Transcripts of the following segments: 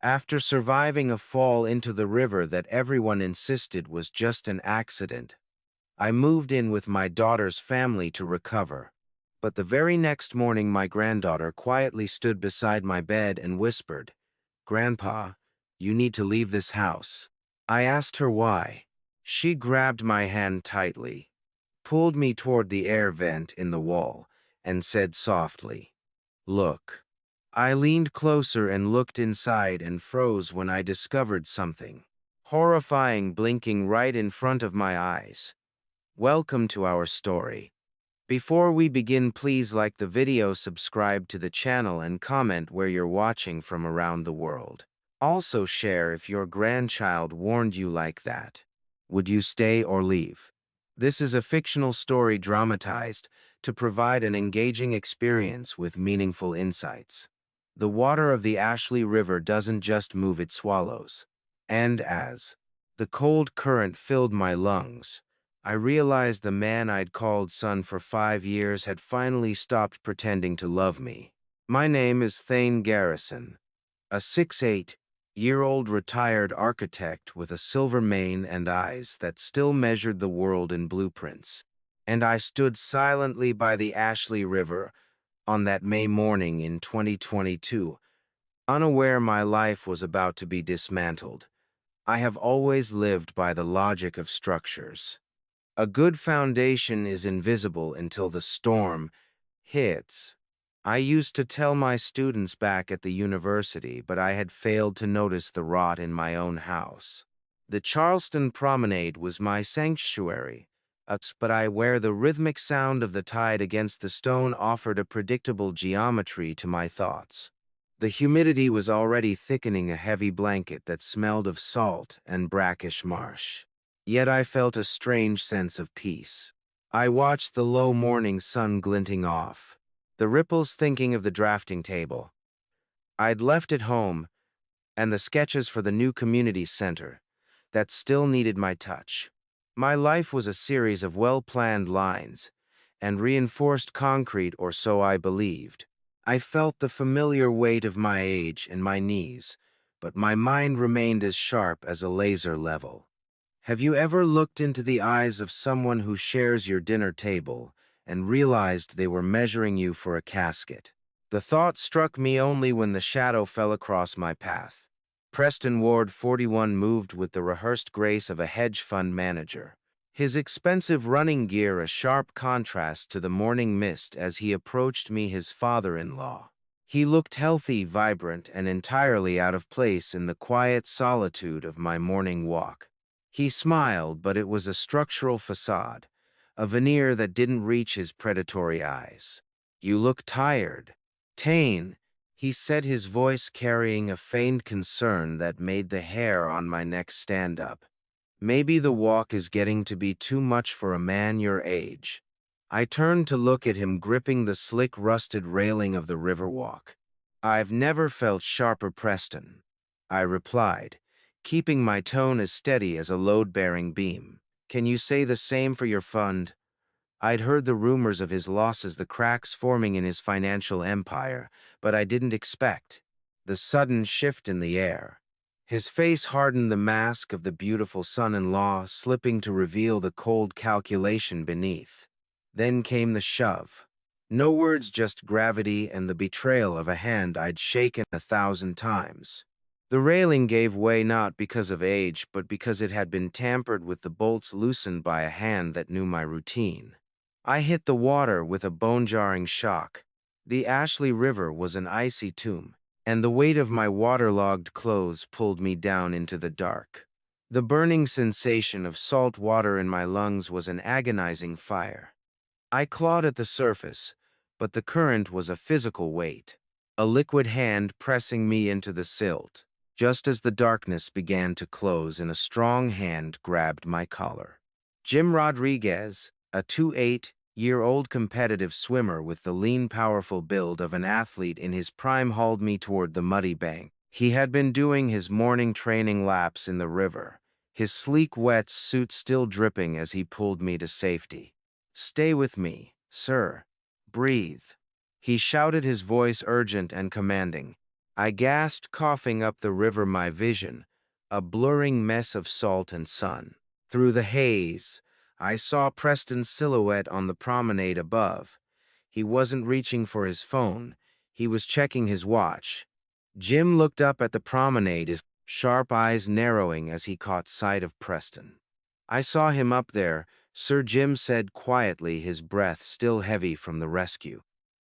After surviving a fall into the river that everyone insisted was just an accident, I moved in with my daughter's family to recover. But the very next morning, my granddaughter quietly stood beside my bed and whispered, "Grandpa, you need to leave this house." I asked her why. She grabbed my hand tightly, pulled me toward the air vent in the wall, and said softly, "Look." I leaned closer and looked inside and froze when I discovered something horrifying blinking right in front of my eyes. Welcome to our story. Before we begin, please like the video, subscribe to the channel, and comment where you're watching from around the world. Also share if your grandchild warned you like that. Would you stay or leave? This is a fictional story dramatized to provide an engaging experience with meaningful insights. The water of the Ashley River doesn't just move, it swallows. And as the cold current filled my lungs, I realized the man I'd called son for 5 years had finally stopped pretending to love me. My name is Thane Garrison, a 6'8" retired architect with a silver mane and eyes that still measured the world in blueprints. And I stood silently by the Ashley River on that May morning in 2022, unaware my life was about to be dismantled. I have always lived by the logic of structures. A good foundation is invisible until the storm hits. I used to tell my students back at the university, but I had failed to notice the rot in my own house. The Charleston Promenade was my sanctuary, but where the rhythmic sound of the tide against the stone offered a predictable geometry to my thoughts. The humidity was already thickening a heavy blanket that smelled of salt and brackish marsh. Yet I felt a strange sense of peace. I watched the low morning sun glinting off, the ripples thinking of the drafting table I'd left at home, and the sketches for the new community center that still needed my touch. My life was a series of well-planned lines and reinforced concrete, or so I believed. I felt the familiar weight of my age in my knees, but my mind remained as sharp as a laser level. Have you ever looked into the eyes of someone who shares your dinner table and realized they were measuring you for a casket? The thought struck me only when the shadow fell across my path. Preston Ward, 41, moved with the rehearsed grace of a hedge fund manager, his expensive running gear a sharp contrast to the morning mist as he approached me, his father-in-law. He looked healthy, vibrant, and entirely out of place in the quiet solitude of my morning walk. He smiled, but it was a structural facade, a veneer that didn't reach his predatory eyes. "You look tired, Tane," he said, his voice carrying a feigned concern that made the hair on my neck stand up. "Maybe the walk is getting to be too much for a man your age." I turned to look at him, gripping the slick, rusted railing of the Riverwalk. "I've never felt sharper, Preston," I replied, keeping my tone as steady as a load-bearing beam. "Can you say the same for your fund?" I'd heard the rumors of his losses, the cracks forming in his financial empire, but I didn't expect the sudden shift in the air. His face hardened, the mask of the beautiful son-in-law slipping to reveal the cold calculation beneath. Then came the shove. No words, just gravity and the betrayal of a hand I'd shaken 1,000 times. The railing gave way, not because of age, but because it had been tampered with, the bolts loosened by a hand that knew my routine. I hit the water with a bone-jarring shock. The Ashley River was an icy tomb, and the weight of my waterlogged clothes pulled me down into the dark. The burning sensation of salt water in my lungs was an agonizing fire. I clawed at the surface, but the current was a physical weight, a liquid hand pressing me into the silt. Just as the darkness began to close in, a strong hand grabbed my collar. Jim Rodriguez, a 28-year-old competitive swimmer with the lean, powerful build of an athlete in his prime, hauled me toward the muddy bank. He had been doing his morning training laps in the river, his sleek wet suit still dripping as he pulled me to safety. "Stay with me, sir. Breathe," he shouted, his voice urgent and commanding. I gasped, coughing up the river, my vision, a blurring mess of salt and sun. Through the haze, I saw Preston's silhouette on the promenade above. He wasn't reaching for his phone, he was checking his watch. Jim looked up at the promenade, his sharp eyes narrowing as he caught sight of Preston. "I saw him up there," Sir Jim said quietly, his breath still heavy from the rescue.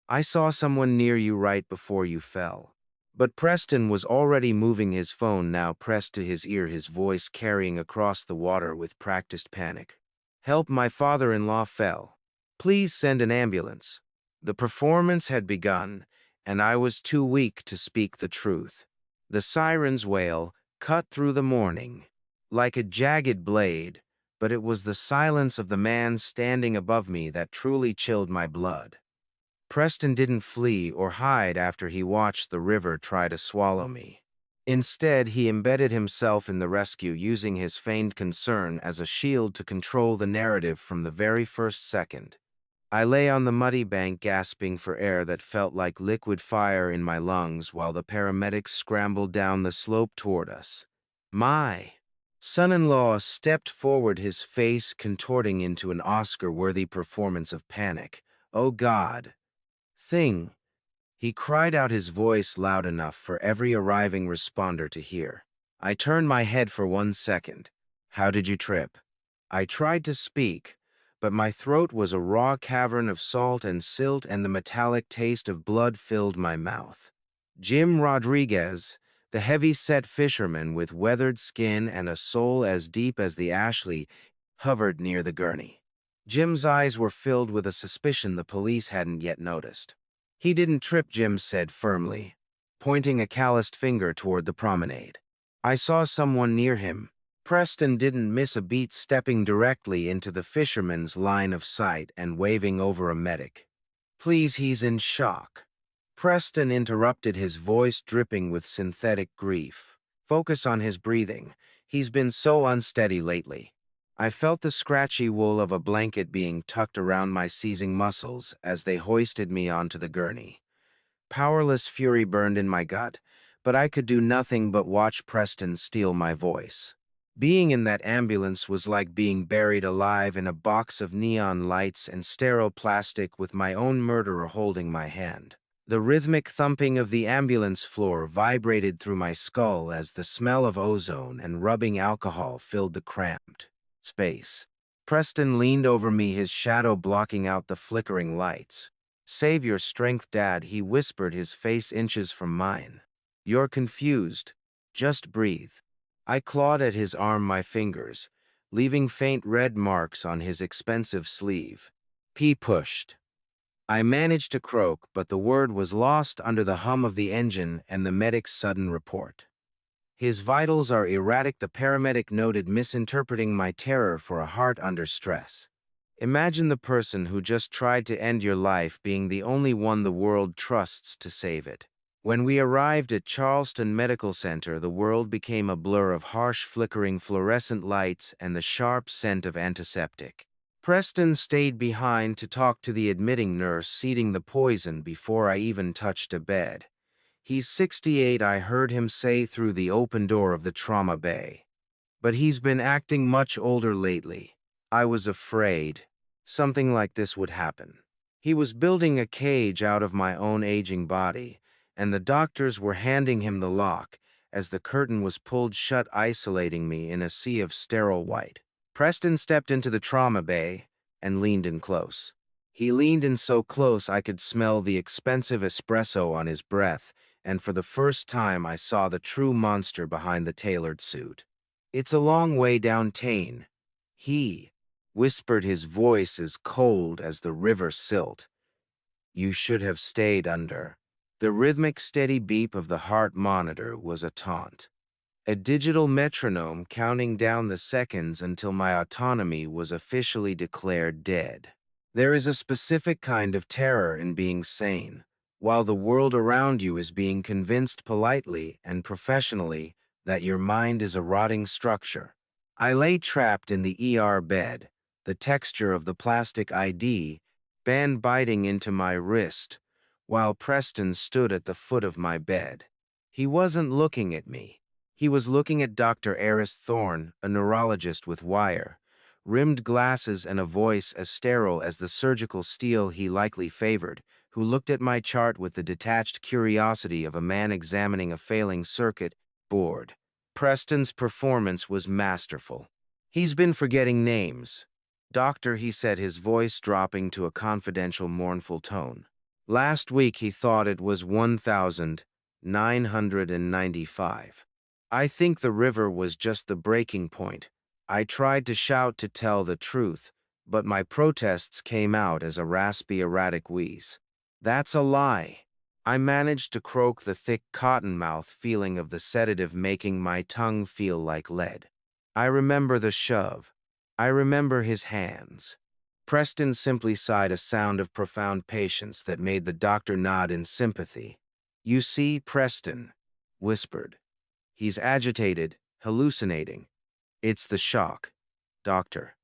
"I saw someone near you right before you fell." But Preston was already moving, his phone now pressed to his ear, his voice carrying across the water with practiced panic. "Help, my father-in-law fell. Please send an ambulance." The performance had begun, and I was too weak to speak the truth. The siren's wail cut through the morning like a jagged blade, but it was the silence of the man standing above me that truly chilled my blood. Preston didn't flee or hide after he watched the river try to swallow me. Instead, he embedded himself in the rescue, using his feigned concern as a shield to control the narrative from the very first second. I lay on the muddy bank, gasping for air that felt like liquid fire in my lungs, while the paramedics scrambled down the slope toward us. My son-in-law stepped forward, his face contorting into an Oscar-worthy performance of panic. "Oh God! Thing!" he cried out, his voice loud enough for every arriving responder to hear. I turned my head for 1 second. "How did you trip?" I tried to speak, but my throat was a raw cavern of salt and silt, and the metallic taste of blood filled my mouth. Jim Rodriguez, the heavy-set fisherman with weathered skin and a soul as deep as the Ashley, hovered near the gurney. Jim's eyes were filled with a suspicion the police hadn't yet noticed. "He didn't trip," Jim said firmly, pointing a calloused finger toward the promenade. "I saw someone near him." Preston didn't miss a beat, stepping directly into the fisherman's line of sight and waving over a medic. "Please, he's in shock." Preston interrupted, his voice dripping with synthetic grief. "Focus on his breathing. He's been so unsteady lately." I felt the scratchy wool of a blanket being tucked around my seizing muscles as they hoisted me onto the gurney. Powerless fury burned in my gut, but I could do nothing but watch Preston steal my voice. Being in that ambulance was like being buried alive in a box of neon lights and sterile plastic, with my own murderer holding my hand. The rhythmic thumping of the ambulance floor vibrated through my skull as the smell of ozone and rubbing alcohol filled the cramped space. Preston leaned over me, his shadow blocking out the flickering lights. "Save your strength, Dad," he whispered, his face inches from mine. "You're confused. Just breathe." I clawed at his arm, my fingers, leaving faint red marks on his expensive sleeve. He pushed. I managed to croak, but the word was lost under the hum of the engine and the medic's sudden report. "His vitals are erratic," the paramedic noted, misinterpreting my terror for a heart under stress. "Imagine the person who just tried to end your life being the only one the world trusts to save it." When we arrived at Charleston Medical Center, the world became a blur of harsh, flickering fluorescent lights and the sharp scent of antiseptic. Preston stayed behind to talk to the admitting nurse, seeding the poison before I even touched a bed. "He's 68, I heard him say through the open door of the trauma bay. But he's been acting much older lately." I was afraid something like this would happen. He was building a cage out of my own aging body, and the doctors were handing him the lock as the curtain was pulled shut, isolating me in a sea of sterile white. Preston stepped into the trauma bay and leaned in close. He leaned in so close I could smell the expensive espresso on his breath, and for the first time I saw the true monster behind the tailored suit. "It's a long way down, Tane," he whispered, his voice as cold as the river silt. "You should have stayed under." The rhythmic, steady beep of the heart monitor was a taunt, a digital metronome counting down the seconds until my autonomy was officially declared dead. There is a specific kind of terror in being sane, while the world around you is being convinced politely and professionally that your mind is a rotting structure. I lay trapped in the ER bed, the texture of the plastic ID band biting into my wrist, while Preston stood at the foot of my bed. He wasn't looking at me. He was looking at Dr. Eris Thorne, a neurologist with wire-rimmed glasses and a voice as sterile as the surgical steel he likely favored, who looked at my chart with the detached curiosity of a man examining a failing circuit board. Preston's performance was masterful. He's been forgetting names. Doctor, he said, his voice dropping to a confidential, mournful tone. Last week he thought it was 1,995. I think the river was just the breaking point. I tried to shout to tell the truth, but my protests came out as a raspy, erratic wheeze. That's a lie. I managed to croak, the thick cottonmouth feeling of the sedative making my tongue feel like lead. I remember the shove. I remember his hands. Preston simply sighed, a sound of profound patience that made the doctor nod in sympathy. You see, Preston whispered. He's agitated, hallucinating. It's the shock, doctor.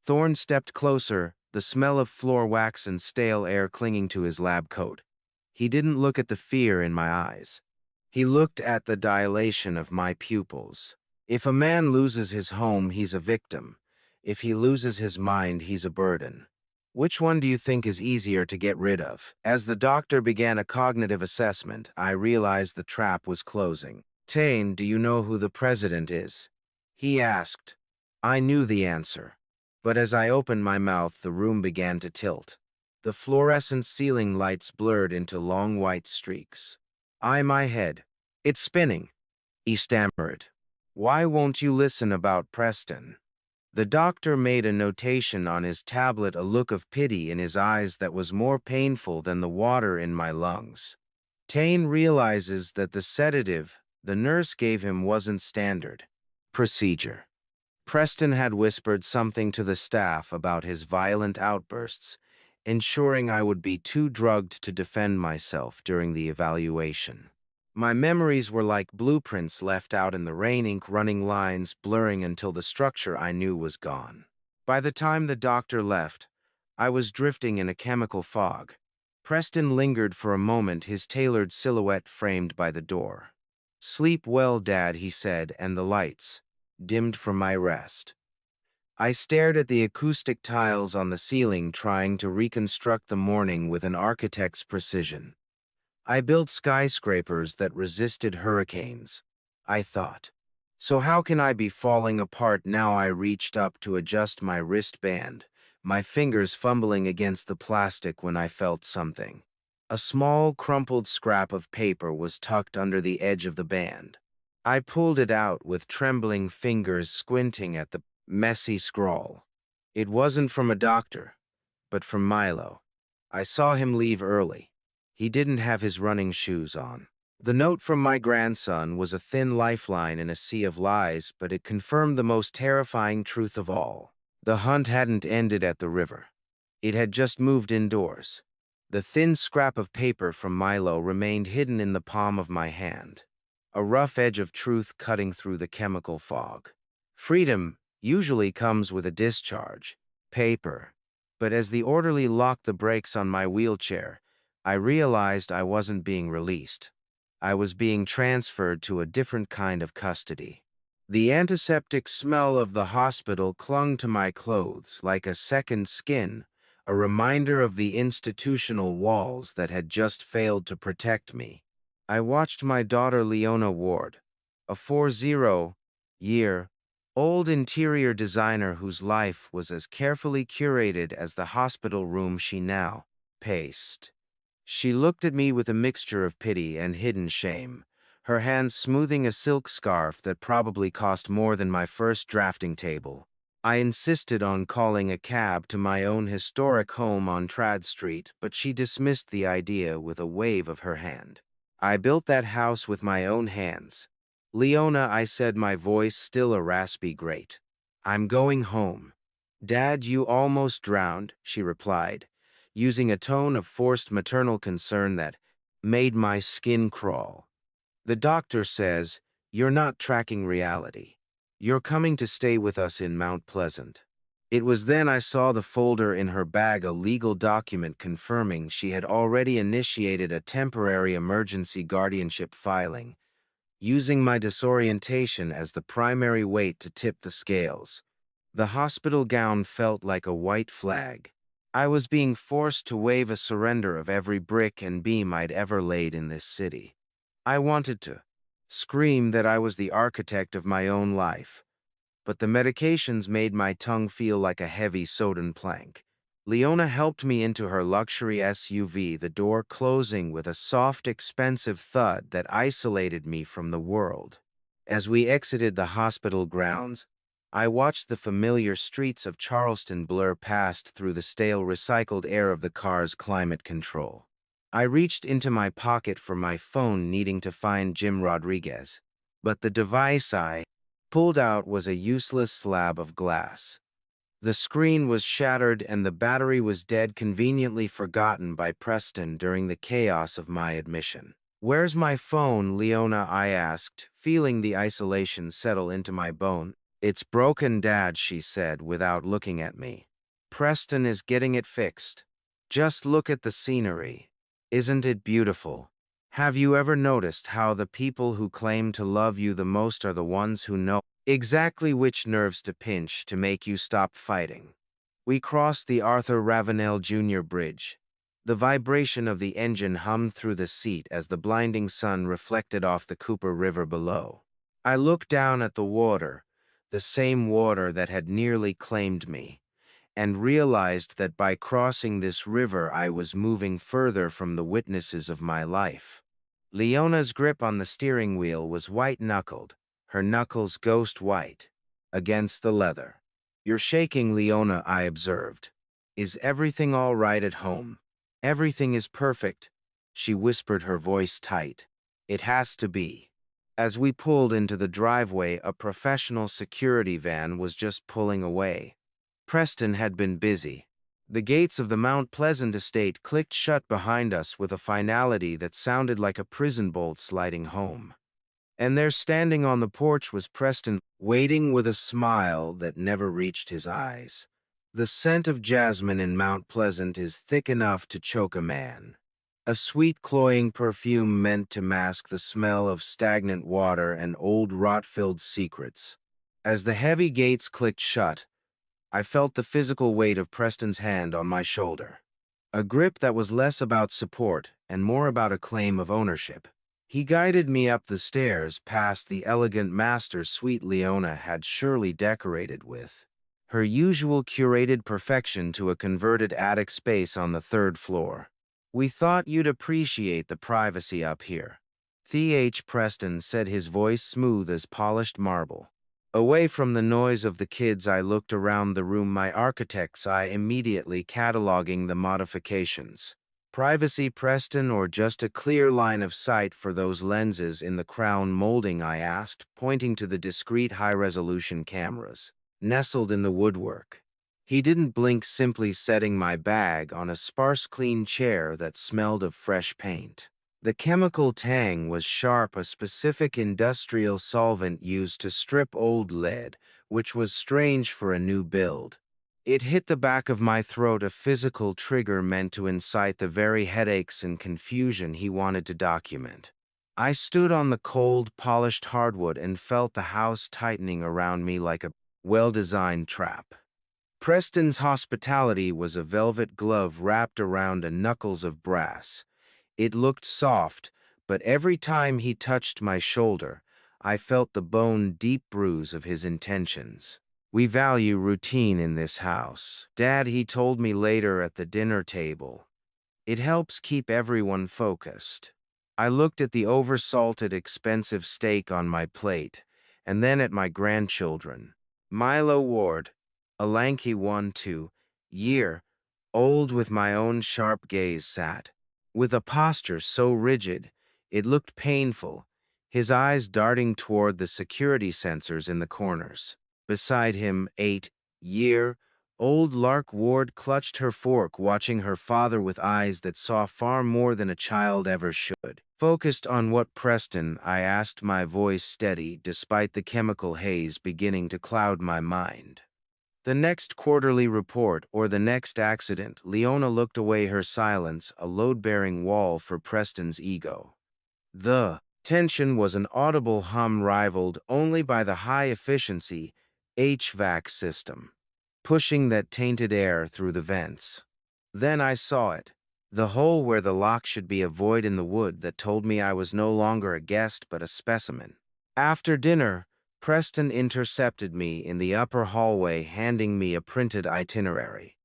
Thorne stepped closer, the smell of floor wax and stale air clinging to his lab coat. He didn't look at the fear in my eyes. He looked at the dilation of my pupils. If a man loses his home, he's a victim. If he loses his mind, he's a burden. Which one do you think is easier to get rid of? As the doctor began a cognitive assessment, I realized the trap was closing. Tane, do you know who the president is? He asked. I knew the answer. But as I opened my mouth, the room began to tilt. The fluorescent ceiling lights blurred into long white streaks. My head. It's spinning. He stammered. Why won't you listen about Preston? The doctor made a notation on his tablet, a look of pity in his eyes that was more painful than the water in my lungs. Tane realizes that the sedative the nurse gave him wasn't standard procedure. Preston had whispered something to the staff about his violent outbursts, ensuring I would be too drugged to defend myself during the evaluation. My memories were like blueprints left out in the rain, ink running lines blurring until the structure I knew was gone. By the time the doctor left, I was drifting in a chemical fog. Preston lingered for a moment, his tailored silhouette framed by the door. Sleep well, Dad, he said, and the lights dimmed for my rest. I stared at the acoustic tiles on the ceiling, trying to reconstruct the morning with an architect's precision. I built skyscrapers that resisted hurricanes, I thought. So how can I be falling apart now? I reached up to adjust my wristband, my fingers fumbling against the plastic when I felt something. A small, crumpled scrap of paper was tucked under the edge of the band. I pulled it out with trembling fingers, squinting at the messy scrawl. It wasn't from a doctor, but from Milo. I saw him leave early. He didn't have his running shoes on. The note from my grandson was a thin lifeline in a sea of lies, but it confirmed the most terrifying truth of all. The hunt hadn't ended at the river. It had just moved indoors. The thin scrap of paper from Milo remained hidden in the palm of my hand, a rough edge of truth cutting through the chemical fog. Freedom usually comes with a discharge, paper. But as the orderly locked the brakes on my wheelchair, I realized I wasn't being released. I was being transferred to a different kind of custody. The antiseptic smell of the hospital clung to my clothes like a second skin, a reminder of the institutional walls that had just failed to protect me. I watched my daughter Leona Ward, a 40-year-old interior designer whose life was as carefully curated as the hospital room she now paced. She looked at me with a mixture of pity and hidden shame, her hands smoothing a silk scarf that probably cost more than my first drafting table. I insisted on calling a cab to my own historic home on Trad Street, but she dismissed the idea with a wave of her hand. I built that house with my own hands. Leona, I said, my voice still a raspy grate. I'm going home. Dad, you almost drowned, she replied, using a tone of forced maternal concern that made my skin crawl. The doctor says, you're not tracking reality. You're coming to stay with us in Mount Pleasant. It was then I saw the folder in her bag, a legal document confirming she had already initiated a temporary emergency guardianship filing, using my disorientation as the primary weight to tip the scales. The hospital gown felt like a white flag. I was being forced to wave a surrender of every brick and beam I'd ever laid in this city. I wanted to scream that I was the architect of my own life, but the medications made my tongue feel like a heavy soden plank. Leona helped me into her luxury SUV, the door closing with a soft, expensive thud that isolated me from the world. As we exited the hospital grounds, I watched the familiar streets of Charleston blur past through the stale, recycled air of the car's climate control. I reached into my pocket for my phone, needing to find Jim Rodriguez, but the device I pulled out was a useless slab of glass. The screen was shattered and the battery was dead, conveniently forgotten by Preston during the chaos of my admission. "Where's my phone, Leona?" I asked, feeling the isolation settle into my bone. "It's broken, Dad," she said without looking at me. "Preston is getting it fixed. Just look at the scenery. Isn't it beautiful? Have you ever noticed how the people who claim to love you the most are the ones who know exactly which nerves to pinch to make you stop fighting?" We crossed the Arthur Ravenel Jr. Bridge. The vibration of the engine hummed through the seat as the blinding sun reflected off the Cooper River below. I looked down at the water, the same water that had nearly claimed me, and realized that by crossing this river I was moving further from the witnesses of my life. Leona's grip on the steering wheel was white-knuckled, her knuckles ghost white, against the leather. "You're shaking, Leona," I observed. "Is everything all right at home?" "Everything is perfect," she whispered, her voice tight. "It has to be." As we pulled into the driveway, a professional security van was just pulling away. Preston had been busy. The gates of the Mount Pleasant estate clicked shut behind us with a finality that sounded like a prison bolt sliding home. And there, standing on the porch, was Preston, waiting with a smile that never reached his eyes. The scent of jasmine in Mount Pleasant is thick enough to choke a man. A sweet, cloying perfume meant to mask the smell of stagnant water and old rot-filled secrets. As the heavy gates clicked shut, I felt the physical weight of Preston's hand on my shoulder. A grip that was less about support and more about a claim of ownership. He guided me up the stairs, past the elegant master suite Leona had surely decorated with her usual curated perfection, to a converted attic space on the third floor. "We thought you'd appreciate the privacy up here," Th. Preston said, his voice smooth as polished marble. Away from the noise of the kids, I looked around the room, my architect's eye immediately cataloging the modifications. "Privacy, Preston, or just a clear line of sight for those lenses in the crown molding?" I asked, pointing to the discreet high-resolution cameras nestled in the woodwork. He didn't blink, simply setting my bag on a sparse, clean chair that smelled of fresh paint. The chemical tang was sharp, a specific industrial solvent used to strip old lead, which was strange for a new build. It hit the back of my throat, a physical trigger meant to incite the very headaches and confusion he wanted to document. I stood on the cold, polished hardwood and felt the house tightening around me like a well-designed trap. Preston's hospitality was a velvet glove wrapped around a knuckles of brass. It looked soft, but every time he touched my shoulder, I felt the bone-deep bruise of his intentions. "We value routine in this house, Dad," he told me later at the dinner table. "It helps keep everyone focused." I looked at the oversalted, expensive steak on my plate, and then at my grandchildren. Milo Ward, a lanky 1-2 year old with my own sharp gaze, sat with a posture so rigid it looked painful, his eyes darting toward the security sensors in the corners. Beside him, 8-year-old Lark Ward clutched her fork, watching her father with eyes that saw far more than a child ever should. "Focused on what, Preston?" I asked, my voice steady despite the chemical haze beginning to cloud my mind. "The next quarterly report or the next accident?" Leona looked away, her silence a load-bearing wall for Preston's ego. "The Tension was an audible hum rivaled only by the high-efficiency HVAC system, pushing that tainted air through the vents. Then I saw it, the hole where the lock should be, a void in the wood that told me I was no longer a guest but a specimen. After dinner, Preston intercepted me in the upper hallway, handing me a printed itinerary.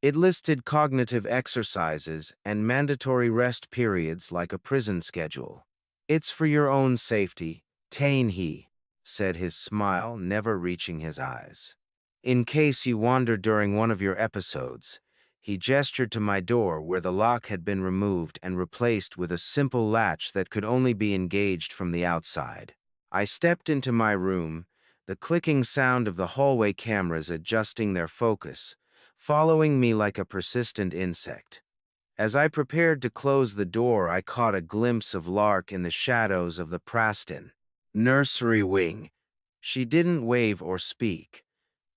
It listed cognitive exercises and mandatory rest periods like a prison schedule. "It's for your own safety, Tane," he said, his smile never reaching his eyes. "In case you wander during one of your episodes." He gestured to my door where the lock had been removed and replaced with a simple latch that could only be engaged from the outside. I stepped into my room, the clicking sound of the hallway cameras adjusting their focus, following me like a persistent insect. As I prepared to close the door, I caught a glimpse of Lark in the shadows of the Preston nursery wing. She didn't wave or speak.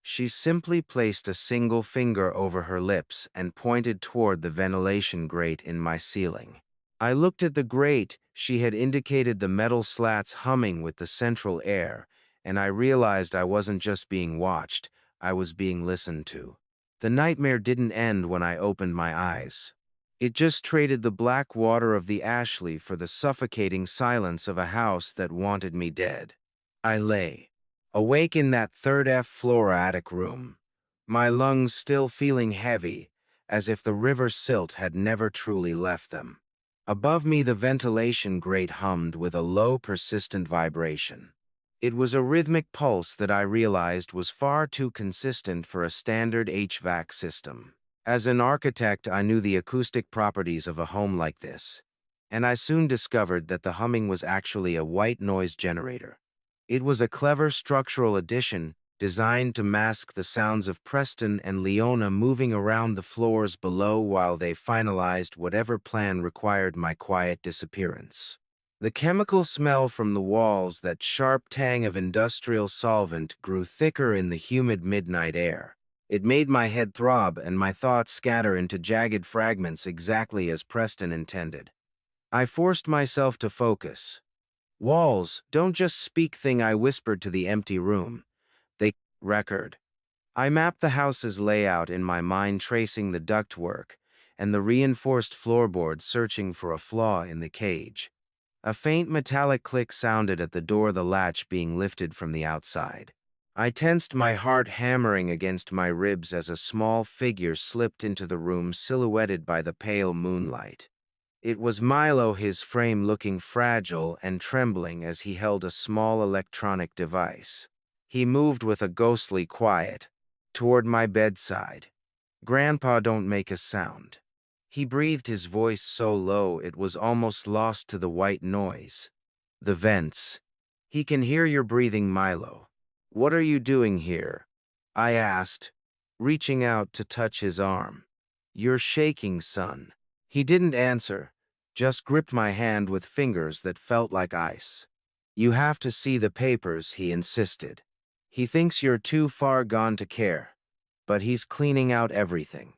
She simply placed a single finger over her lips and pointed toward the ventilation grate in my ceiling. I looked at the grate. She had indicated the metal slats humming with the central air, and I realized I wasn't just being watched, I was being listened to. The nightmare didn't end when I opened my eyes. It just traded the black water of the Ashley for the suffocating silence of a house that wanted me dead. I lay awake in that third floor attic room, my lungs still feeling heavy, as if the river silt had never truly left them. Above me, the ventilation grate hummed with a low, persistent vibration. It was a rhythmic pulse that I realized was far too consistent for a standard HVAC system. As an architect, I knew the acoustic properties of a home like this, and I soon discovered that the humming was actually a white noise generator. It was a clever structural addition designed to mask the sounds of Preston and Leona moving around the floors below while they finalized whatever plan required my quiet disappearance. The chemical smell from the walls, that sharp tang of industrial solvent, grew thicker in the humid midnight air. It made my head throb and my thoughts scatter into jagged fragments, exactly as Preston intended. I forced myself to focus. "Walls, don't just speak," thing I whispered to the empty room. "They record." I mapped the house's layout in my mind, tracing the ductwork and the reinforced floorboards, searching for a flaw in the cage. A faint metallic click sounded at the door, the latch being lifted from the outside. I tensed, my heart hammering against my ribs as a small figure slipped into the room, silhouetted by the pale moonlight. It was Milo, his frame looking fragile and trembling as he held a small electronic device. He moved with a ghostly quiet toward my bedside. "Grandpa, don't make a sound." He breathed, his voice so low it was almost lost to the white noise. "The vents. He can hear your breathing, Milo." "What are you doing here?" I asked, reaching out to touch his arm. "You're shaking, son." He didn't answer, just gripped my hand with fingers that felt like ice. "You have to see the papers," he insisted. "He thinks you're too far gone to care, but he's cleaning out everything."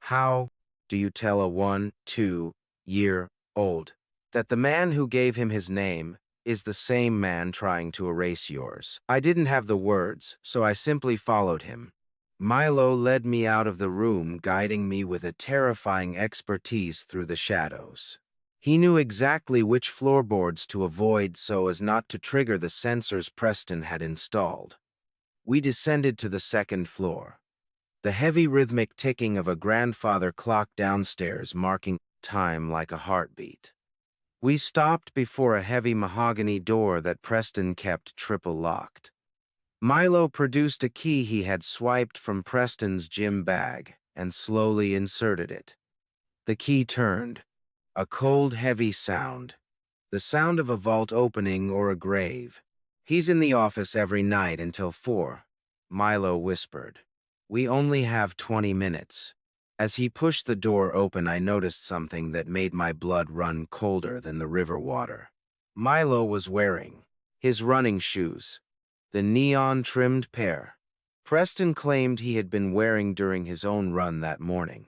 "How do you tell a 1, 2-year-old that the man who gave him his name is the same man trying to erase yours?" I didn't have the words, so I simply followed him. Milo led me out of the room, guiding me with a terrifying expertise through the shadows. He knew exactly which floorboards to avoid so as not to trigger the sensors Preston had installed. We descended to the second floor, the heavy rhythmic ticking of a grandfather clock downstairs marking time like a heartbeat. We stopped before a heavy mahogany door that Preston kept triple locked. Milo produced a key he had swiped from Preston's gym bag and slowly inserted it. The key turned. A cold, heavy sound. The sound of a vault opening or a grave. "He's in the office every night until 4, Milo whispered. "We only have 20 minutes. As he pushed the door open, I noticed something that made my blood run colder than the river water. Milo was wearing his running shoes, the neon-trimmed pair Preston claimed he had been wearing during his own run that morning.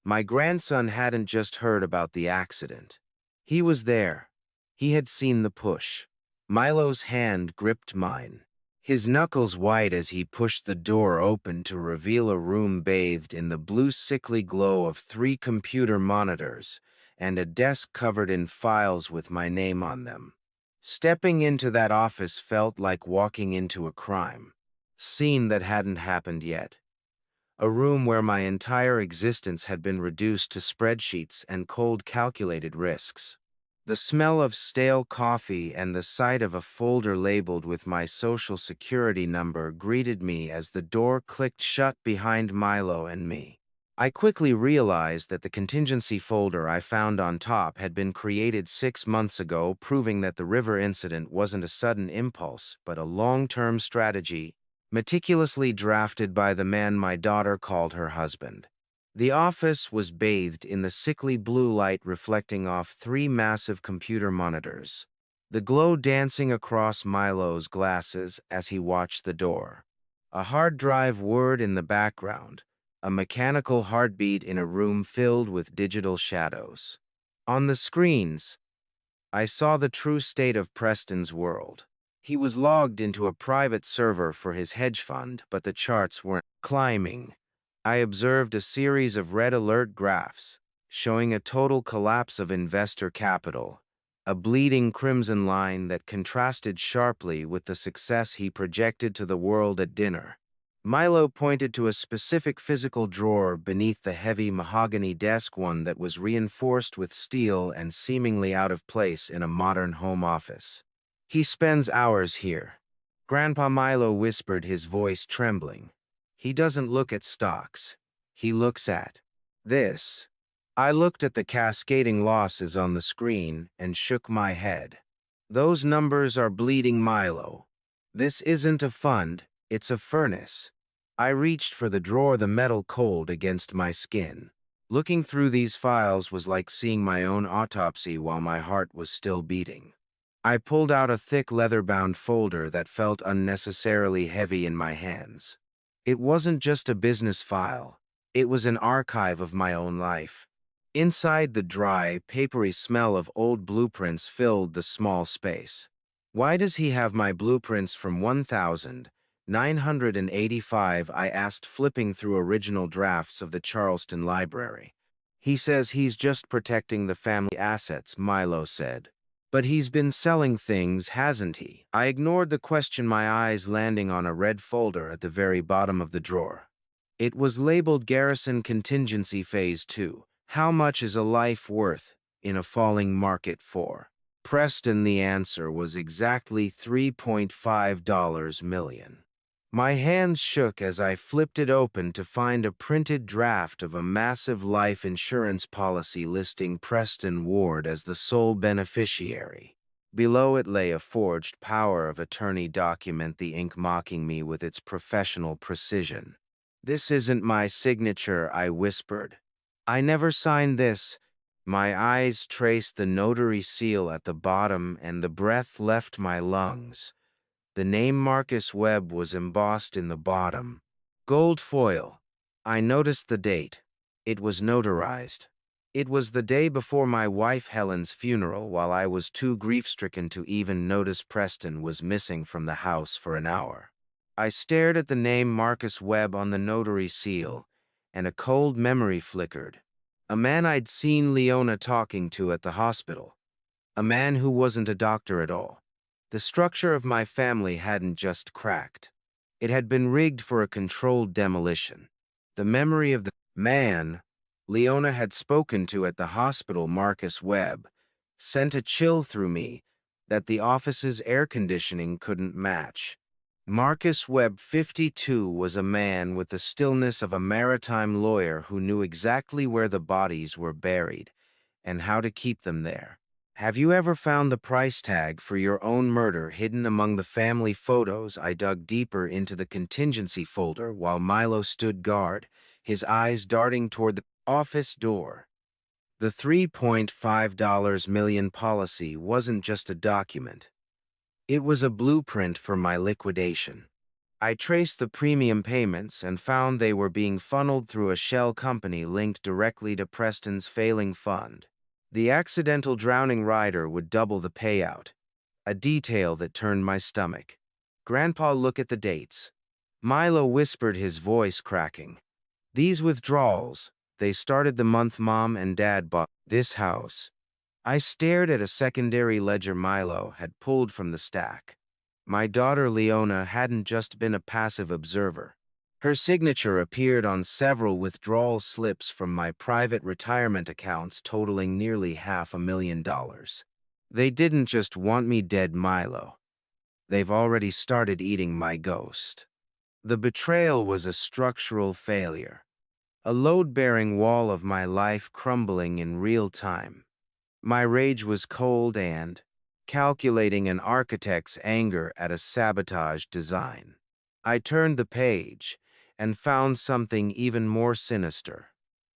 My grandson hadn't just heard about the accident. He was there, He had seen the push. Milo's hand gripped mine, his knuckles white as he pushed the door open to reveal a room bathed in the blue sickly glow of 3 computer monitors and a desk covered in files with my name on them. Stepping into that office felt like walking into a crime scene that hadn't happened yet. A room where my entire existence had been reduced to spreadsheets and cold calculated risks. The smell of stale coffee and the sight of a folder labeled with my social security number greeted me as the door clicked shut behind Milo and me. I quickly realized that the contingency folder I found on top had been created 6 months ago, proving that the river incident wasn't a sudden impulse, but a long-term strategy, meticulously drafted by the man my daughter called her husband. The office was bathed in the sickly blue light reflecting off 3 massive computer monitors, the glow dancing across Milo's glasses as he watched the door. A hard drive whirred in the background, a mechanical heartbeat in a room filled with digital shadows. On the screens, I saw the true state of Preston's world. He was logged into a private server for his hedge fund, but the charts weren't climbing. I observed a series of red alert graphs, showing a total collapse of investor capital, a bleeding crimson line that contrasted sharply with the success he projected to the world at dinner. Milo pointed to a specific physical drawer beneath the heavy mahogany desk, one that was reinforced with steel and seemingly out of place in a modern home office. "He spends hours here," Grandpa Milo whispered, his voice trembling. "He doesn't look at stocks. He looks at this." I looked at the cascading losses on the screen and shook my head. "Those numbers are bleeding, Milo. This isn't a fund, it's a furnace." I reached for the drawer, the metal cold against my skin. Looking through these files was like seeing my own autopsy while my heart was still beating. I pulled out a thick leather-bound folder that felt unnecessarily heavy in my hands. It wasn't just a business file. It was an archive of my own life. Inside, the dry, papery smell of old blueprints filled the small space. "Why does he have my blueprints from 1985? I asked, flipping through original drafts of the Charleston Library. "He says he's just protecting the family assets," Milo said. "But he's been selling things, hasn't he?" I ignored the question, my eyes landing on a red folder at the very bottom of the drawer. It was labeled Garrison Contingency Phase 2. How much is a life worth in a falling market for Preston? The answer was exactly $3.5 million. My hands shook as I flipped it open to find a printed draft of a massive life insurance policy listing Preston Ward as the sole beneficiary. Below it lay a forged power of attorney document, the ink mocking me with its professional precision. "This isn't my signature," I whispered. "I never signed this." My eyes traced the notary seal at the bottom and the breath left my lungs. The name Marcus Webb was embossed in the bottom. Gold foil. I noticed the date. It was notarized. It was the day before my wife Helen's funeral, while I was too grief-stricken to even notice Preston was missing from the house for an hour. I stared at the name Marcus Webb on the notary seal, and a cold memory flickered. A man I'd seen Leona talking to at the hospital. A man who wasn't a doctor at all. The structure of my family hadn't just cracked. It had been rigged for a controlled demolition. The memory of the man Leona had spoken to at the hospital, Marcus Webb, sent a chill through me that the office's air conditioning couldn't match. Marcus Webb, 52, was a man with the stillness of a maritime lawyer who knew exactly where the bodies were buried and how to keep them there. Have you ever found the price tag for your own murder hidden among the family photos? I dug deeper into the contingency folder while Milo stood guard, his eyes darting toward the office door. The $3.5 million policy wasn't just a document. It was a blueprint for my liquidation. I traced the premium payments and found they were being funneled through a shell company linked directly to Preston's failing fund. The accidental drowning rider would double the payout, a detail that turned my stomach. Grandpa, look at the dates. Milo whispered, his voice cracking. These withdrawals, they started the month Mom and Dad bought this house. I stared at a secondary ledger Milo had pulled from the stack. My daughter Leona hadn't just been a passive observer. Her signature appeared on several withdrawal slips from my private retirement accounts totaling nearly $500,000. They didn't just want me dead, Milo. They've already started eating my ghost. The betrayal was a structural failure, a load-bearing wall of my life crumbling in real time. My rage was cold and calculating, an architect's anger at a sabotaged design. I turned the page and found something even more sinister.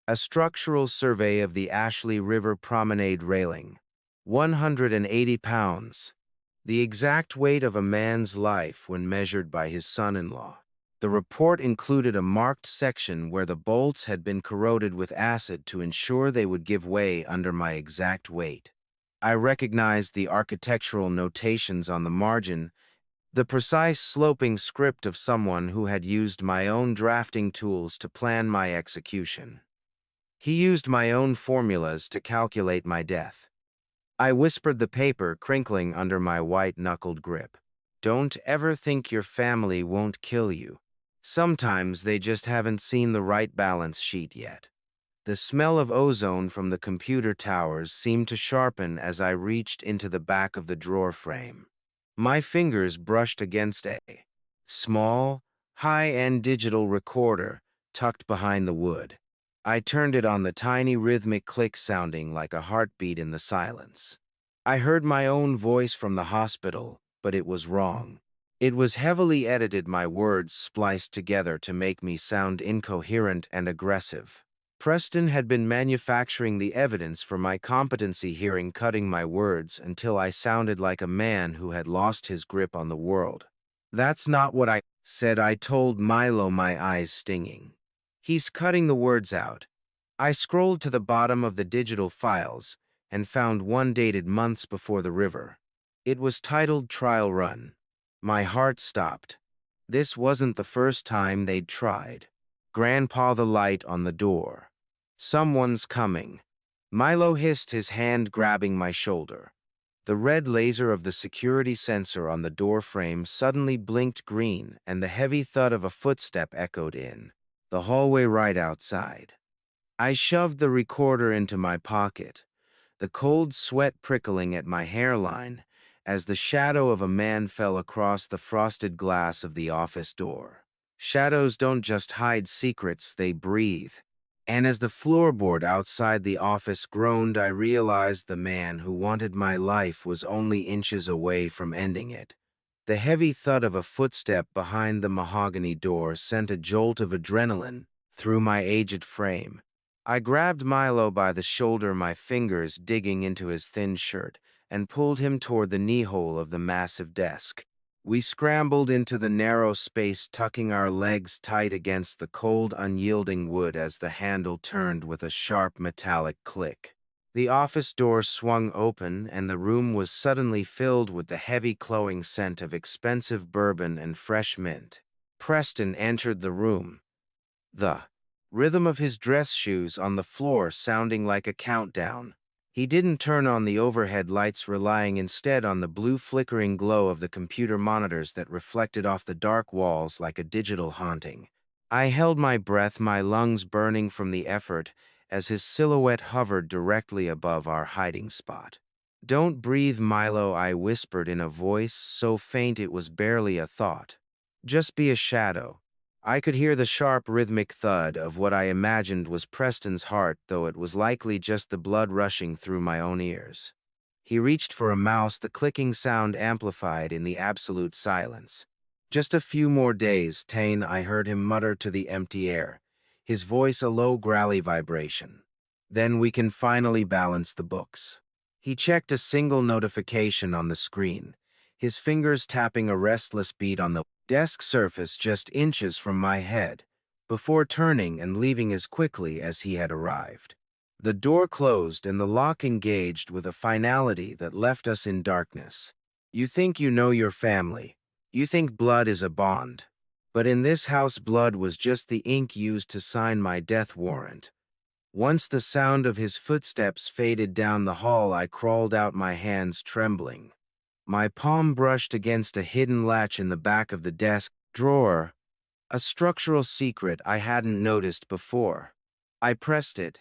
A structural survey of the Ashley River Promenade railing. 180 pounds. The exact weight of a man's life when measured by his son-in-law. The report included a marked section where the bolts had been corroded with acid to ensure they would give way under my exact weight. I recognized the architectural notations on the margin, the precise sloping script of someone who had used my own drafting tools to plan my execution. He used my own formulas to calculate my death. I whispered the paper crinkling under my white-knuckled grip. Don't ever think your family won't kill you. Sometimes they just haven't seen the right balance sheet yet. The smell of ozone from the computer towers seemed to sharpen as I reached into the back of the drawer frame. My fingers brushed against a small, high-end digital recorder tucked behind the wood. I turned it on, the tiny rhythmic click sounding like a heartbeat in the silence. I heard my own voice from the hospital, but it was wrong. It was heavily edited, my words spliced together to make me sound incoherent and aggressive. Preston had been manufacturing the evidence for my competency hearing, cutting my words until I sounded like a man who had lost his grip on the world. That's not what I said, I told Milo, my eyes stinging. He's cutting the words out. I scrolled to the bottom of the digital files and found one dated months before the river. It was titled Trial Run. My heart stopped. This wasn't the first time they'd tried. Grandpa, the light on the door. Someone's coming. Milo hissed, his hand grabbing my shoulder. The red laser of the security sensor on the door frame suddenly blinked green, and the heavy thud of a footstep echoed in the hallway right outside. I shoved the recorder into my pocket, the cold sweat prickling at my hairline as the shadow of a man fell across the frosted glass of the office door. Shadows don't just hide secrets, they breathe. And as the floorboard outside the office groaned, I realized the man who wanted my life was only inches away from ending it. The heavy thud of a footstep behind the mahogany door sent a jolt of adrenaline through my aged frame. I grabbed Milo by the shoulder, my fingers digging into his thin shirt, and pulled him toward the knee-hole of the massive desk. We scrambled into the narrow space, tucking our legs tight against the cold, unyielding wood as the handle turned with a sharp metallic click. The office door swung open, and the room was suddenly filled with the heavy, cloying scent of expensive bourbon and fresh mint. Preston entered the room, the rhythm of his dress shoes on the floor sounding like a countdown. He didn't turn on the overhead lights, relying instead on the blue flickering glow of the computer monitors that reflected off the dark walls like a digital haunting. I held my breath, my lungs burning from the effort, as his silhouette hovered directly above our hiding spot. Don't breathe, Milo, I whispered in a voice so faint it was barely a thought. Just be a shadow. I could hear the sharp, rhythmic thud of what I imagined was Preston's heart, though it was likely just the blood rushing through my own ears. He reached for a mouse, the clicking sound amplified in the absolute silence. Just a few more days, Tane, I heard him mutter to the empty air, his voice a low, growly vibration. Then we can finally balance the books. He checked a single notification on the screen, his fingers tapping a restless beat on the desk surface just inches from my head, before turning and leaving as quickly as he had arrived. The door closed and the lock engaged with a finality that left us in darkness. You think you know your family. You think blood is a bond. But in this house, blood was just the ink used to sign my death warrant. Once the sound of his footsteps faded down the hall, I crawled out, my hands trembling. My palm brushed against a hidden latch in the back of the desk drawer, a structural secret I hadn't noticed before. I pressed it,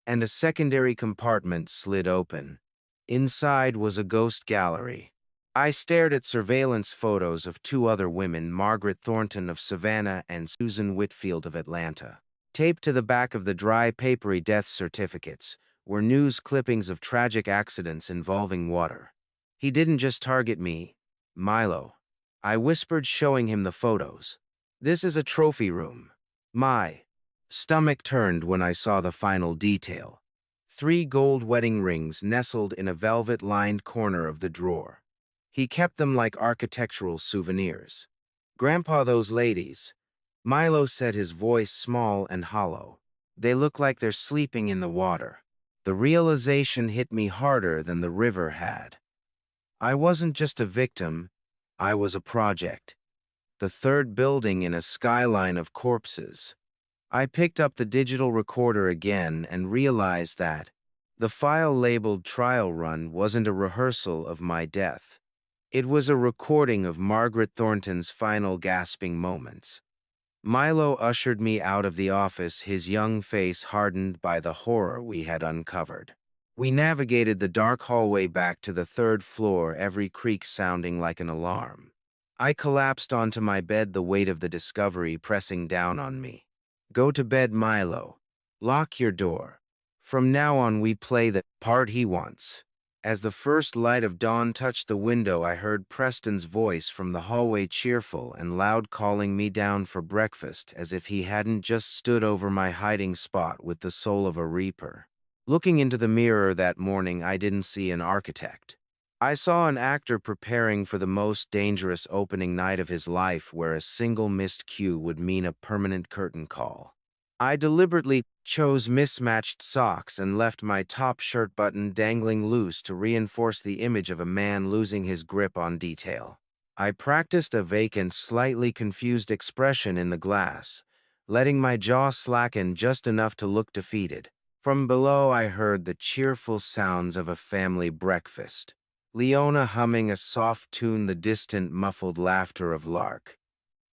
and a secondary compartment slid open. Inside was a ghost gallery. I stared at surveillance photos of two other women, Margaret Thornton of Savannah and Susan Whitfield of Atlanta. Taped to the back of the dry, papery death certificates were news clippings of tragic accidents involving water. He didn't just target me, Milo. I whispered, showing him the photos. This is a trophy room. My stomach turned when I saw the final detail. 3 gold wedding rings nestled in a velvet-lined corner of the drawer. He kept them like architectural souvenirs. Grandpa, those ladies, Milo said, his voice small and hollow. They look like they're sleeping in the water. The realization hit me harder than the river had. I wasn't just a victim, I was a project. The third building in a skyline of corpses. I picked up the digital recorder again and realized that the file labeled trial run wasn't a rehearsal of my death. It was a recording of Margaret Thornton's final gasping moments. Milo ushered me out of the office, his young face hardened by the horror we had uncovered. We navigated the dark hallway back to the 3rd floor, every creak sounding like an alarm. I collapsed onto my bed, the weight of the discovery pressing down on me. Go to bed, Milo. Lock your door. From now on, we play the part he wants. As the first light of dawn touched the window, I heard Preston's voice from the hallway, cheerful and loud, calling me down for breakfast, as if he hadn't just stood over my hiding spot with the soul of a reaper. Looking into the mirror that morning, I didn't see an architect. I saw an actor preparing for the most dangerous opening night of his life, where a single missed cue would mean a permanent curtain call. I deliberately chose mismatched socks and left my top shirt button dangling loose to reinforce the image of a man losing his grip on detail. I practiced a vacant, slightly confused expression in the glass, letting my jaw slacken just enough to look defeated. From below, I heard the cheerful sounds of a family breakfast. Leona humming a soft tune, the distant muffled laughter of Lark.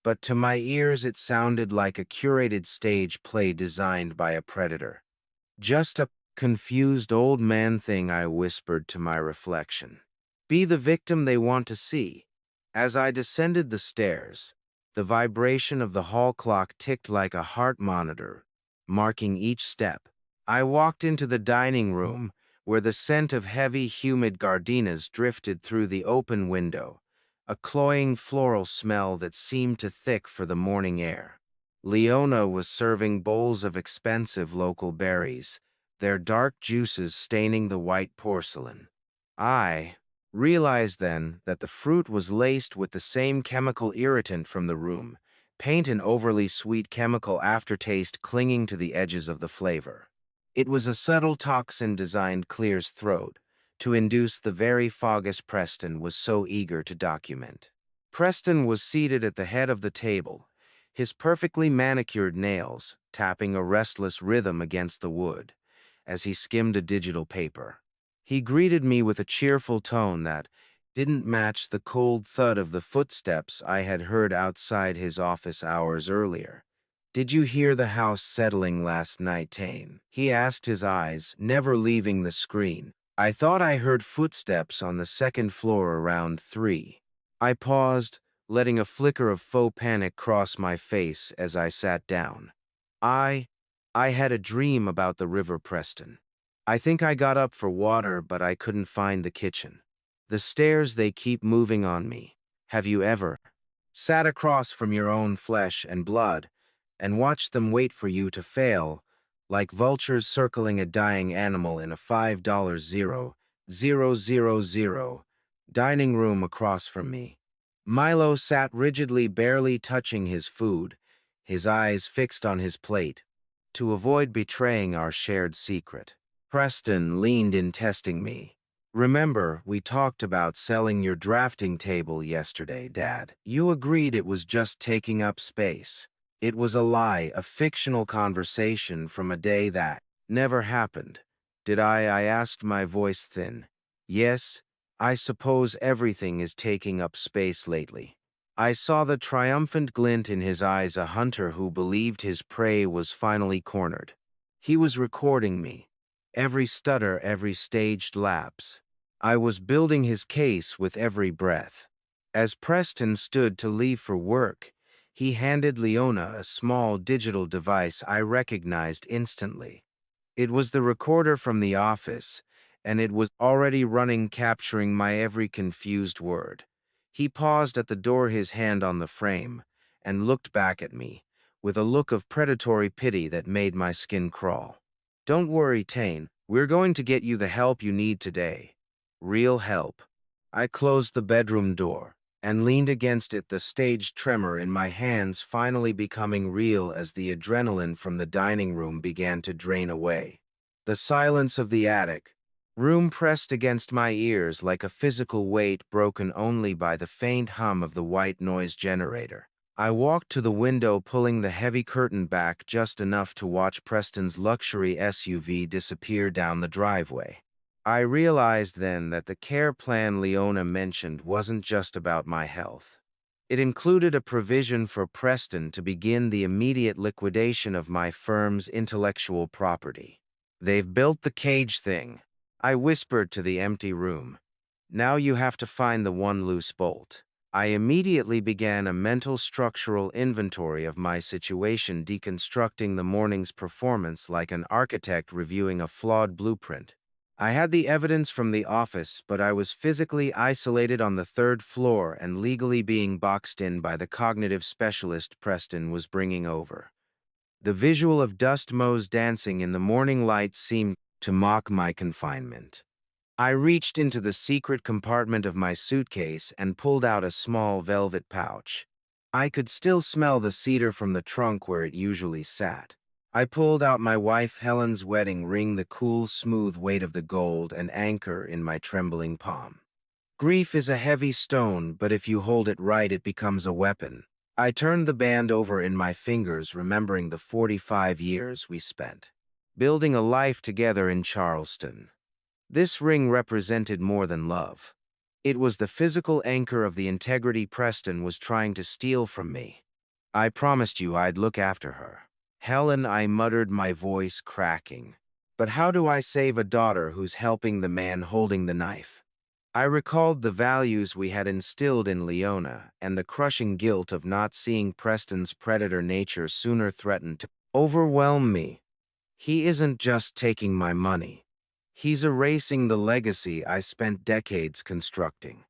But to my ears it sounded like a curated stage play designed by a predator. Just a confused old man thing, I whispered to my reflection. Be the victim they want to see. As I descended the stairs, the vibration of the hall clock ticked like a heart monitor, marking each step. I walked into the dining room, where the scent of heavy, humid gardenias drifted through the open window, a cloying floral smell that seemed too thick for the morning air. Leona was serving bowls of expensive local berries, their dark juices staining the white porcelain. I realized then that the fruit was laced with the same chemical irritant from the room, paint, and overly sweet chemical aftertaste clinging to the edges of the flavor. It was a subtle toxin designed Clear's throat, to induce the very foggus Preston was so eager to document. Preston was seated at the head of the table, his perfectly manicured nails tapping a restless rhythm against the wood as he skimmed a digital paper. He greeted me with a cheerful tone that didn't match the cold thud of the footsteps I had heard outside his office hours earlier. Did you hear the house settling last night, Tane? He asked, his eyes never leaving the screen. I thought I heard footsteps on the 2nd floor around 3. I paused, letting a flicker of faux panic cross my face as I sat down. I had a dream about the river, Preston. I think I got up for water, but I couldn't find the kitchen. The stairs, they keep moving on me. Have you ever sat across from your own flesh and blood and watched them wait for you to fail, like vultures circling a dying animal in a $5,000 dining room across from me? Milo sat rigidly, barely touching his food, his eyes fixed on his plate, to avoid betraying our shared secret. Preston leaned in, testing me. Remember, we talked about selling your drafting table yesterday, Dad. You agreed it was just taking up space. It was a lie, a fictional conversation from a day that never happened. Did I asked, my voice thin. Yes, I suppose everything is taking up space lately. I saw the triumphant glint in his eyes, a hunter who believed his prey was finally cornered. He was recording me. Every stutter, every staged lapse. I was building his case with every breath. As Preston stood to leave for work, he handed Leona a small digital device I recognized instantly. It was the recorder from the office, and it was already running, capturing my every confused word. He paused at the door, his hand on the frame, and looked back at me, with a look of predatory pity that made my skin crawl. Don't worry, Tane. We're going to get you the help you need today. Real help. I closed the bedroom door and leaned against it, the staged tremor in my hands finally becoming real as the adrenaline from the dining room began to drain away. The silence of the attic room pressed against my ears like a physical weight, broken only by the faint hum of the white noise generator. I walked to the window, pulling the heavy curtain back just enough to watch Preston's luxury SUV disappear down the driveway. I realized then that the care plan Leona mentioned wasn't just about my health. It included a provision for Preston to begin the immediate liquidation of my firm's intellectual property. They've built the cage thing, I whispered to the empty room. Now you have to find the one loose bolt. I immediately began a mental structural inventory of my situation, deconstructing the morning's performance like an architect reviewing a flawed blueprint. I had the evidence from the office, but I was physically isolated on the third floor and legally being boxed in by the cognitive specialist Preston was bringing over. The visual of dust motes dancing in the morning light seemed to mock my confinement. I reached into the secret compartment of my suitcase and pulled out a small velvet pouch. I could still smell the cedar from the trunk where it usually sat. I pulled out my wife Helen's wedding ring, the cool, smooth weight of the gold an anchor in my trembling palm. Grief is a heavy stone, but if you hold it right, it becomes a weapon. I turned the band over in my fingers, remembering the 45 years we spent building a life together in Charleston. This ring represented more than love. It was the physical anchor of the integrity Preston was trying to steal from me. I promised you I'd look after her. Helen, I muttered, my voice cracking. But how do I save a daughter who's helping the man holding the knife? I recalled the values we had instilled in Leona and the crushing guilt of not seeing Preston's predator nature sooner threaten to overwhelm me. He isn't just taking my money. He's erasing the legacy I spent decades constructing.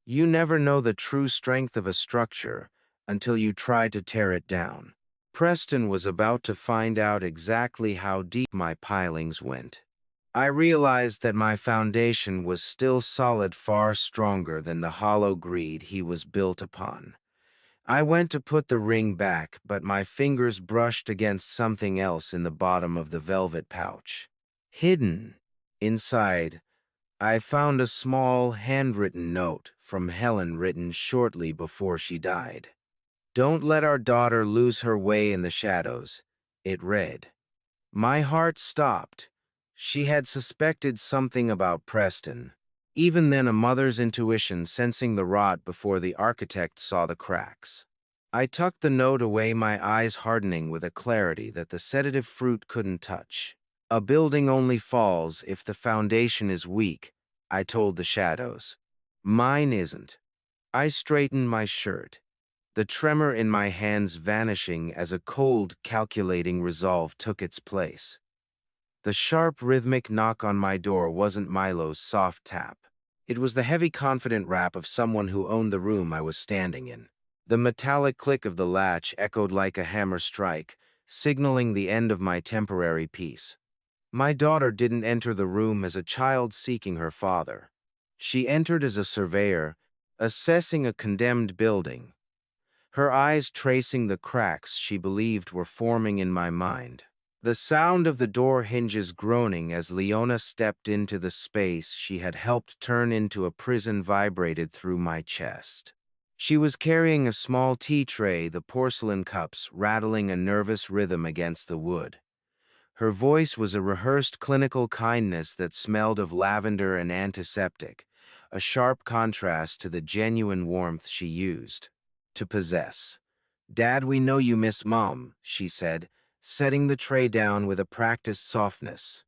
You never know the true strength of a structure until you try to tear it down. Preston was about to find out exactly how deep my pilings went. I realized that my foundation was still solid, far stronger than the hollow greed he was built upon. I went to put the ring back, but my fingers brushed against something else in the bottom of the velvet pouch. Hidden inside, I found a small, handwritten note from Helen, written shortly before she died. Don't let our daughter lose her way in the shadows, it read. My heart stopped. She had suspected something about Preston. Even then, a mother's intuition sensing the rot before the architect saw the cracks. I tucked the note away, my eyes hardening with a clarity that the sedative fruit couldn't touch. A building only falls if the foundation is weak, I told the shadows. Mine isn't. I straightened my shirt, the tremor in my hands vanishing as a cold, calculating resolve took its place. The sharp, rhythmic knock on my door wasn't Milo's soft tap. It was the heavy, confident rap of someone who owned the room I was standing in. The metallic click of the latch echoed like a hammer strike, signaling the end of my temporary peace. My daughter didn't enter the room as a child seeking her father. She entered as a surveyor, assessing a condemned building, her eyes tracing the cracks she believed were forming in my mind. The sound of the door hinges groaning as Leona stepped into the space she had helped turn into a prison vibrated through my chest. She was carrying a small tea tray, the porcelain cups rattling a nervous rhythm against the wood. Her voice was a rehearsed clinical kindness that smelled of lavender and antiseptic, a sharp contrast to the genuine warmth she used to possess. "Dad, we know you miss Mom," she said, setting the tray down with a practiced softness.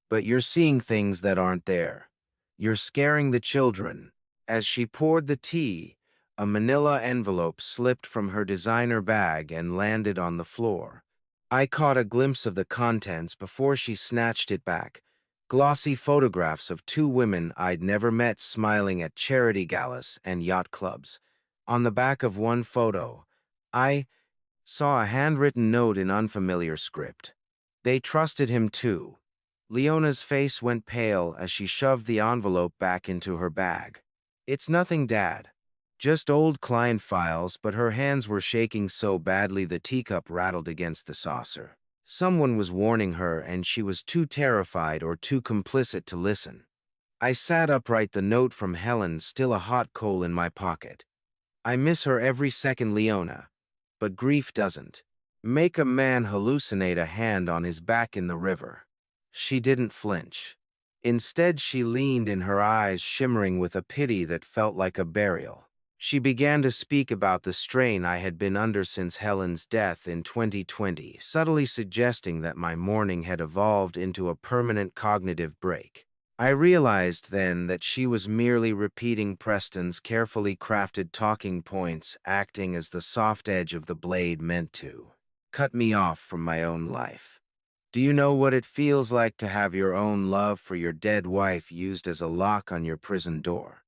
"But you're seeing things that aren't there. You're scaring the children." As she poured the tea, a manila envelope slipped from her designer bag and landed on the floor. I caught a glimpse of the contents before she snatched it back. Glossy photographs of two women I'd never met smiling at charity galas and yacht clubs. On the back of one photo, I saw a handwritten note in unfamiliar script. They trusted him too. Leona's face went pale as she shoved the envelope back into her bag. "It's nothing, Dad. Just old client files," but her hands were shaking so badly the teacup rattled against the saucer. Someone was warning her, and she was too terrified or too complicit to listen. I sat upright, the note from Helen still a hot coal in my pocket. "I miss her every second, Leona. But grief doesn't make a man hallucinate a hand on his back in the river." She didn't flinch. Instead, she leaned in, her eyes shimmering with a pity that felt like a burial. She began to speak about the strain I had been under since Helen's death in 2020, subtly suggesting that my mourning had evolved into a permanent cognitive break. I realized then that she was merely repeating Preston's carefully crafted talking points, acting as the soft edge of the blade meant to cut me off from my own life. "Do you know what it feels like to have your own love for your dead wife used as a lock on your prison door?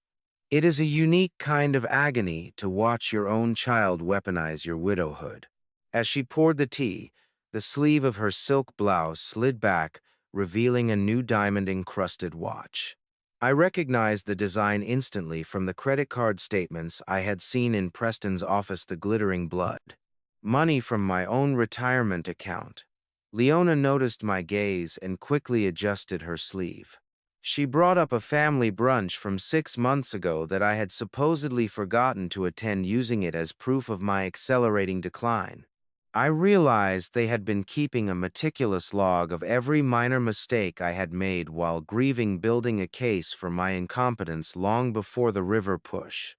It is a unique kind of agony to watch your own child weaponize your widowhood." As she poured the tea, the sleeve of her silk blouse slid back, revealing a new diamond-encrusted watch. I recognized the design instantly from the credit card statements I had seen in Preston's office, the glittering blood. Money from my own retirement account. Leona noticed my gaze and quickly adjusted her sleeve. She brought up a family brunch from 6 months ago that I had supposedly forgotten to attend, using it as proof of my accelerating decline. I realized they had been keeping a meticulous log of every minor mistake I had made while grieving, building a case for my incompetence long before the river push.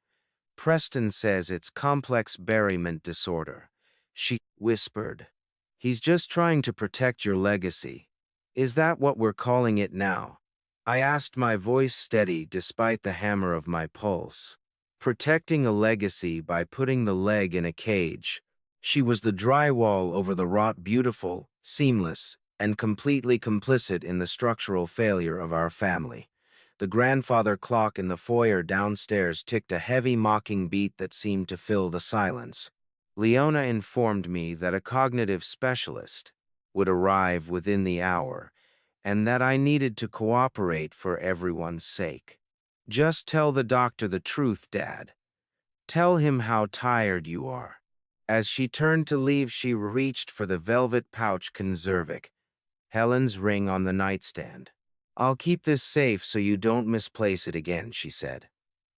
"Preston says it's complex bereavement disorder," she whispered. "He's just trying to protect your legacy." "Is that what we're calling it now?" I asked, my voice steady despite the hammer of my pulse. "Protecting a legacy by putting the leg in a cage." She was the drywall over the rot, beautiful, seamless, and completely complicit in the structural failure of our family. The grandfather clock in the foyer downstairs ticked a heavy, mocking beat that seemed to fill the silence. Leona informed me that a cognitive specialist would arrive within the hour, and that I needed to cooperate for everyone's sake. "Just tell the doctor the truth, Dad. Tell him how tired you are." As she turned to leave, she reached for the velvet pouch conservic, Helen's ring on the nightstand. "I'll keep this safe so you don't misplace it again," she said.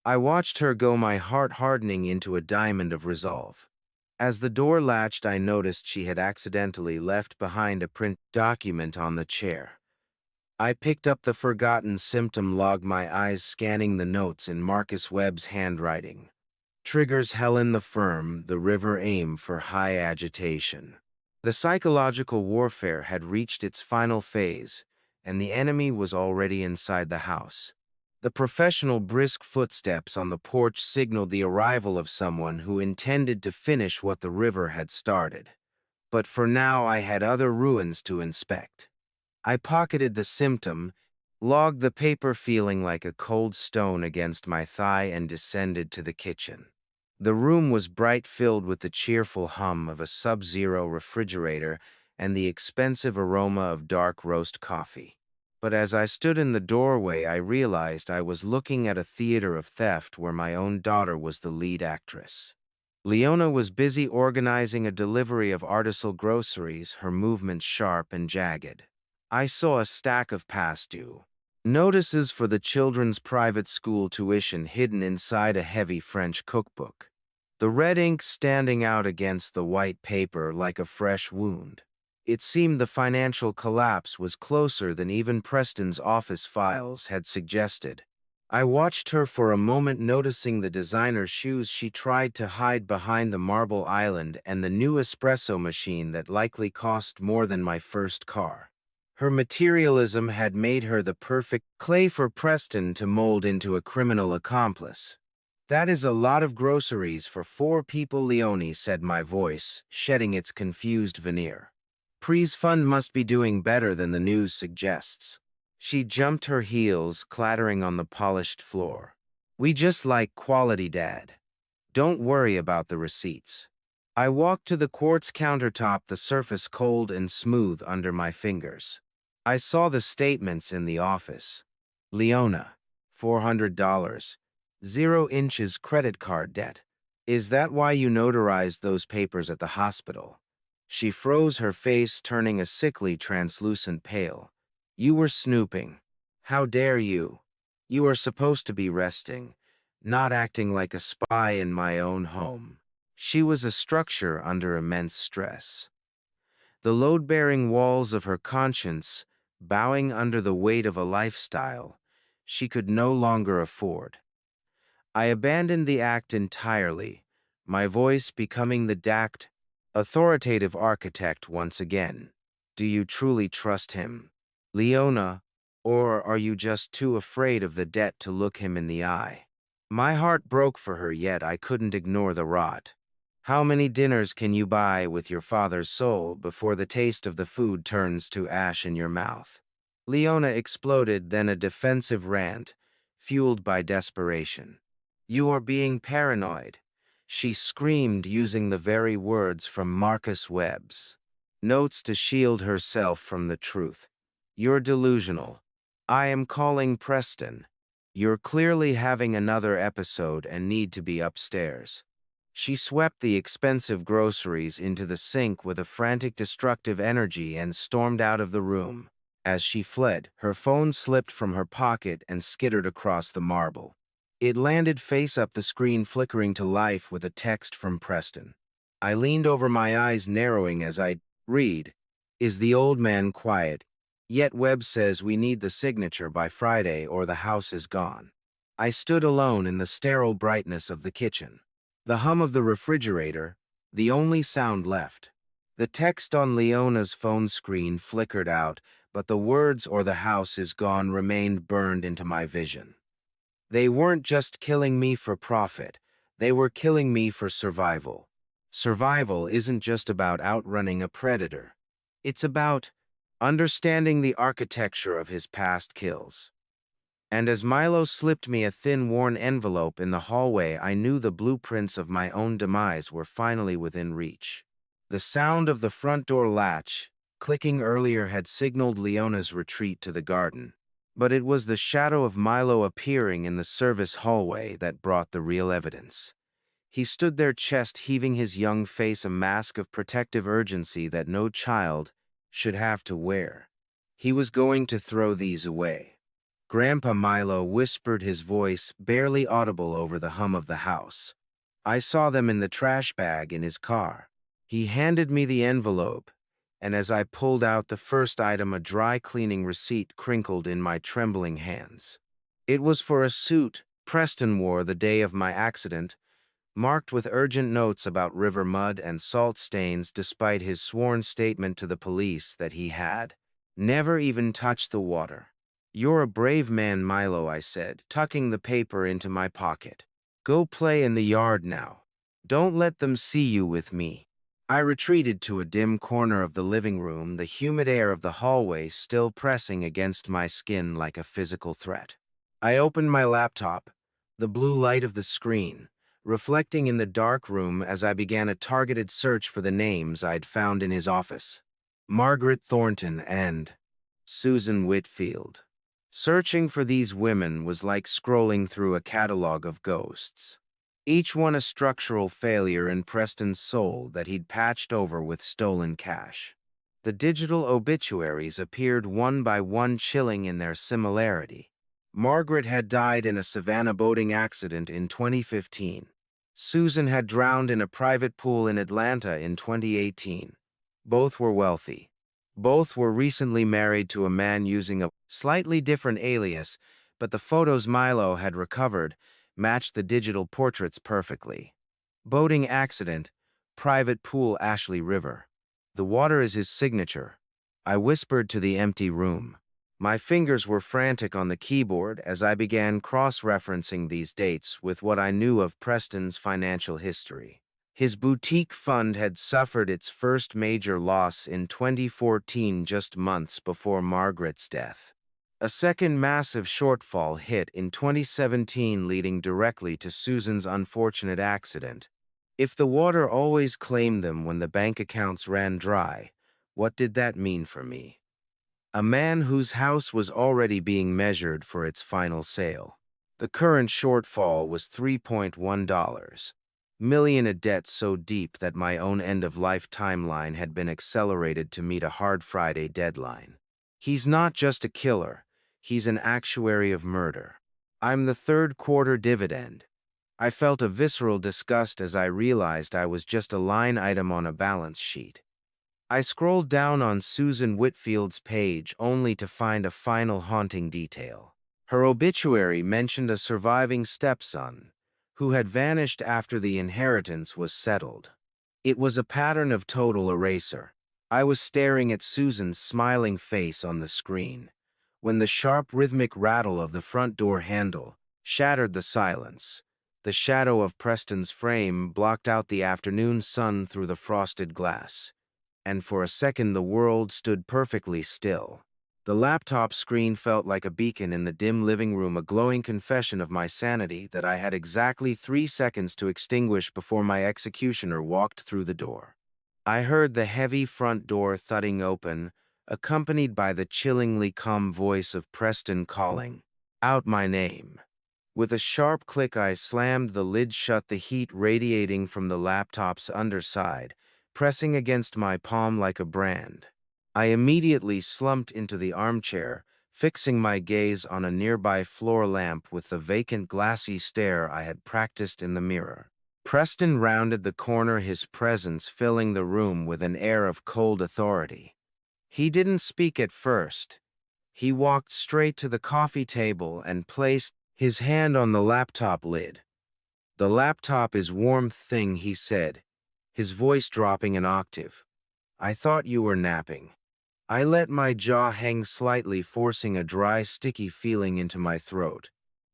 I watched her go, my heart hardening into a diamond of resolve. As the door latched, I noticed she had accidentally left behind a print document on the chair. I picked up the forgotten symptom log, my eyes scanning the notes in Marcus Webb's handwriting. "Triggers Helen the firm, the river aim for high agitation." The psychological warfare had reached its final phase, and the enemy was already inside the house. The professional brisk footsteps on the porch signaled the arrival of someone who intended to finish what the river had started. But for now, I had other ruins to inspect. I pocketed the symptom, logged the paper feeling like a cold stone against my thigh, and descended to the kitchen. The room was bright, filled with the cheerful hum of a Sub-Zero refrigerator and the expensive aroma of dark roast coffee. But as I stood in the doorway, I realized I was looking at a theater of theft where my own daughter was the lead actress. Leona was busy organizing a delivery of artisanal groceries, her movements sharp and jagged. I saw a stack of past due notices for the children's private school tuition hidden inside a heavy French cookbook, the red ink standing out against the white paper like a fresh wound. It seemed the financial collapse was closer than even Preston's office files had suggested. I watched her for a moment, noticing the designer shoes she tried to hide behind the marble island and the new espresso machine that likely cost more than my first car. Her materialism had made her the perfect clay for Preston to mold into a criminal accomplice. "That is a lot of groceries for 4 people, Leonie," said my voice, shedding its confused veneer. "Pre's fund must be doing better than the news suggests." She jumped her heels, clattering on the polished floor. "We just like quality, Dad. Don't worry about the receipts." I walked to the quartz countertop, the surface cold and smooth under my fingers. I saw the statements in the office. Leona, $400, 0 inches credit card debt. "Is that why you notarized those papers at the hospital?" She froze, her face turning a sickly, translucent pale. "You were snooping. How dare you? You are supposed to be resting, not acting like a spy in my own home." She was a structure under immense stress. The load-bearing walls of her conscience bowing under the weight of a lifestyle she could no longer afford. I abandoned the act entirely, my voice becoming the dact, authoritative architect once again. "Do you truly trust him, Leona, or are you just too afraid of the debt to look him in the eye?" My heart broke for her, yet I couldn't ignore the rot. "How many dinners can you buy with your father's soul before the taste of the food turns to ash in your mouth?" Leona exploded, then a defensive rant, fueled by desperation. "You are being paranoid," she screamed, using the very words from Marcus Webb's notes to shield herself from the truth. "You're delusional. I am calling Preston. You're clearly having another episode and need to be upstairs." She swept the expensive groceries into the sink with a frantic, destructive energy and stormed out of the room. As she fled, her phone slipped from her pocket and skittered across the marble. It landed face up, the screen flickering to life with a text from Preston. I leaned over, my eyes narrowing as I read. "Is the old man quiet? Yet Webb says we need the signature by Friday or the house is gone." I stood alone in the sterile brightness of the kitchen. The hum of the refrigerator, the only sound left. The text on Leona's phone screen flickered out, but the words "or the house is gone" remained burned into my vision. They weren't just killing me for profit, they were killing me for survival. Survival isn't just about outrunning a predator. It's about understanding the architecture of his past kills. And as Milo slipped me a thin, worn envelope in the hallway, I knew the blueprints of my own demise were finally within reach. The sound of the front door latch, clicking earlier, had signaled Leona's retreat to the garden. But it was the shadow of Milo appearing in the service hallway that brought the real evidence. He stood there, chest heaving, his young face a mask of protective urgency that no child should have to wear. He was going to throw these away. "Grandpa," Milo whispered, his voice barely audible over the hum of the house. "I saw them in the trash bag in his car." He handed me the envelope, and as I pulled out the first item, a dry cleaning receipt crinkled in my trembling hands. It was for a suit Preston wore the day of my accident, marked with urgent notes about river mud and salt stains, despite his sworn statement to the police that he had never even touched the water. "You're a brave man, Milo," I said, tucking the paper into my pocket. "Go play in the yard now. Don't let them see you with me." I retreated to a dim corner of the living room, the humid air of the hallway still pressing against my skin like a physical threat. I opened my laptop, the blue light of the screen reflecting in the dark room as I began a targeted search for the names I'd found in his office. Margaret Thornton and Susan Whitfield. Searching for these women was like scrolling through a catalog of ghosts. each one a structural failure in Preston's soul that he'd patched over with stolen cash. The digital obituaries appeared one by one, chilling in their similarity. Margaret had died in a Savannah boating accident in 2015. Susan had drowned in a private pool in Atlanta in 2018. Both were wealthy. Both were recently married to a man using a slightly different alias, but the photos Milo had recovered matched the digital portraits perfectly. Boating accident, private pool, Ashley River. The water is his signature. I whispered to the empty room. My fingers were frantic on the keyboard as I began cross-referencing these dates with what I knew of Preston's financial history. His boutique fund had suffered its first major loss in 2014, just months before Margaret's death. A second massive shortfall hit in 2017, leading directly to Susan's unfortunate accident. If the water always claimed them when the bank accounts ran dry, what did that mean for me? A man whose house was already being measured for its final sale. The current shortfall was $3.1 million, a debt so deep that my own end-of-life timeline had been accelerated to meet a hard Friday deadline. He's not just a killer, he's an actuary of murder. I'm the third quarter dividend. I felt a visceral disgust as I realized I was just a line item on a balance sheet. I scrolled down on Susan Whitfield's page only to find a final haunting detail. Her obituary mentioned a surviving stepson who had vanished after the inheritance was settled. It was a pattern of total eraser. I was staring at Susan's smiling face on the screen when the sharp rhythmic rattle of the front door handle shattered the silence. The shadow of Preston's frame blocked out the afternoon sun through the frosted glass, and for a second the world stood perfectly still. The laptop screen felt like a beacon in the dim living room, a glowing confession of my sanity that I had exactly 3 seconds to extinguish before my executioner walked through the door. I heard the heavy front door thudding open, accompanied by the chillingly calm voice of Preston calling out my name. With a sharp click, I slammed the lid shut, the heat radiating from the laptop's underside pressing against my palm like a brand. I immediately slumped into the armchair, fixing my gaze on a nearby floor lamp with the vacant glassy stare I had practiced in the mirror. Preston rounded the corner, his presence filling the room with an air of cold authority. He didn't speak at first. He walked straight to the coffee table and placed his hand on the laptop lid. "The laptop is warm thing," he said, his voice dropping an octave. "I thought you were napping." I let my jaw hang slightly, forcing a dry, sticky feeling into my throat.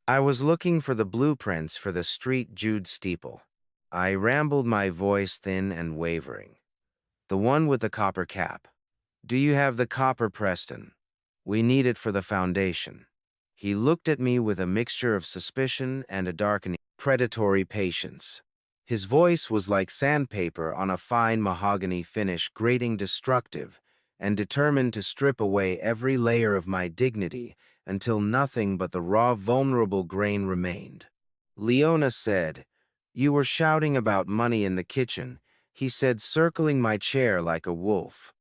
"I was looking for the blueprints for the St. Jude steeple." I rambled, my voice thin and wavering. "The one with the copper cap. Do you have the copper, Preston? We need it for the foundation." He looked at me with a mixture of suspicion and a darkening, predatory patience. His voice was like sandpaper on a fine mahogany finish, grating, destructive, and determined to strip away every layer of my dignity until nothing but the raw, vulnerable grain remained. "Leona said, you were shouting about money in the kitchen," he said, circling my chair like a wolf.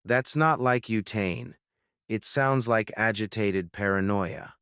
"That's not like you, Tane. It sounds like agitated paranoia."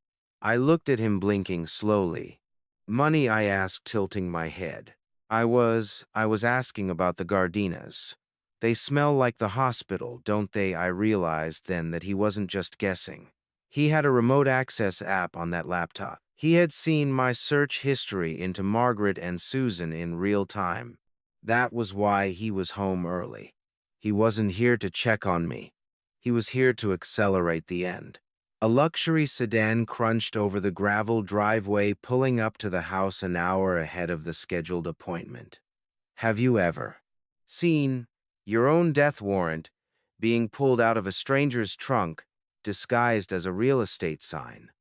I looked at him, blinking slowly. "Money?" I asked, tilting my head. I was asking about the Gardinas. They smell like the hospital, don't they?" I realized then that he wasn't just guessing. He had a remote access app on that laptop. He had seen my search history into Margaret and Susan in real time. That was why he was home early. He wasn't here to check on me. He was here to accelerate the end. A luxury sedan crunched over the gravel driveway, pulling up to the house an hour ahead of the scheduled appointment. Have you ever seen your own death warrant being pulled out of a stranger's trunk, disguised as a real estate sign?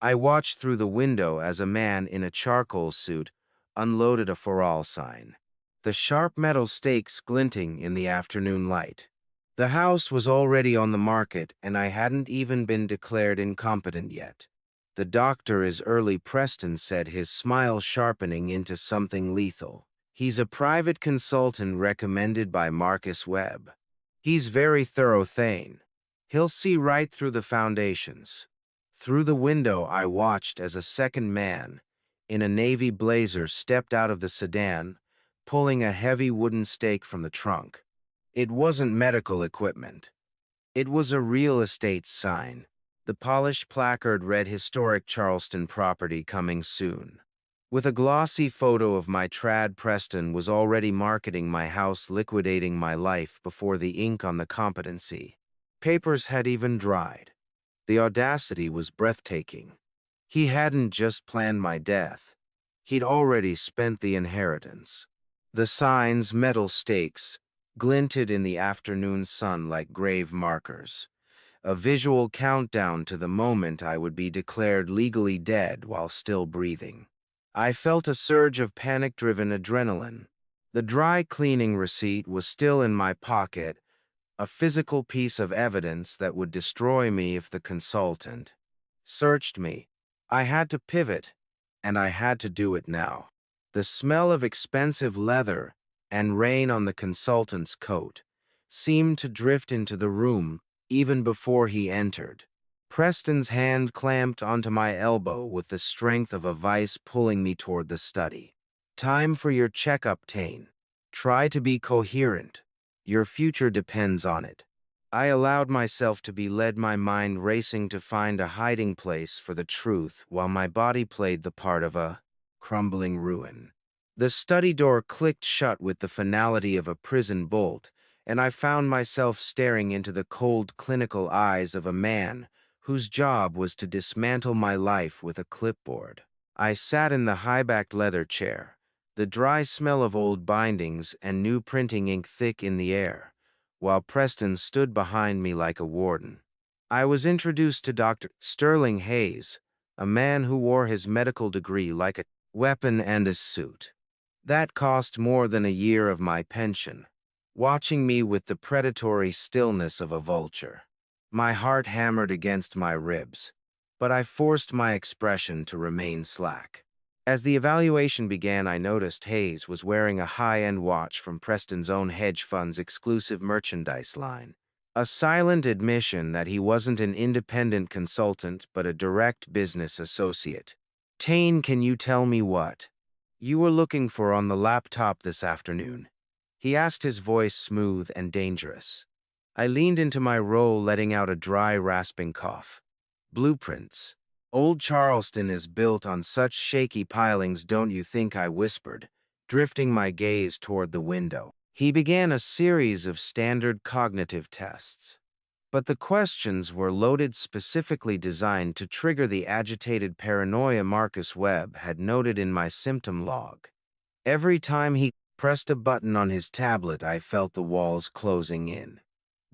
I watched through the window as a man in a charcoal suit unloaded a for all sign, the sharp metal stakes glinting in the afternoon light. The house was already on the market, and I hadn't even been declared incompetent yet. "The doctor is early," Preston said, his smile sharpening into something lethal. "He's a private consultant recommended by Marcus Webb. He's very thorough, Thane. He'll see right through the foundations." Through the window, I watched as a second man, in a navy blazer, stepped out of the sedan, pulling a heavy wooden stake from the trunk. It wasn't medical equipment. It was a real estate sign. The polished placard read "Historic Charleston Property Coming Soon." With a glossy photo of my trad, Preston was already marketing my house, liquidating my life before the ink on the competency papers had even dried. The audacity was breathtaking. He hadn't just planned my death. He'd already spent the inheritance. The sign's metal stakes glinted in the afternoon sun like grave markers, a visual countdown to the moment I would be declared legally dead while still breathing. I felt a surge of panic-driven adrenaline. The dry cleaning receipt was still in my pocket, a physical piece of evidence that would destroy me if the consultant searched me. I had to pivot, and I had to do it now. The smell of expensive leather and rain on the consultant's coat seemed to drift into the room even before he entered. Preston's hand clamped onto my elbow with the strength of a vice, pulling me toward the study. "Time for your checkup, Thane. Try to be coherent. Your future depends on it." I allowed myself to be led, my mind racing to find a hiding place for the truth while my body played the part of a crumbling ruin. The study door clicked shut with the finality of a prison bolt, and I found myself staring into the cold, clinical eyes of a man whose job was to dismantle my life with a clipboard. I sat in the high-backed leather chair, the dry smell of old bindings and new printing ink thick in the air, while Preston stood behind me like a warden. I was introduced to Dr. Sterling Hayes, a man who wore his medical degree like a weapon and a suit. That cost more than a year of my pension, watching me with the predatory stillness of a vulture. My heart hammered against my ribs, but I forced my expression to remain slack. As the evaluation began, I noticed Hayes was wearing a high-end watch from Preston's own hedge fund's exclusive merchandise line. A silent admission that he wasn't an independent consultant but a direct business associate. "Thane, can you tell me what you were looking for on the laptop this afternoon?" he asked, his voice smooth and dangerous. I leaned into my role, letting out a dry, rasping cough. "Blueprints. Old Charleston is built on such shaky pilings, don't you think?" I whispered, drifting my gaze toward the window. He began a series of standard cognitive tests, but the questions were loaded, specifically designed to trigger the agitated paranoia Marcus Webb had noted in my symptom log. Every time he pressed a button on his tablet, I felt the walls closing in.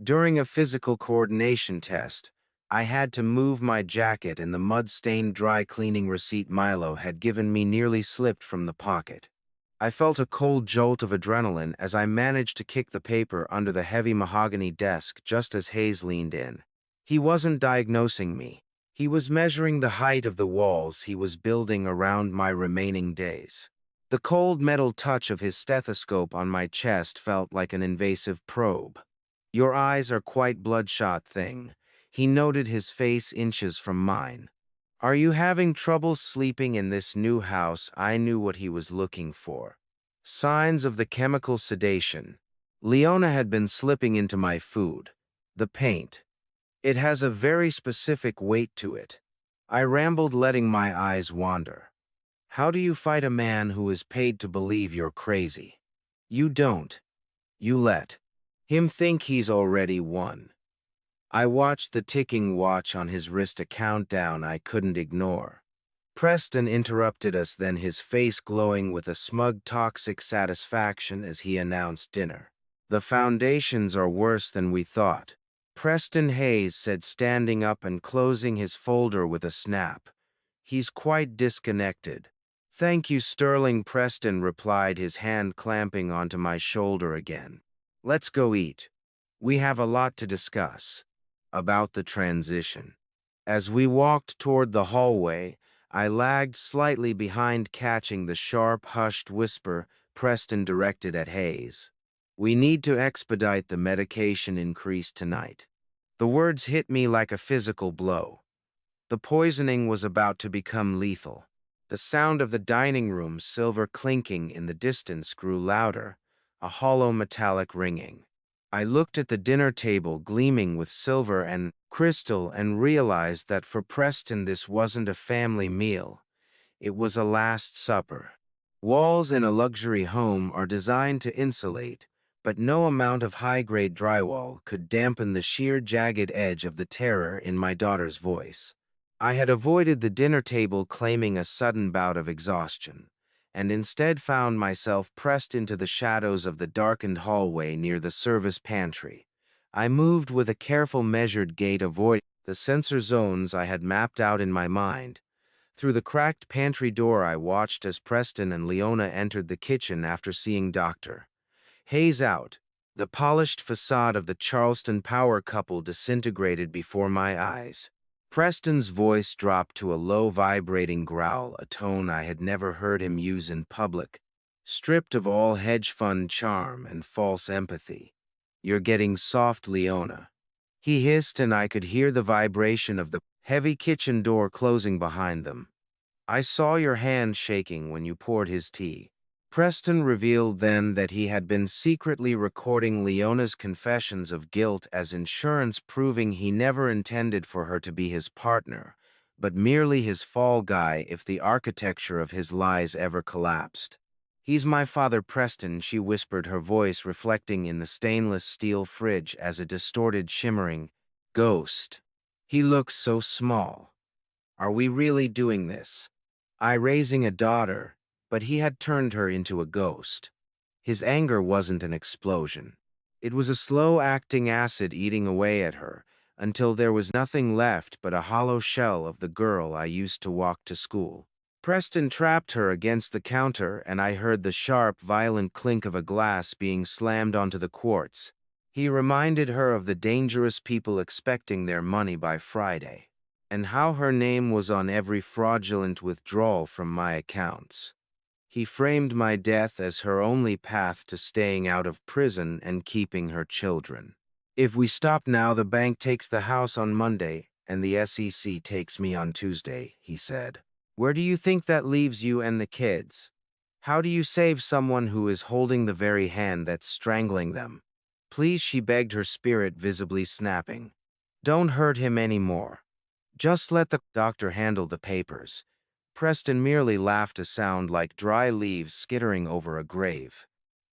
During a physical coordination test, I had to move my jacket, and the mud-stained dry cleaning receipt Milo had given me nearly slipped from the pocket. I felt a cold jolt of adrenaline as I managed to kick the paper under the heavy mahogany desk just as Hayes leaned in. He wasn't diagnosing me. He was measuring the height of the walls he was building around my remaining days. The cold metal touch of his stethoscope on my chest felt like an invasive probe. "Your eyes are quite bloodshot, Thing," he noted, his face inches from mine. "Are you having trouble sleeping in this new house?" I knew what he was looking for. Signs of the chemical sedation. Leona had been slipping into my food. The paint. It has a very specific weight to it. I rambled, letting my eyes wander. "How do you fight a man who is paid to believe you're crazy? You don't. You let him think he's already won." I watched the ticking watch on his wrist, a countdown I couldn't ignore. Preston interrupted us then, his face glowing with a smug, toxic satisfaction as he announced dinner. "The foundations are worse than we thought," Preston Hayes said, standing up and closing his folder with a snap. "He's quite disconnected." "Thank you, Sterling," Preston replied, his hand clamping onto my shoulder again. "Let's go eat. We have a lot to discuss." About the transition. As we walked toward the hallway, I lagged slightly behind, catching the sharp, hushed whisper Preston directed at Hayes. "We need to expedite the medication increase tonight." The words hit me like a physical blow. The poisoning was about to become lethal. The sound of the dining room's silver clinking in the distance grew louder, a hollow metallic ringing. I looked at the dinner table gleaming with silver and crystal and realized that for Preston this wasn't a family meal. It was a last supper. Walls in a luxury home are designed to insulate, but no amount of high-grade drywall could dampen the sheer jagged edge of the terror in my daughter's voice. I had avoided the dinner table claiming a sudden bout of exhaustion, and instead found myself pressed into the shadows of the darkened hallway near the service pantry. I moved with a careful, measured gait, avoiding the sensor zones I had mapped out in my mind. Through the cracked pantry door, I watched as Preston and Leona entered the kitchen after seeing Dr. Hayes out. The polished facade of the Charleston power couple disintegrated before my eyes. Preston's voice dropped to a low, vibrating growl, a tone I had never heard him use in public, stripped of all hedge fund charm and false empathy. "You're getting soft, Leona," he hissed, and I could hear the vibration of the heavy kitchen door closing behind them. "I saw your hand shaking when you poured his tea." Preston revealed then that he had been secretly recording Leona's confessions of guilt as insurance, proving he never intended for her to be his partner, but merely his fall guy if the architecture of his lies ever collapsed. "He's my father, Preston," she whispered, her voice reflecting in the stainless steel fridge as a distorted, shimmering ghost. "He looks so small. Are we really doing this? I raising a daughter," but he had turned her into a ghost. His anger wasn't an explosion. It was a slow-acting acid eating away at her, until there was nothing left but a hollow shell of the girl I used to walk to school. Preston trapped her against the counter, and I heard the sharp, violent clink of a glass being slammed onto the quartz. He reminded her of the dangerous people expecting their money by Friday, and how her name was on every fraudulent withdrawal from my accounts. He framed my death as her only path to staying out of prison and keeping her children. "If we stop now, the bank takes the house on Monday, and the SEC takes me on Tuesday," he said. "Where do you think that leaves you and the kids? How do you save someone who is holding the very hand that's strangling them? Please," she begged, her spirit visibly snapping. "Don't hurt him anymore. Just let the doctor handle the papers." Preston merely laughed, a sound like dry leaves skittering over a grave.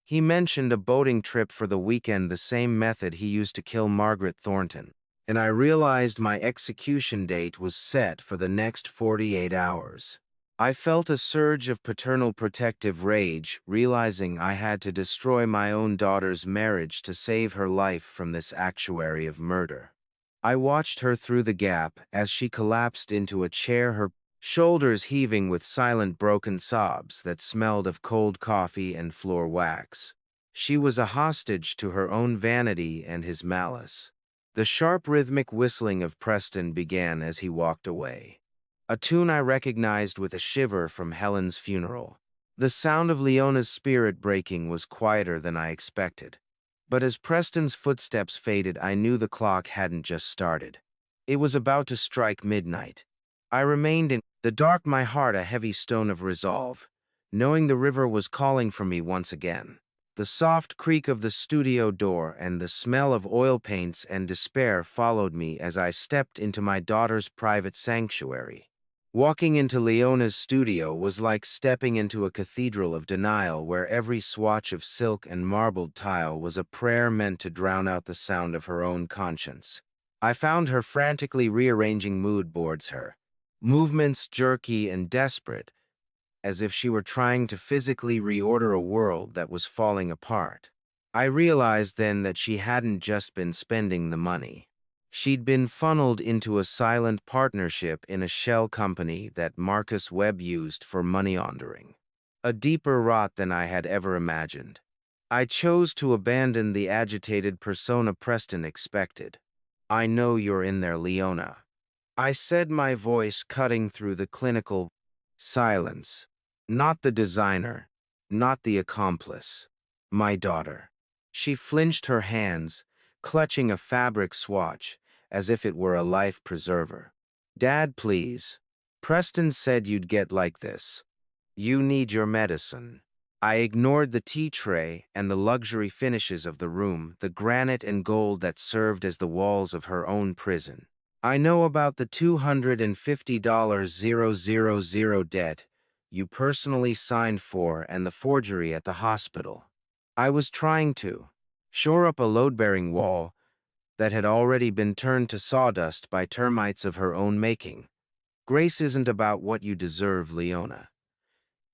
He mentioned a boating trip for the weekend, the same method he used to kill Margaret Thornton, and I realized my execution date was set for the next 48 hours. I felt a surge of paternal protective rage, realizing I had to destroy my own daughter's marriage to save her life from this actuary of murder. I watched her through the gap as she collapsed into a chair, her shoulders heaving with silent, broken sobs that smelled of cold coffee and floor wax. She was a hostage to her own vanity and his malice. The sharp, rhythmic whistling of Preston began as he walked away, a tune I recognized with a shiver from Helen's funeral. The sound of Leona's spirit breaking was quieter than I expected. But as Preston's footsteps faded, I knew the clock hadn't just started. It was about to strike midnight. I remained in the dark, my heart a heavy stone of resolve, knowing the river was calling for me once again. The soft creak of the studio door and the smell of oil paints and despair followed me as I stepped into my daughter's private sanctuary. Walking into Leona's studio was like stepping into a cathedral of denial, where every swatch of silk and marbled tile was a prayer meant to drown out the sound of her own conscience. I found her frantically rearranging mood boards, her movements jerky and desperate, as if she were trying to physically reorder a world that was falling apart. I realized then that she hadn't just been spending the money. She'd been funneled into a silent partnership in a shell company that Marcus Webb used for money laundering. A deeper rot than I had ever imagined. I chose to abandon the agitated persona Preston expected. "I know you're in there, Leona. I said, my voice cutting through the clinical silence. Not the designer, not the accomplice. My daughter. She flinched her hands, clutching a fabric swatch, as if it were a life preserver. Dad, please. Preston said you'd get like this. You need your medicine. I ignored the tea tray and the luxury finishes of the room, the granite and gold that served as the walls of her own prison. I know about the $250,000 debt you personally signed for and the forgery at the hospital. I was trying to shore up a load-bearing wall that had already been turned to sawdust by termites of her own making. Grace isn't about what you deserve, Leona.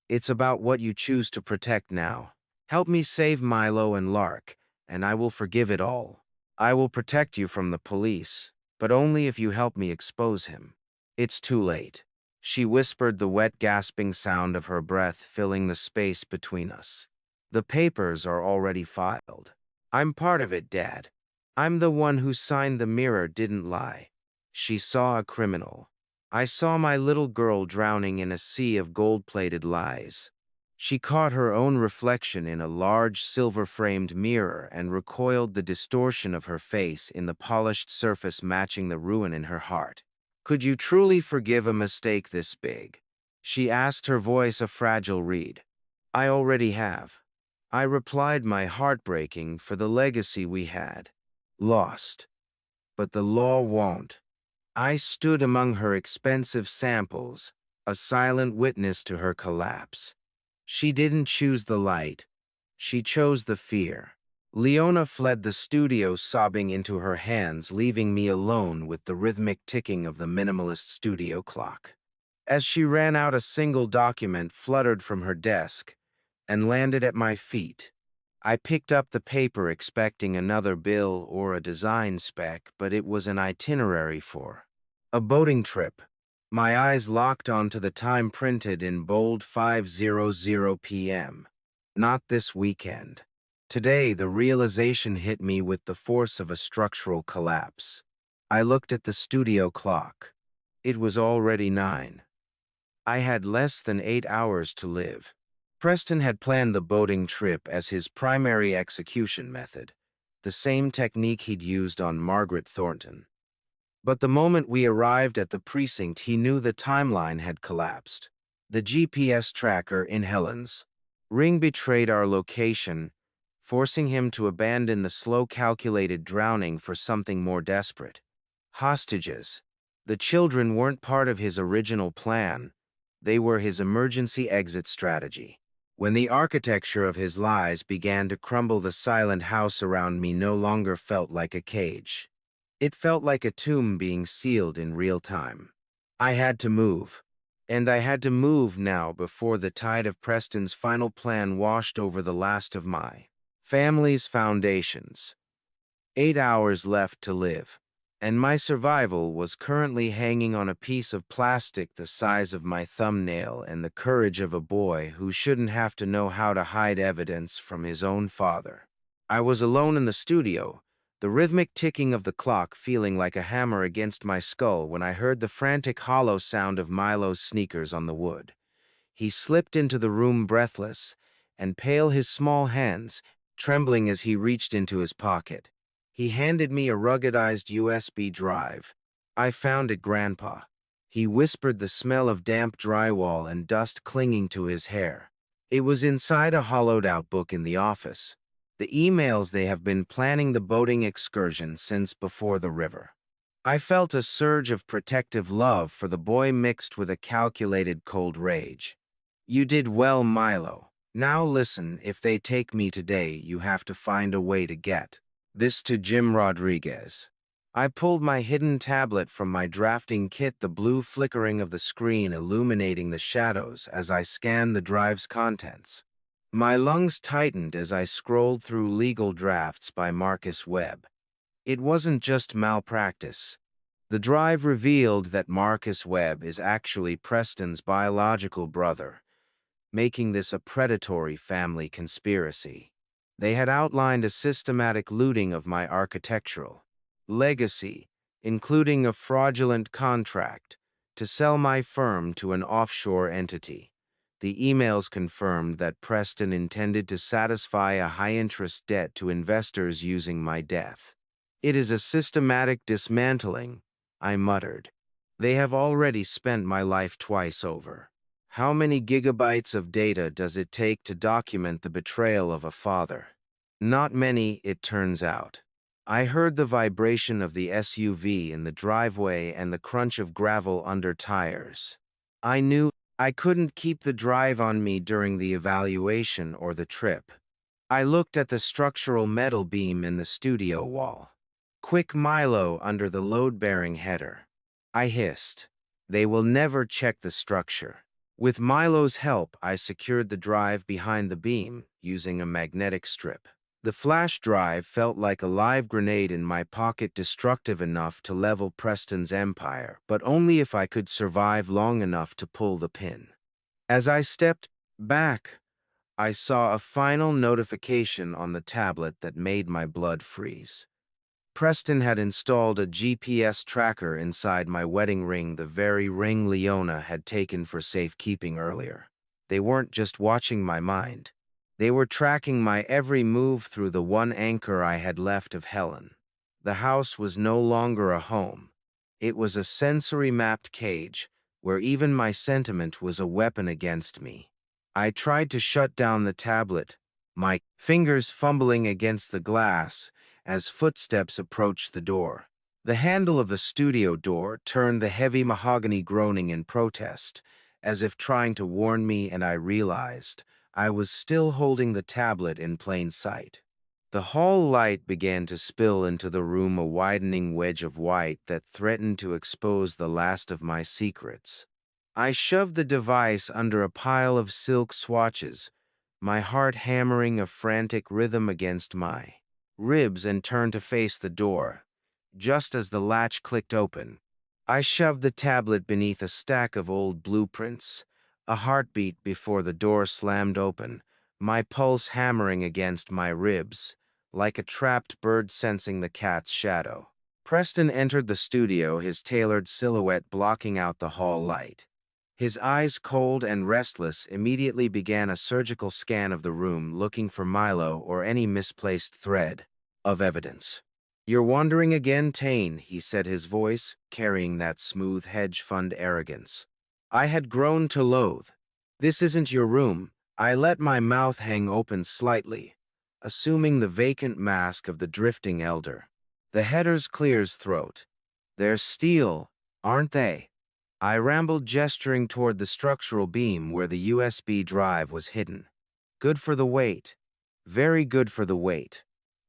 It's about what you choose to protect now. Help me save Milo and Lark, and I will forgive it all. I will protect you from the police, but only if you help me expose him. It's too late. She whispered, the wet, gasping sound of her breath filling the space between us. The papers are already filed. I'm part of it, Dad. I'm the one who signed. The mirror didn't lie. She saw a criminal. I saw my little girl drowning in a sea of gold-plated lies. She caught her own reflection in a large silver-framed mirror and recoiled, the distortion of her face in the polished surface matching the ruin in her heart. Could you truly forgive a mistake this big? She asked, her voice a fragile reed. I already have. I replied, my heart breaking for the legacy we had. Lost. But the law won't. I stood among her expensive samples, a silent witness to her collapse. She didn't choose the light. She chose the fear. Leona fled the studio, sobbing into her hands, leaving me alone with the rhythmic ticking of the minimalist studio clock. As she ran out, a single document fluttered from her desk and landed at my feet. I picked up the paper expecting another bill or a design spec, but it was an itinerary for a boating trip. My eyes locked onto the time printed in bold, 5:00 p.m. Not this weekend. Today, the realization hit me with the force of a structural collapse. I looked at the studio clock. It was already 9. I had less than 8 hours to live. Preston had planned the boating trip as his primary execution method, the same technique he'd used on Margaret Thornton. But the moment we arrived at the precinct, he knew the timeline had collapsed. The GPS tracker in Helen's ring betrayed our location, forcing him to abandon the slow, calculated drowning for something more desperate. Hostages. The children weren't part of his original plan. They were his emergency exit strategy. When the architecture of his lies began to crumble, the silent house around me no longer felt like a cage. It felt like a tomb being sealed in real time. I had to move. And I had to move now, before the tide of Preston's final plan washed over the last of my family's foundations. 8 hours left to live, and my survival was currently hanging on a piece of plastic the size of my thumbnail, and the courage of a boy who shouldn't have to know how to hide evidence from his own father. I was alone in the studio, the rhythmic ticking of the clock feeling like a hammer against my skull, when I heard the frantic, hollow sound of Milo's sneakers on the wood. He slipped into the room, breathless and pale, his small hands trembling as he reached into his pocket. He handed me a ruggedized USB drive. I found it, Grandpa. He whispered, the smell of damp drywall and dust clinging to his hair. It was inside a hollowed-out book in the office. The emails. They have been planning the boating excursion since before the river. I felt a surge of protective love for the boy mixed with a calculated cold rage. You did well, Milo. Now listen, if they take me today, you have to find a way to get this to Jim Rodriguez. I pulled my hidden tablet from my drafting kit, the blue flickering of the screen illuminating the shadows as I scanned the drive's contents. My lungs tightened as I scrolled through legal drafts by Marcus Webb. It wasn't just malpractice. The drive revealed that Marcus Webb is actually Preston's biological brother, making this a predatory family conspiracy. They had outlined a systematic looting of my architectural legacy, including a fraudulent contract to sell my firm to an offshore entity. The emails confirmed that Preston intended to satisfy a high-interest debt to investors using my death. It is a systematic dismantling, I muttered. They have already spent my life twice over. How many gigabytes of data does it take to document the betrayal of a father? Not many, it turns out. I heard the vibration of the SUV in the driveway and the crunch of gravel under tires. I knew I couldn't keep the drive on me during the evaluation or the trip. I looked at the structural metal beam in the studio wall. Quick Milo under the load-bearing header. I hissed. They will never check the structure. With Milo's help, I secured the drive behind the beam using a magnetic strip. The flash drive felt like a live grenade in my pocket, destructive enough to level Preston's empire, but only if I could survive long enough to pull the pin. As I stepped back, I saw a final notification on the tablet that made my blood freeze. Preston had installed a GPS tracker inside my wedding ring, the very ring Leona had taken for safekeeping earlier. They weren't just watching my mind. They were tracking my every move through the one anchor I had left of Helen. The house was no longer a home. It was a sensory-mapped cage, where even my sentiment was a weapon against me. I tried to shut down the tablet, my fingers fumbling against the glass as footsteps approached the door. The handle of the studio door turned, the heavy mahogany groaning in protest, as if trying to warn me, and I realized I was still holding the tablet in plain sight. The hall light began to spill into the room, a widening wedge of white that threatened to expose the last of my secrets. I shoved the device under a pile of silk swatches, my heart hammering a frantic rhythm against my ribs, and turned to face the door. Just as the latch clicked open, I shoved the tablet beneath a stack of old blueprints. A heartbeat before the door slammed open, my pulse hammering against my ribs, like a trapped bird sensing the cat's shadow. Preston entered the studio, his tailored silhouette blocking out the hall light. His eyes, cold and restless, immediately began a surgical scan of the room, looking for Milo or any misplaced thread of evidence. "You're wandering again, Tane," he said, his voice carrying that smooth hedge fund arrogance I had grown to loathe. "This isn't your room." I let my mouth hang open slightly, assuming the vacant mask of the drifting elder. The headers clears throat. "They're steel, aren't they?" I rambled, gesturing toward the structural beam where the USB drive was hidden. "Good for the weight. Very good for the weight."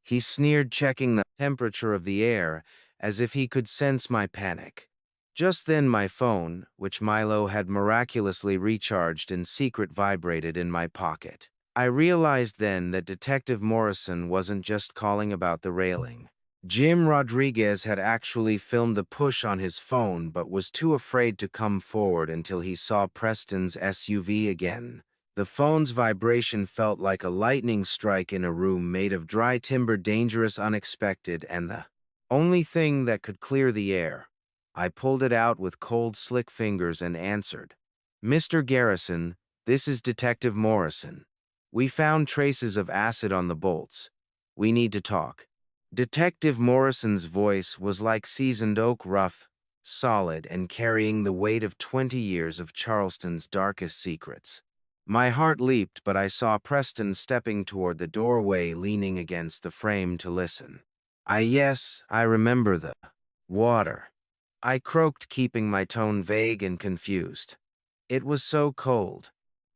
He sneered, checking the temperature of the air as if he could sense my panic. Just then my phone, which Milo had miraculously recharged in secret, vibrated in my pocket. I realized then that Detective Morrison wasn't just calling about the railing. Jim Rodriguez had actually filmed the push on his phone, but was too afraid to come forward until he saw Preston's SUV again. The phone's vibration felt like a lightning strike in a room made of dry timber, dangerous, unexpected, and the only thing that could clear the air. I pulled it out with cold, slick fingers and answered. "Mr. Garrison, this is Detective Morrison. We found traces of acid on the bolts. We need to talk." Detective Morrison's voice was like seasoned oak, rough, solid, and carrying the weight of 20 years of Charleston's darkest secrets. My heart leaped, but I saw Preston stepping toward the doorway, leaning against the frame to listen. Yes, I remember the water," I croaked, keeping my tone vague and confused. "It was so cold.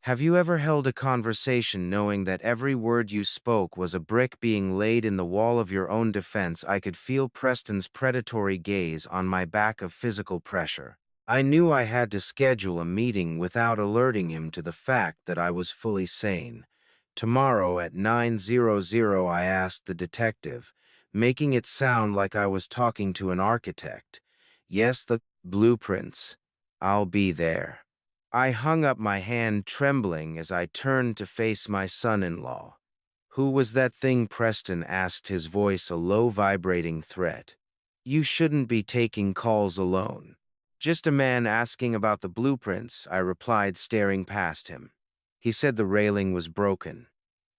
Have you ever held a conversation knowing that every word you spoke was a brick being laid in the wall of your own defense?" I could feel Preston's predatory gaze on my back, of physical pressure. I knew I had to schedule a meeting without alerting him to the fact that I was fully sane. "Tomorrow at 9:00, I asked the detective, making it sound like I was talking to an architect. "Yes, the blueprints. I'll be there." I hung up my hand, trembling as I turned to face my son-in-law. "Who was that thing?" Preston asked, his voice a low, vibrating threat. You shouldn't be taking calls alone. Just a man asking about the blueprints, I replied, staring past him. He said the railing was broken.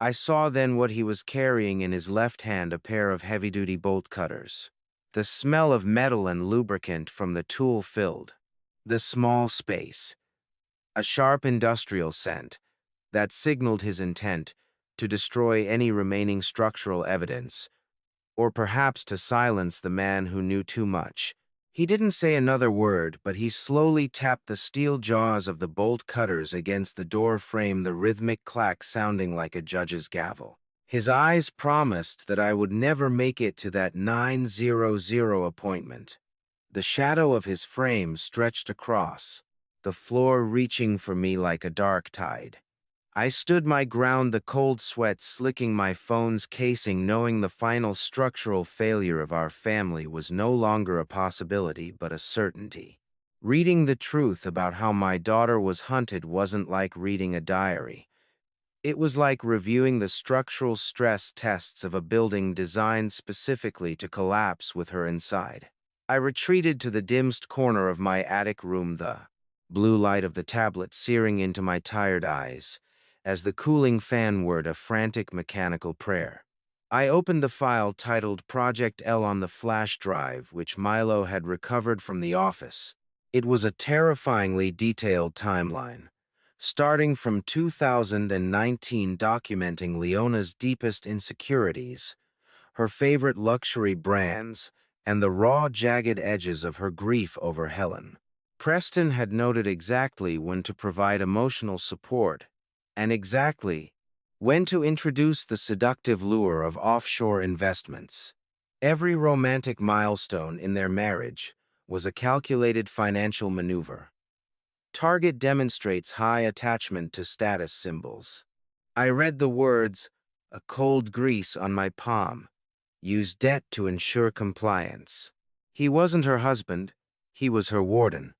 I saw then what he was carrying in his left hand, a pair of heavy-duty bolt cutters. The smell of metal and lubricant from the tool filled the small space, a sharp industrial scent that signaled his intent to destroy any remaining structural evidence, or perhaps to silence the man who knew too much. He didn't say another word, but he slowly tapped the steel jaws of the bolt cutters against the door frame, the rhythmic clack sounding like a judge's gavel. His eyes promised that I would never make it to that 900 appointment. The shadow of his frame stretched across, the floor reaching for me like a dark tide. I stood my ground, the cold sweat slicking my phone's casing, knowing the final structural failure of our family was no longer a possibility but a certainty. Reading the truth about how my daughter was hunted wasn't like reading a diary. It was like reviewing the structural stress tests of a building designed specifically to collapse with her inside. I retreated to the dimmest corner of my attic room, the blue light of the tablet searing into my tired eyes as the cooling fan whirred a frantic mechanical prayer. I opened the file titled Project L on the flash drive, which Milo had recovered from the office. It was a terrifyingly detailed timeline, starting from 2019, documenting Leona's deepest insecurities, her favorite luxury brands, and the raw, jagged edges of her grief over Helen. Preston had noted exactly when to provide emotional support and exactly when to introduce the seductive lure of offshore investments. Every romantic milestone in their marriage was a calculated financial maneuver. Target demonstrates high attachment to status symbols. I read the words, a cold grease on my palm. Use debt to ensure compliance. He wasn't her husband, he was her warden.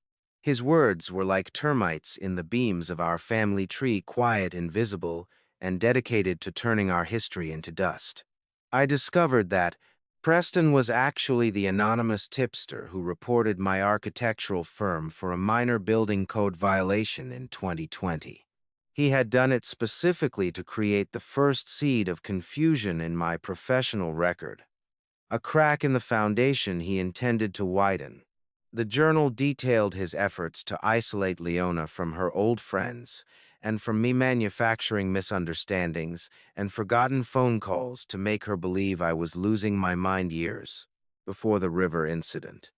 His words were like termites in the beams of our family tree, quiet, invisible, and dedicated to turning our history into dust. I discovered that Preston was actually the anonymous tipster who reported my architectural firm for a minor building code violation in 2020. He had done it specifically to create the first seed of confusion in my professional record, a crack in the foundation he intended to widen. The journal detailed his efforts to isolate Leona from her old friends and from me, manufacturing misunderstandings and forgotten phone calls to make her believe I was losing my mind years before the river incident.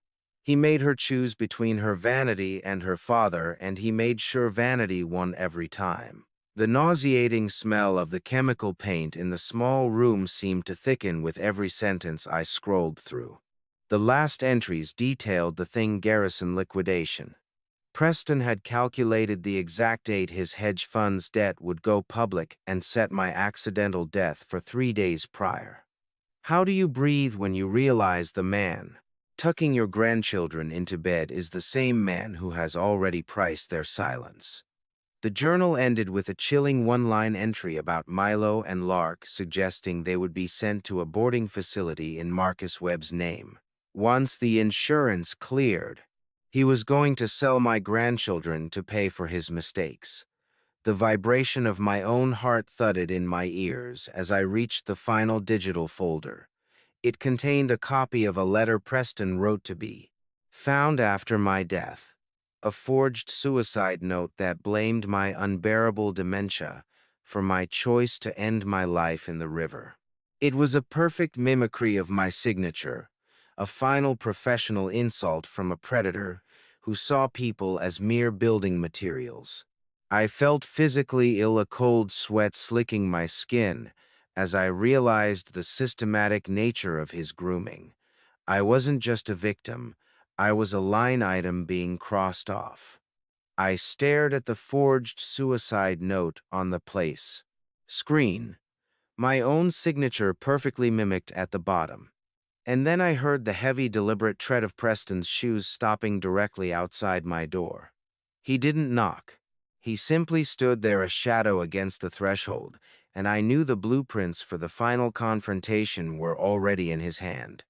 He made her choose between her vanity and her father, and he made sure vanity won every time. The nauseating smell of the chemical paint in the small room seemed to thicken with every sentence I scrolled through. The last entries detailed the Thing Garrison liquidation. Preston had calculated the exact date his hedge fund's debt would go public and set my accidental death for 3 days prior. How do you breathe when you realize the man tucking your grandchildren into bed is the same man who has already priced their silence? The journal ended with a chilling one-line entry about Milo and Lark, suggesting they would be sent to a boarding facility in Marcus Webb's name. Once the insurance cleared, he was going to sell my grandchildren to pay for his mistakes. The vibration of my own heart thudded in my ears as I reached the final digital folder. It contained a copy of a letter Preston wrote to be found after my death, a forged suicide note that blamed my unbearable dementia for my choice to end my life in the river. It was a perfect mimicry of my signature, a final professional insult from a predator who saw people as mere building materials. I felt physically ill, a cold sweat slicking my skin as I realized the systematic nature of his grooming. I wasn't just a victim, I was a line item being crossed off. I stared at the forged suicide note on the place screen, my own signature perfectly mimicked at the bottom. And then I heard the heavy, deliberate tread of Preston's shoes stopping directly outside my door. He didn't knock. He simply stood there, a shadow against the threshold, and I knew the blueprints for the final confrontation were already in his hand.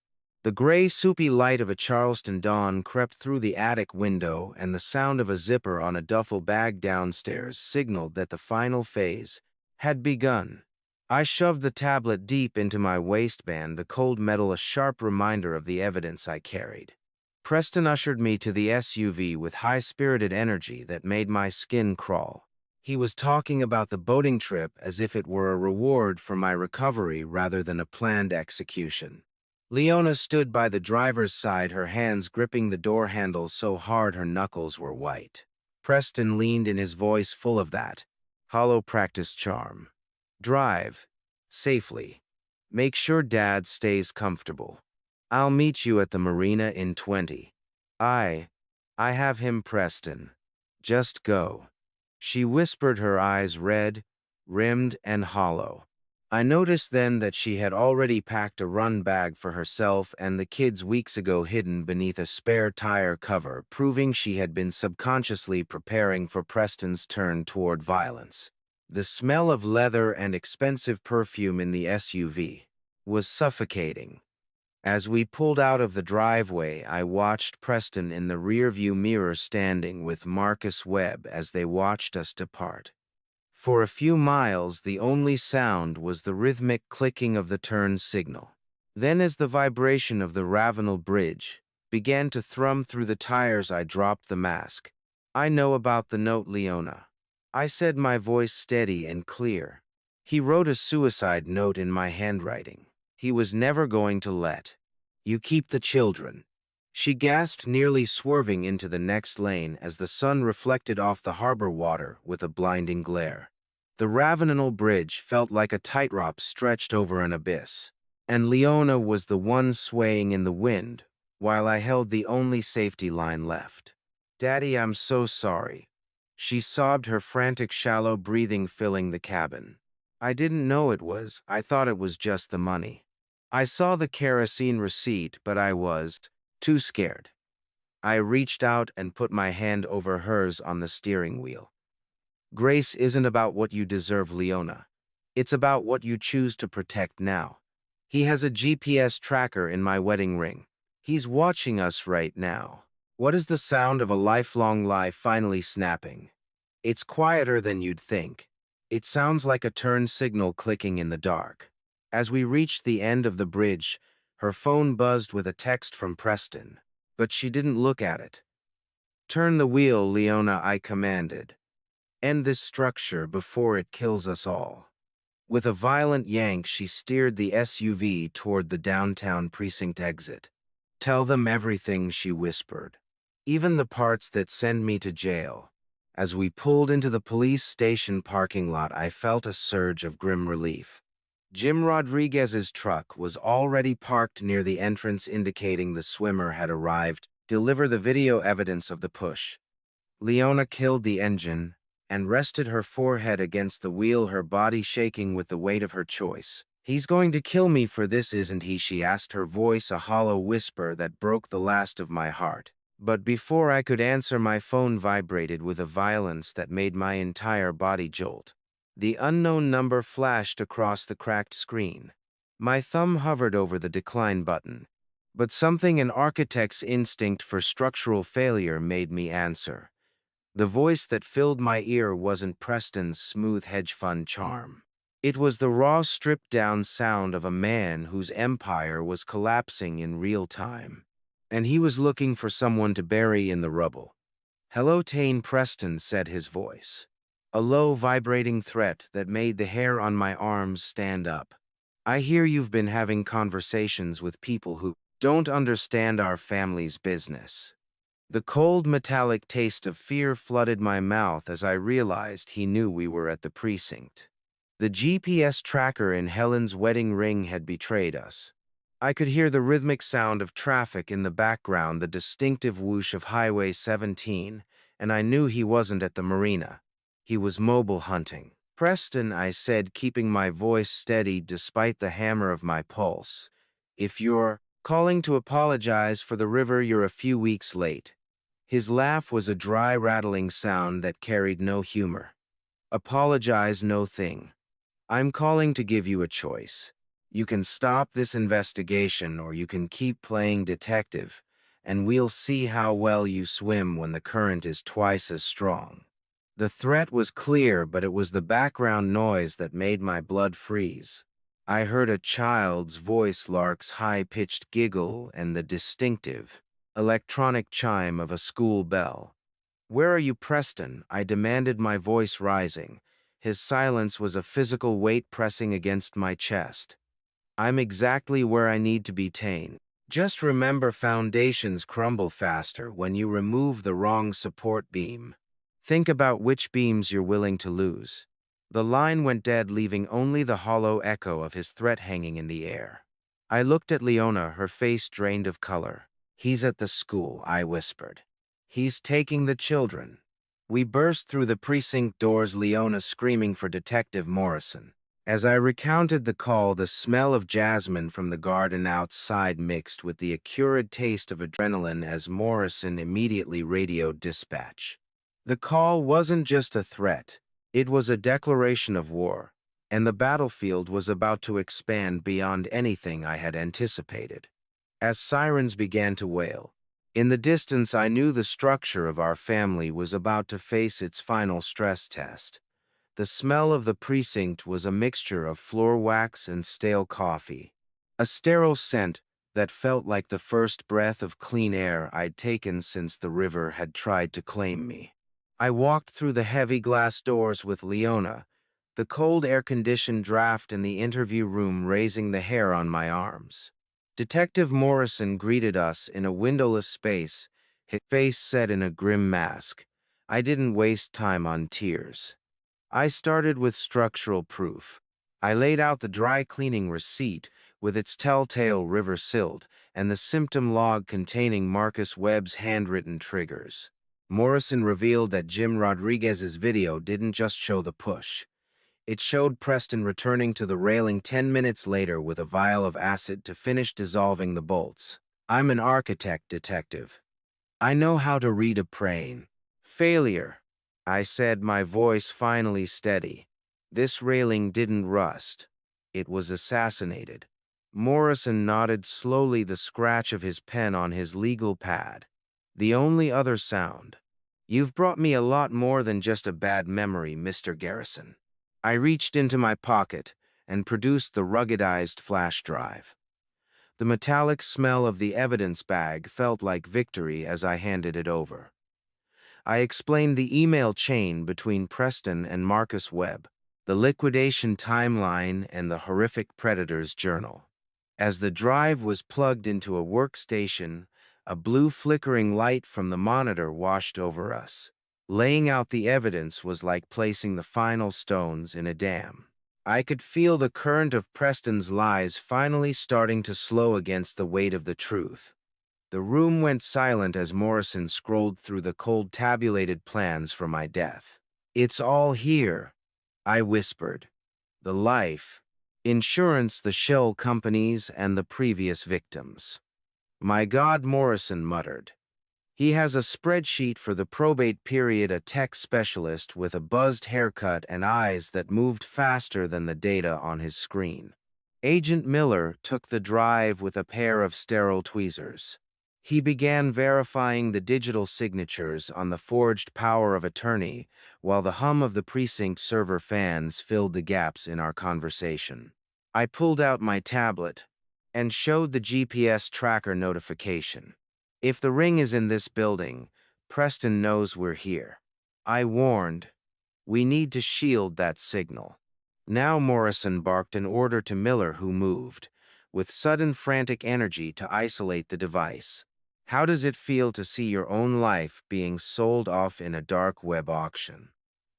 The gray, soupy light of a Charleston dawn crept through the attic window, and the sound of a zipper on a duffel bag downstairs signaled that the final phase had begun. I shoved the tablet deep into my waistband, the cold metal a sharp reminder of the evidence I carried. Preston ushered me to the SUV with high-spirited energy that made my skin crawl. He was talking about the boating trip as if it were a reward for my recovery rather than a planned execution. Leona stood by the driver's side, her hands gripping the door handles so hard her knuckles were white. Preston leaned in, his voice full of that hollow practice charm. Drive safely. Make sure Dad stays comfortable. I'll meet you at the marina in 20. I have him, Preston. Just go. She whispered, her eyes red, rimmed, and hollow. I noticed then that she had already packed a run bag for herself and the kids weeks ago, hidden beneath a spare tire cover, proving she had been subconsciously preparing for Preston's turn toward violence. The smell of leather and expensive perfume in the SUV was suffocating. As we pulled out of the driveway, I watched Preston in the rearview mirror, standing with Marcus Webb as they watched us depart. For a few miles, the only sound was the rhythmic clicking of the turn signal. Then, as the vibration of the Ravenel Bridge began to thrum through the tires, I dropped the mask. I know about the note, Leona, I said, my voice steady and clear. He wrote a suicide note in my handwriting. He was never going to let you keep the children. She gasped, nearly swerving into the next lane as the sun reflected off the harbor water with a blinding glare. The Ravenel Bridge felt like a tightrope stretched over an abyss, and Leona was the one swaying in the wind while I held the only safety line left. Daddy, I'm so sorry. She sobbed, her frantic, shallow breathing filling the cabin. I didn't know it was. I thought it was just the money. I saw the kerosene receipt, but I was too scared. I reached out and put my hand over hers on the steering wheel. Grace isn't about what you deserve, Leona. It's about what you choose to protect now. He has a GPS tracker in my wedding ring. He's watching us right now. What is the sound of a lifelong lie finally snapping? It's quieter than you'd think. It sounds like a turn signal clicking in the dark. As we reached the end of the bridge, her phone buzzed with a text from Preston, but she didn't look at it. Turn the wheel, Leona, I commanded. End this structure before it kills us all. With a violent yank, she steered the SUV toward the downtown precinct exit. Tell them everything, she whispered. Even the parts that send me to jail. As we pulled into the police station parking lot, I felt a surge of grim relief. Jim Rodriguez's truck was already parked near the entrance, indicating the swimmer had arrived to deliver the video evidence of the push. Leona killed the engine and rested her forehead against the wheel, her body shaking with the weight of her choice. He's going to kill me for this, isn't he? She asked, her voice a hollow whisper that broke the last of my heart. But before I could answer, my phone vibrated with a violence that made my entire body jolt. The unknown number flashed across the cracked screen. My thumb hovered over the decline button, but something, an architect's instinct for structural failure, made me answer. The voice that filled my ear wasn't Preston's smooth hedge fund charm. It was the raw, stripped-down sound of a man whose empire was collapsing in real time, and he was looking for someone to bury in the rubble. Hello, Tane, Preston said, his voice a low, vibrating threat that made the hair on my arms stand up. I hear you've been having conversations with people who don't understand our family's business. The cold, metallic taste of fear flooded my mouth as I realized he knew we were at the precinct. The GPS tracker in Helen's wedding ring had betrayed us. I could hear the rhythmic sound of traffic in the background, the distinctive whoosh of Highway 17, and I knew he wasn't at the marina. He was mobile hunting. Preston, I said, keeping my voice steady despite the hammer of my pulse. If you're calling to apologize for the river, you're a few weeks late. His laugh was a dry, rattling sound that carried no humor. Apologize no thing. I'm calling to give you a choice. You can stop this investigation or you can keep playing detective, and we'll see how well you swim when the current is twice as strong." The threat was clear, but it was the background noise that made my blood freeze. I heard a child's voice, Lark's high-pitched giggle, and the distinctive, electronic chime of a school bell. "Where are you, Preston?" I demanded, my voice rising. His silence was a physical weight pressing against my chest. "I'm exactly where I need to be, Tane. Just remember, foundations crumble faster when you remove the wrong support beam. Think about which beams you're willing to lose." The line went dead, leaving only the hollow echo of his threat hanging in the air. I looked at Leona, her face drained of color. "He's at the school," I whispered. "He's taking the children." We burst through the precinct doors, Leona screaming for Detective Morrison. As I recounted the call, the smell of jasmine from the garden outside mixed with the acrid taste of adrenaline as Morrison immediately radioed dispatch. The call wasn't just a threat, it was a declaration of war, and the battlefield was about to expand beyond anything I had anticipated. As sirens began to wail, in the distance I knew the structure of our family was about to face its final stress test. The smell of the precinct was a mixture of floor wax and stale coffee, a sterile scent that felt like the first breath of clean air I'd taken since the river had tried to claim me. I walked through the heavy glass doors with Leona, the cold air-conditioned draft in the interview room raising the hair on my arms. Detective Morrison greeted us in a windowless space, his face set in a grim mask. I didn't waste time on tears. I started with structural proof. I laid out the dry cleaning receipt with its telltale river silt and the symptom log containing Marcus Webb's handwritten triggers. Morrison revealed that Jim Rodriguez's video didn't just show the push. It showed Preston returning to the railing 10 minutes later with a vial of acid to finish dissolving the bolts. "I'm an architect, detective. I know how to read a plane." "Failure," I said, my voice finally steady. "This railing didn't rust. It was assassinated." Morrison nodded slowly, the scratch of his pen on his legal pad. The only other sound. "You've brought me a lot more than just a bad memory, Mr. Garrison." I reached into my pocket and produced the ruggedized flash drive. The metallic smell of the evidence bag felt like victory as I handed it over. I explained the email chain between Preston and Marcus Webb, the liquidation timeline, and the horrific predator's journal. As the drive was plugged into a workstation, a blue flickering light from the monitor washed over us. Laying out the evidence was like placing the final stones in a dam. I could feel the current of Preston's lies finally starting to slow against the weight of the truth. The room went silent as Morrison scrolled through the cold tabulated plans for my death. "It's all here," I whispered. "The life, insurance, the shell companies, and the previous victims." "My God," Morrison muttered. "He has a spreadsheet for the probate period," a tech specialist with a buzzed haircut and eyes that moved faster than the data on his screen. Agent Miller took the drive with a pair of sterile tweezers. He began verifying the digital signatures on the forged power of attorney while the hum of the precinct server fans filled the gaps in our conversation. I pulled out my tablet and showed the GPS tracker notification. "If the ring is in this building, Preston knows we're here." I warned, "We need to shield that signal." Now Morrison barked an order to Miller, who moved, with sudden frantic energy, to isolate the device. "How does it feel to see your own life being sold off in a dark web auction,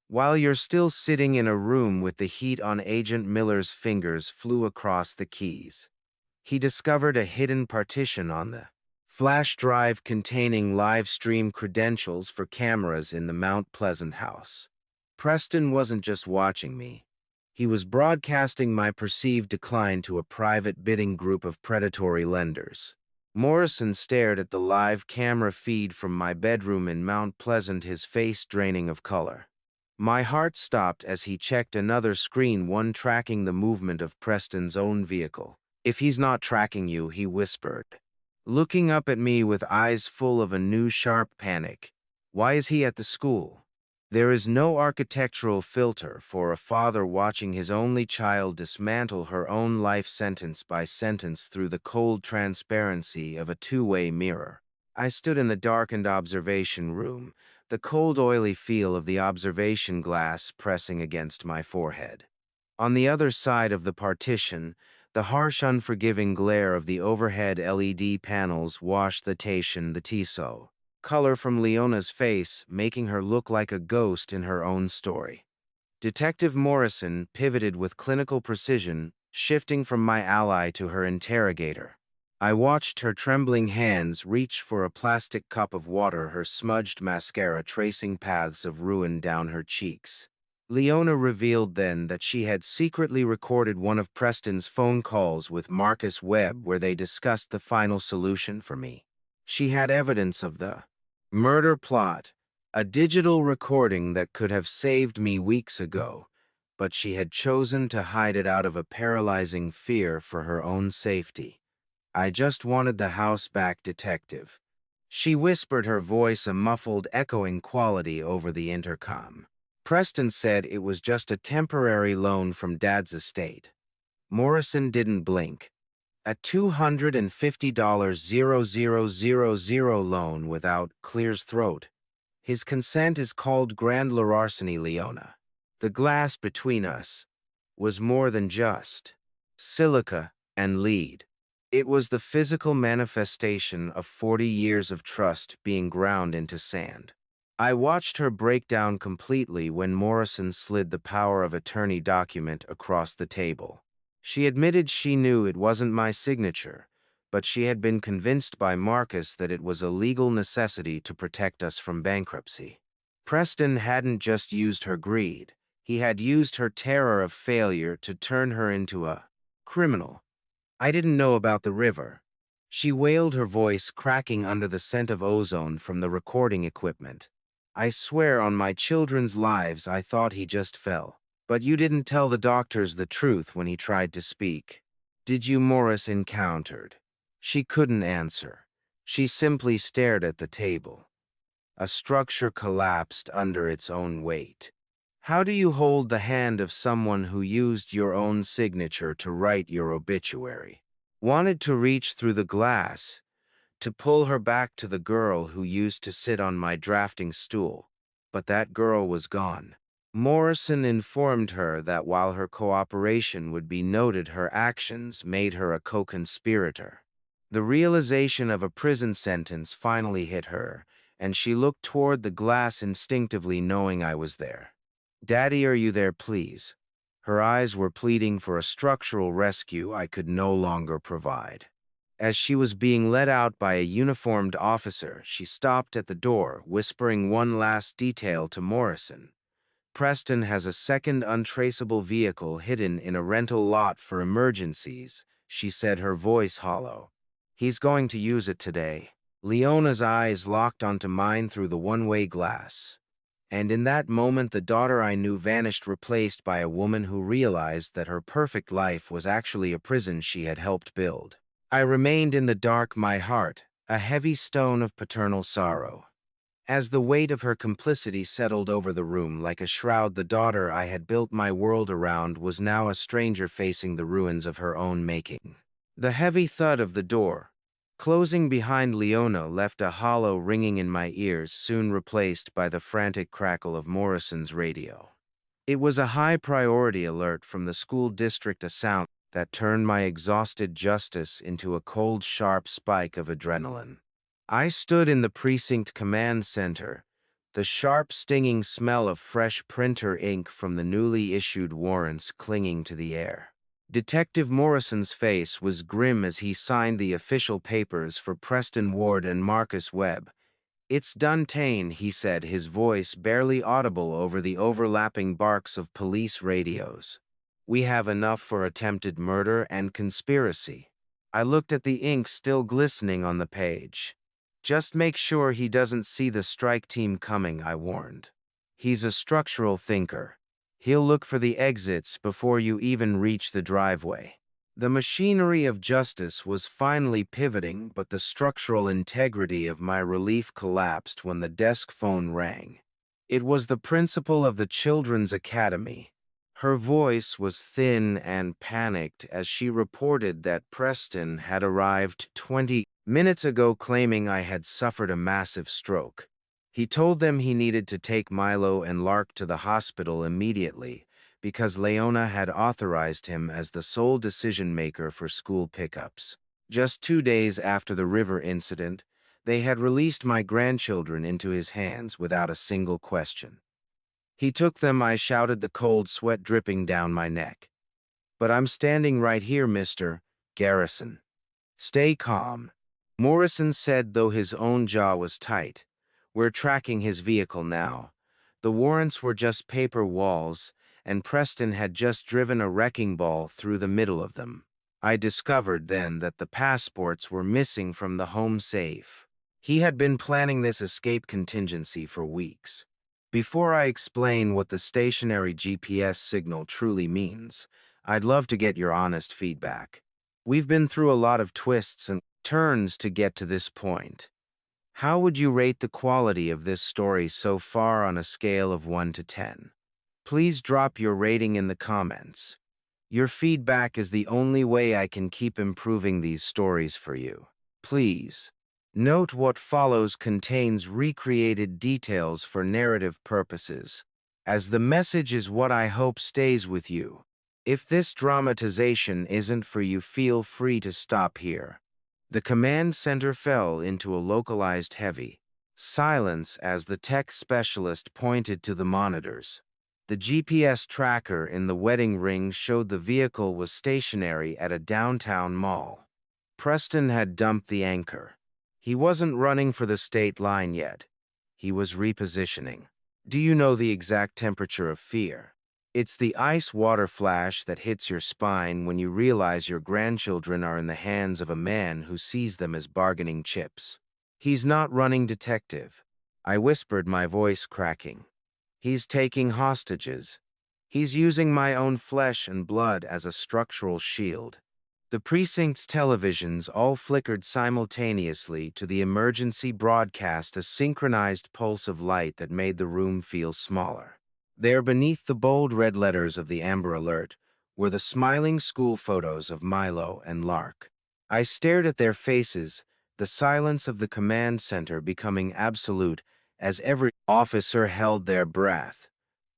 while you're still sitting in a room with the heat on?" Agent Miller's fingers flew across the keys. He discovered a hidden partition on the flash drive containing live stream credentials for cameras in the Mount Pleasant house. Preston wasn't just watching me. He was broadcasting my perceived decline to a private bidding group of predatory lenders. Morrison stared at the live camera feed from my bedroom in Mount Pleasant, his face draining of color. My heart stopped as he checked another screen, one tracking the movement of Preston's own vehicle. "If he's not tracking you," he whispered, looking up at me with eyes full of a new sharp panic. "Why is he at the school?" There is no architectural filter for a father watching his only child dismantle her own life sentence by sentence through the cold transparency of a two-way mirror. I stood in the darkened observation room, the cold, oily feel of the observation glass pressing against my forehead. On the other side of the partition, the harsh, unforgiving glare of the overhead LED panels washed the Tissot color from Leona's face, making her look like a ghost in her own story. Detective Morrison pivoted with clinical precision, shifting from my ally to her interrogator. I watched her trembling hands reach for a plastic cup of water, her smudged mascara tracing paths of ruin down her cheeks. Leona revealed then that she had secretly recorded one of Preston's phone calls with Marcus Webb where they discussed the final solution for me. She had evidence of the murder plot, a digital recording that could have saved me weeks ago, but she had chosen to hide it out of a paralyzing fear for her own safety. "I just wanted the house back, detective," she whispered, her voice a muffled, echoing quality over the intercom. "Preston said it was just a temporary loan from Dad's estate." Morrison didn't blink. "A $250,000 loan without clears throat. His consent is called grand larceny, Leona. The glass between us was more than just silica and lead. It was the physical manifestation of 40 years of trust being ground into sand." I watched her break down completely when Morrison slid the power of attorney document across the table. She admitted she knew it wasn't my signature, but she had been convinced by Marcus that it was a legal necessity to protect us from bankruptcy. Preston hadn't just used her greed, he had used her terror of failure to turn her into a criminal. "I didn't know about the river," she wailed, her voice cracking under the scent of ozone from the recording equipment. "I swear on my children's lives I thought he just fell. But you didn't tell the doctors the truth when he tried to speak. Did you?" Morris encountered. She couldn't answer. She simply stared at the table. A structure collapsed under its own weight. How do you hold the hand of someone who used your own signature to write your obituary? Wanted to reach through the glass, to pull her back to the girl who used to sit on my drafting stool. But that girl was gone. Morrison informed her that while her cooperation would be noted, her actions made her a co-conspirator. The realization of a prison sentence finally hit her, and she looked toward the glass instinctively, knowing I was there. "Daddy, are you there, please?" Her eyes were pleading for a structural rescue I could no longer provide. As she was being led out by a uniformed officer, she stopped at the door, whispering one last detail to Morrison. "Preston has a second untraceable vehicle hidden in a rental lot for emergencies," she said, her voice hollow. "He's going to use it today." Leona's eyes locked onto mine through the one-way glass. And in that moment, the daughter I knew vanished, replaced by a woman who realized that her perfect life was actually a prison she had helped build. I remained in the dark, my heart a heavy stone of paternal sorrow. As the weight of her complicity settled over the room like a shroud, the daughter I had built my world around was now a stranger facing the ruins of her own making. The heavy thud of the door, closing behind Leona, left a hollow ringing in my ears, soon replaced by the frantic crackle of Morrison's radio. It was a high-priority alert from the school district, a sound that turned my exhausted justice into a cold, sharp spike of adrenaline. I stood in the precinct command center, the sharp, stinging smell of fresh printer ink from the newly issued warrants clinging to the air. Detective Morrison's face was grim as he signed the official papers for Preston Ward and Marcus Webb. "It's done, Tane," he said, his voice barely audible over the overlapping barks of police radios. "We have enough for attempted murder and conspiracy." I looked at the ink still glistening on the page. "Just make sure he doesn't see the strike team coming," I warned. He's a structural thinker. He'll look for the exits before you even reach the driveway. The machinery of justice was finally pivoting, but the structural integrity of my relief collapsed when the desk phone rang. It was the principal of the Children's Academy. Her voice was thin and panicked as she reported that Preston had arrived 20 minutes ago claiming I had suffered a massive stroke. He told them he needed to take Milo and Lark to the hospital immediately because Leona had authorized him as the sole decision-maker for school pickups. Just 2 days after the river incident, they had released my grandchildren into his hands without a single question. He took them, I shouted, the cold sweat dripping down my neck. But I'm standing right here, Mr. Garrison. Stay calm. Morrison said, though his own jaw was tight. We're tracking his vehicle now. The warrants were just paper walls, and Preston had just driven a wrecking ball through the middle of them. I discovered then that the passports were missing from the home safe. He had been planning this escape contingency for weeks. Before I explain what the stationary GPS signal truly means, I'd love to get your honest feedback. We've been through a lot of twists and turns to get to this point. How would you rate the quality of this story so far on a scale of 1 to 10? Please drop your rating in the comments. Your feedback is the only way I can keep improving these stories for you. Please, note what follows contains recreated details for narrative purposes, as the message is what I hope stays with you. If this dramatization isn't for you, feel free to stop here. The command center fell into a localized heavy silence as the tech specialist pointed to the monitors. The GPS tracker in the wedding ring showed the vehicle was stationary at a downtown mall. Preston had dumped the anchor. He wasn't running for the state line yet. He was repositioning. Do you know the exact temperature of fear? It's the ice water flash that hits your spine when you realize your grandchildren are in the hands of a man who sees them as bargaining chips. He's not running detective, I whispered, my voice cracking. He's taking hostages. He's using my own flesh and blood as a structural shield. The precinct's televisions all flickered simultaneously to the emergency broadcast, a synchronized pulse of light that made the room feel smaller. There, beneath the bold red letters of the Amber Alert, were the smiling school photos of Milo and Lark. I stared at their faces, the silence of the command center becoming absolute as every officer held their breath,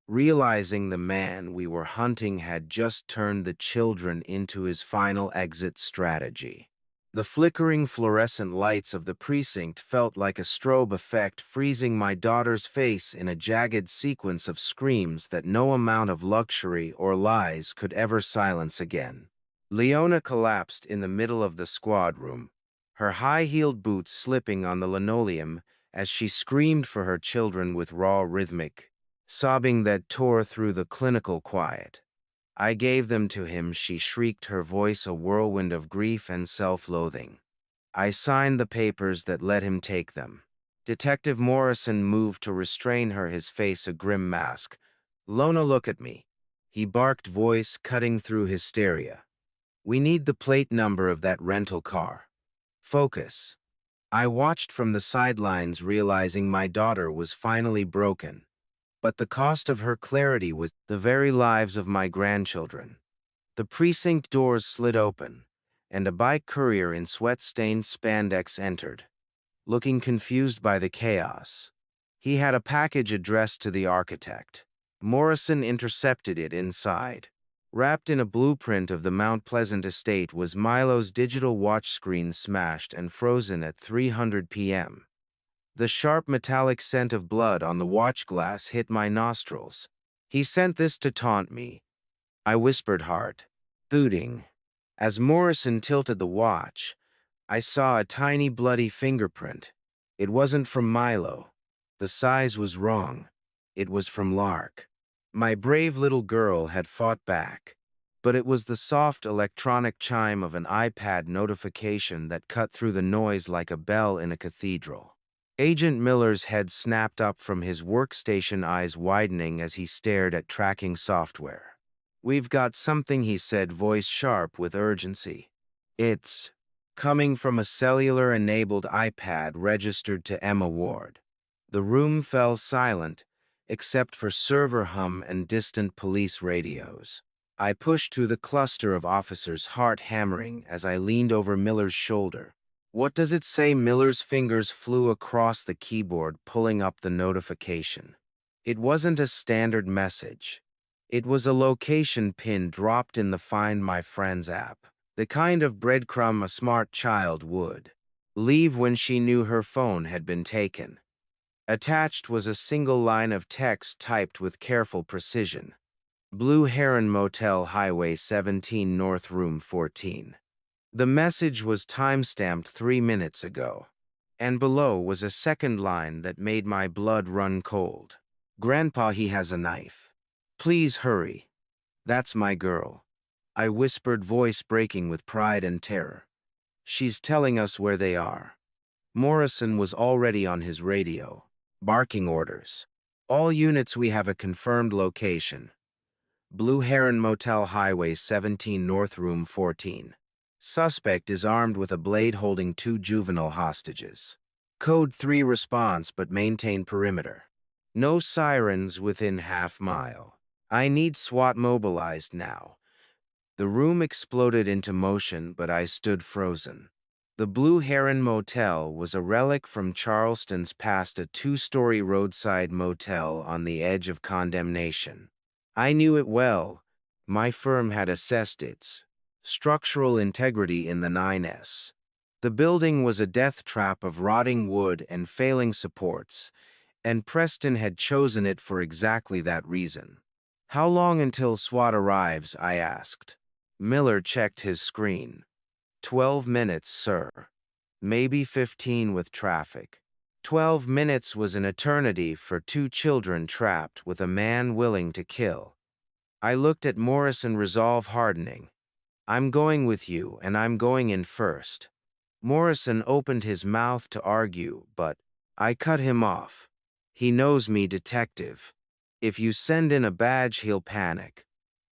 realizing the man we were hunting had just turned the children into his final exit strategy. The flickering fluorescent lights of the precinct felt like a strobe effect, freezing my daughter's face in a jagged sequence of screams that no amount of luxury or lies could ever silence again. Leona collapsed in the middle of the squad room, her high-heeled boots slipping on the linoleum as she screamed for her children with raw, rhythmic sobbing that tore through the clinical quiet. I gave them to him, she shrieked, her voice a whirlwind of grief and self-loathing. I signed the papers that let him take them. Detective Morrison moved to restrain her, his face a grim mask. Lona, look at me. He barked, voice cutting through hysteria. We need the plate number of that rental car. Focus. I watched from the sidelines, realizing my daughter was finally broken. But the cost of her clarity was the very lives of my grandchildren. The precinct doors slid open, and a bike courier in sweat-stained spandex entered, looking confused by the chaos. He had a package addressed to the architect. Morrison intercepted it inside. Wrapped in a blueprint of the Mount Pleasant estate was Milo's digital watch screen, smashed and frozen at 300 p.m. The sharp metallic scent of blood on the watch glass hit my nostrils. He sent this to taunt me, I whispered, heart thudding. As Morrison tilted the watch, I saw a tiny bloody fingerprint. It wasn't from Milo. The size was wrong. It was from Lark. My brave little girl had fought back, but it was the soft electronic chime of an iPad notification that cut through the noise like a bell in a cathedral. Agent Miller's head snapped up from his workstation, eyes widening as he stared at tracking software. "We've got something," he said, voice sharp with urgency. "It's coming from a cellular-enabled iPad registered to Emma Ward." The room fell silent, except for server hum and distant police radios. I pushed through the cluster of officers, heart hammering, as I leaned over Miller's shoulder. "What does it say?" Miller's fingers flew across the keyboard, pulling up the notification. It wasn't a standard message. It was a location pin dropped in the Find My Friends app, the kind of breadcrumb a smart child would leave when she knew her phone had been taken. Attached was a single line of text typed with careful precision. "Blue Heron Motel, Highway 17 North, Room 14. The message was timestamped 3 minutes ago. And below was a second line that made my blood run cold. "Grandpa, he has a knife. Please hurry. That's my girl," I whispered, voice breaking with pride and terror. "She's telling us where they are." Morrison was already on his radio, barking orders. "All units, we have a confirmed location. Blue Heron Motel, Highway 17 North, Room 14. Suspect is armed with a blade, holding 2 juvenile hostages. Code 3 response, but maintain perimeter. No sirens within half mile. I need SWAT mobilized now." The room exploded into motion, but I stood frozen. The Blue Heron Motel was a relic from Charleston's past, a 2-story roadside motel on the edge of condemnation. I knew it well. My firm had assessed its structural integrity in the 9S. The building was a death trap of rotting wood and failing supports, and Preston had chosen it for exactly that reason. "How long until SWAT arrives?" I asked. Miller checked his screen. 12 minutes, sir. Maybe 15 with traffic." 12 minutes was an eternity for 2 children trapped with a man willing to kill. I looked at Morrison, resolve hardening. "I'm going with you, and I'm going in first." Morrison opened his mouth to argue, but I cut him off. "He knows me, detective. If you send in a badge, he'll panic.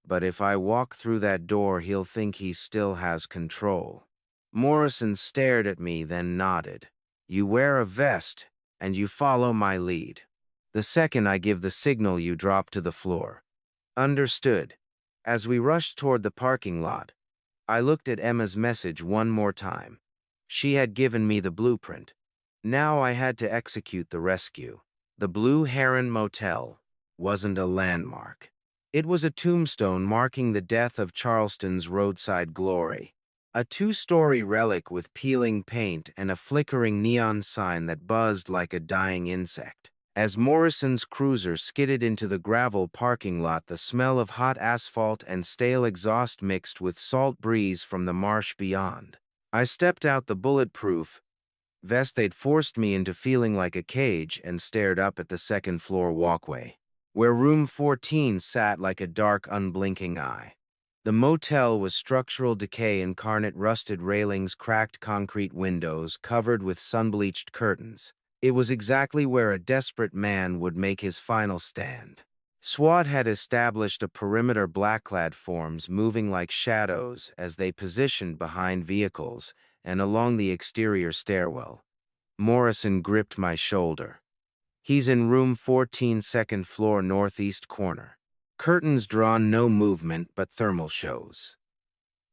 But if I walk through that door, he'll think he still has control." Morrison stared at me, then nodded. "You wear a vest, and you follow my lead. The second I give the signal, you drop to the floor." "Understood." As we rushed toward the parking lot, I looked at Emma's message one more time. She had given me the blueprint. Now I had to execute the rescue. The Blue Heron Motel wasn't a landmark. It was a tombstone marking the death of Charleston's roadside glory. A 2-story relic with peeling paint and a flickering neon sign that buzzed like a dying insect. As Morrison's cruiser skidded into the gravel parking lot, the smell of hot asphalt and stale exhaust mixed with salt breeze from the marsh beyond. I stepped out the bulletproof vest they'd forced me into feeling like a cage and stared up at the second-floor walkway, where room 14 sat like a dark, unblinking eye. The motel was structural decay incarnate, rusted railings, cracked concrete windows, covered with sun-bleached curtains. It was exactly where a desperate man would make his final stand. SWAT had established a perimeter, blackclad forms moving like shadows as they positioned behind vehicles and along the exterior stairwell. Morrison gripped my shoulder. "He's in room 14, second floor, northeast corner. Curtains drawn, no movement but thermal shows.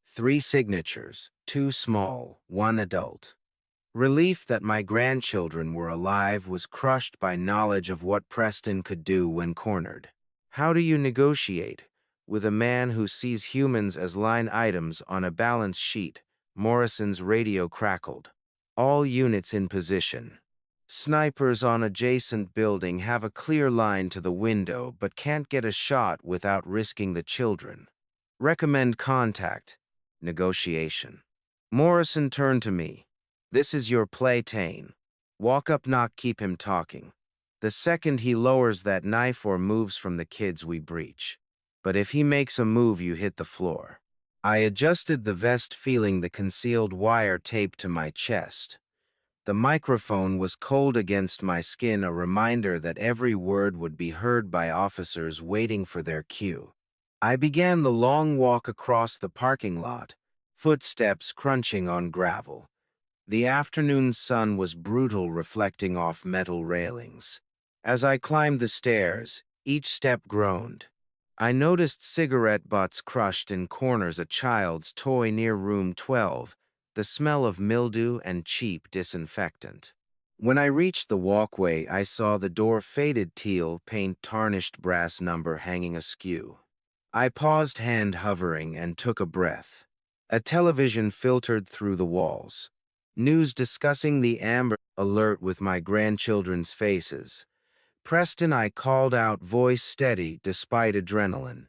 3 signatures, 2 small, 1 adult." Relief that my grandchildren were alive was crushed by knowledge of what Preston could do when cornered. "How do you negotiate with a man who sees humans as line items on a balance sheet?" Morrison's radio crackled. "All units in position. Snipers on adjacent building have a clear line to the window but can't get a shot without risking the children. Recommend contact. Negotiation." Morrison turned to me. "This is your play, Tane. Walk up, knock, keep him talking. The second he lowers that knife or moves from the kids, we breach. But if he makes a move, you hit the floor." I adjusted the vest, feeling the concealed wire taped to my chest. The microphone was cold against my skin, a reminder that every word would be heard by officers waiting for their cue. I began the long walk across the parking lot, footsteps crunching on gravel. The afternoon sun was brutal, reflecting off metal railings. As I climbed the stairs, each step groaned. I noticed cigarette butts crushed in corners, a child's toy near room 12, the smell of mildew and cheap disinfectant. When I reached the walkway, I saw the door, faded teal paint, tarnished brass number hanging askew. I paused, hand hovering, and took a breath. A television filtered through the walls. News discussing the Amber Alert with my grandchildren's faces. Preston, I called out, voice steady despite adrenaline.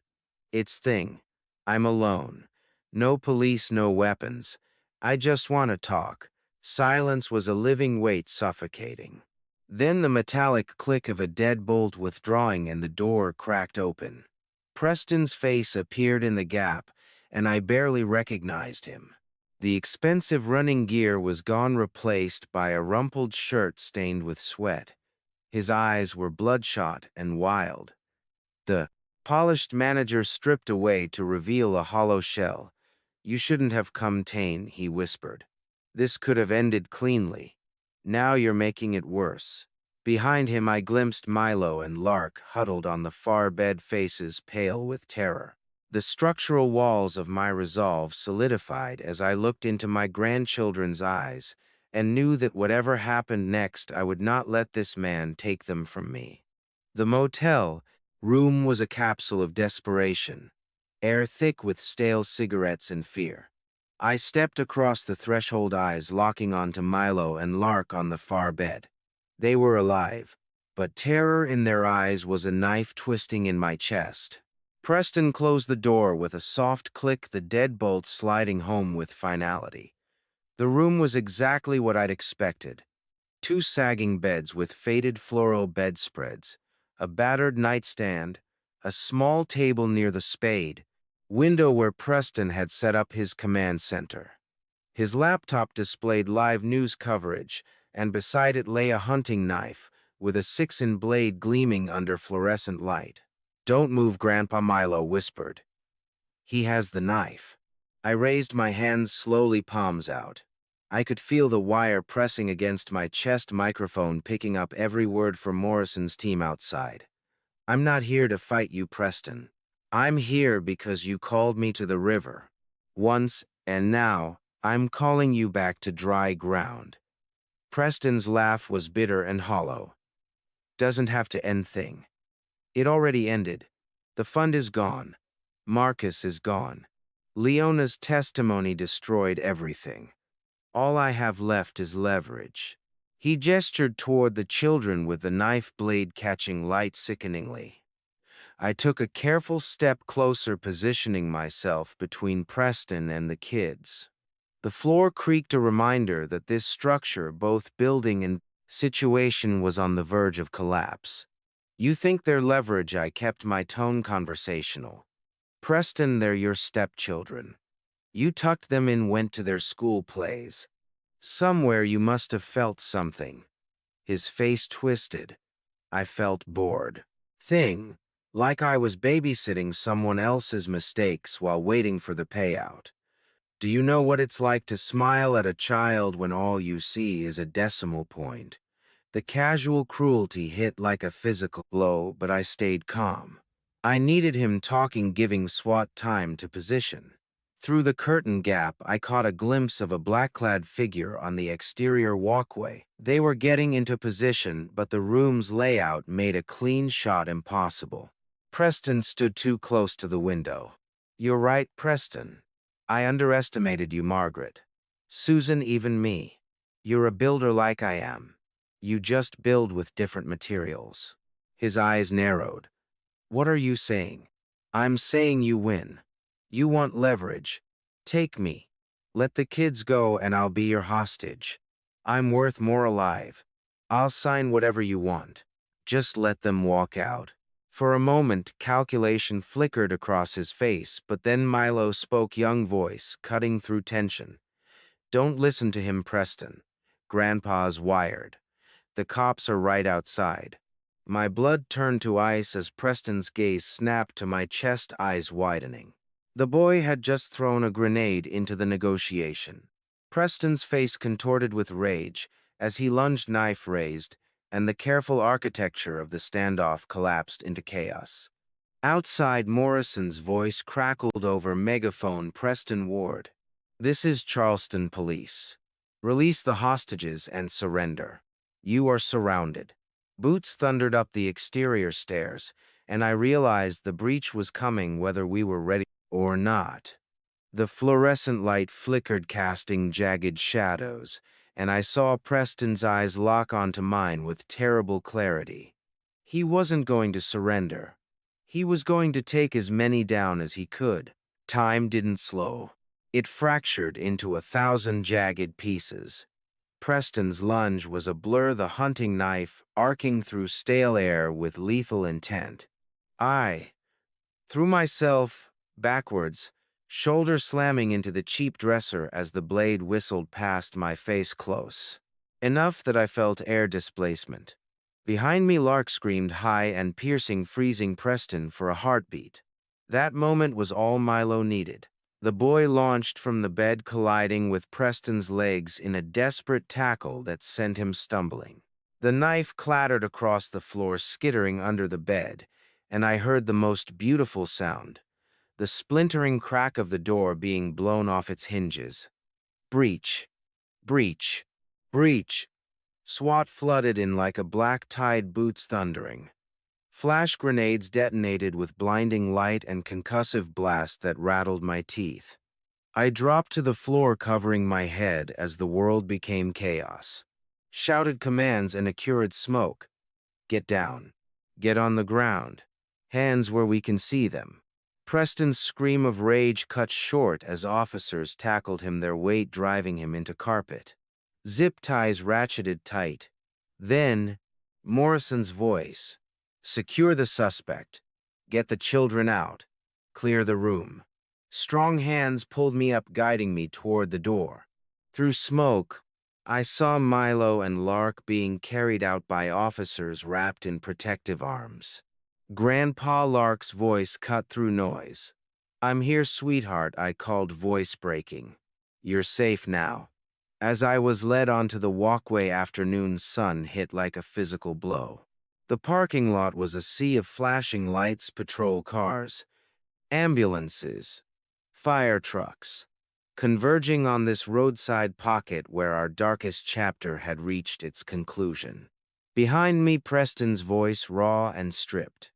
It's Thing. I'm alone. No police, no weapons. I just want to talk. Silence was a living weight, suffocating. Then the metallic click of a deadbolt withdrawing and the door cracked open. Preston's face appeared in the gap, and I barely recognized him. The expensive running gear was gone, replaced by a rumpled shirt stained with sweat. His eyes were bloodshot and wild. The polished manager stripped away to reveal a hollow shell. You shouldn't have come, Tane, he whispered. This could have ended cleanly. Now you're making it worse. Behind him I glimpsed Milo and Lark huddled on the far bed, faces pale with terror. The structural walls of my resolve solidified as I looked into my grandchildren's eyes and knew that whatever happened next, I would not let this man take them from me. The motel room was a capsule of desperation, air thick with stale cigarettes and fear. I stepped across the threshold, eyes locking onto Milo and Lark on the far bed. They were alive, but terror in their eyes was a knife twisting in my chest. Preston closed the door with a soft click, the deadbolt sliding home with finality. The room was exactly what I'd expected. Two sagging beds with faded floral bedspreads, a battered nightstand, a small table near the spade, window where Preston had set up his command center. His laptop displayed live news coverage, and beside it lay a hunting knife with a 6-inch blade gleaming under fluorescent light. Don't move, Grandpa, Milo whispered. He has the knife. I raised my hands slowly, palms out. I could feel the wire pressing against my chest, microphone picking up every word from Morrison's team outside. I'm not here to fight you, Preston. I'm here because you called me to the river. Once, and now, I'm calling you back to dry ground. Preston's laugh was bitter and hollow. Doesn't have to end thing. It already ended. The fund is gone. Marcus is gone. Leona's testimony destroyed everything. All I have left is leverage. He gestured toward the children with the knife blade catching light sickeningly. I took a careful step closer, positioning myself between Preston and the kids. The floor creaked, a reminder that this structure, both building and situation, was on the verge of collapse. You think they're leverage? I kept my tone conversational. Preston, they're your stepchildren. You tucked them in, went to their school plays. Somewhere you must have felt something. His face twisted. I felt bored. Thing, like I was babysitting someone else's mistakes while waiting for the payout. Do you know what it's like to smile at a child when all you see is a decimal point? The casual cruelty hit like a physical blow, but I stayed calm. I needed him talking, giving SWAT time to position. Through the curtain gap, I caught a glimpse of a black-clad figure on the exterior walkway. They were getting into position, but the room's layout made a clean shot impossible. Preston stood too close to the window. You're right, Preston. I underestimated you, Margaret. Susan, even me. You're a builder like I am. You just build with different materials. His eyes narrowed. What are you saying? I'm saying you win. You want leverage. Take me. Let the kids go and I'll be your hostage. I'm worth more alive. I'll sign whatever you want. Just let them walk out. For a moment, calculation flickered across his face, but then Milo spoke, young voice, cutting through tension. Don't listen to him, Preston. Grandpa's wired. The cops are right outside. My blood turned to ice as Preston's gaze snapped to my chest, eyes widening. The boy had just thrown a grenade into the negotiation. Preston's face contorted with rage as he lunged, knife raised, and the careful architecture of the standoff collapsed into chaos. Outside, Morrison's voice crackled over megaphone. Preston Ward. This is Charleston Police. Release the hostages and surrender. You are surrounded. Boots thundered up the exterior stairs, and I realized the breach was coming whether we were ready or not. The fluorescent light flickered, casting jagged shadows, and I saw Preston's eyes lock onto mine with terrible clarity. He wasn't going to surrender. He was going to take as many down as he could. Time didn't slow. It fractured into 1,000 jagged pieces. Preston's lunge was a blur, the hunting knife arcing through stale air with lethal intent. I threw myself backwards, shoulder slamming into the cheap dresser as the blade whistled past my face, close enough that I felt air displacement. Behind me, Lark screamed high and piercing, freezing Preston for a heartbeat. That moment was all Milo needed. The boy launched from the bed, colliding with Preston's legs in a desperate tackle that sent him stumbling. The knife clattered across the floor, skittering under the bed, and I heard the most beautiful sound, the splintering crack of the door being blown off its hinges. Breach, breach, breach. SWAT flooded in like a black tide, boots thundering. Flash grenades detonated with blinding light and concussive blast that rattled my teeth. I dropped to the floor, covering my head as the world became chaos. Shouted commands and accured smoke. Get down. Get on the ground. Hands where we can see them. Preston's scream of rage cut short as officers tackled him, their weight driving him into carpet. Zip ties ratcheted tight. Then, Morrison's voice. Secure the suspect. Get the children out. Clear the room. Strong hands pulled me up, guiding me toward the door. Through smoke, I saw Milo and Lark being carried out by officers wrapped in protective arms. Grandpa Lark's voice cut through noise. I'm here, sweetheart, I called, voice breaking. You're safe now. As I was led onto the walkway, afternoon sun hit like a physical blow. The parking lot was a sea of flashing lights, patrol cars, ambulances, fire trucks, converging on this roadside pocket where our darkest chapter had reached its conclusion. Behind me, Preston's voice, raw and stripped.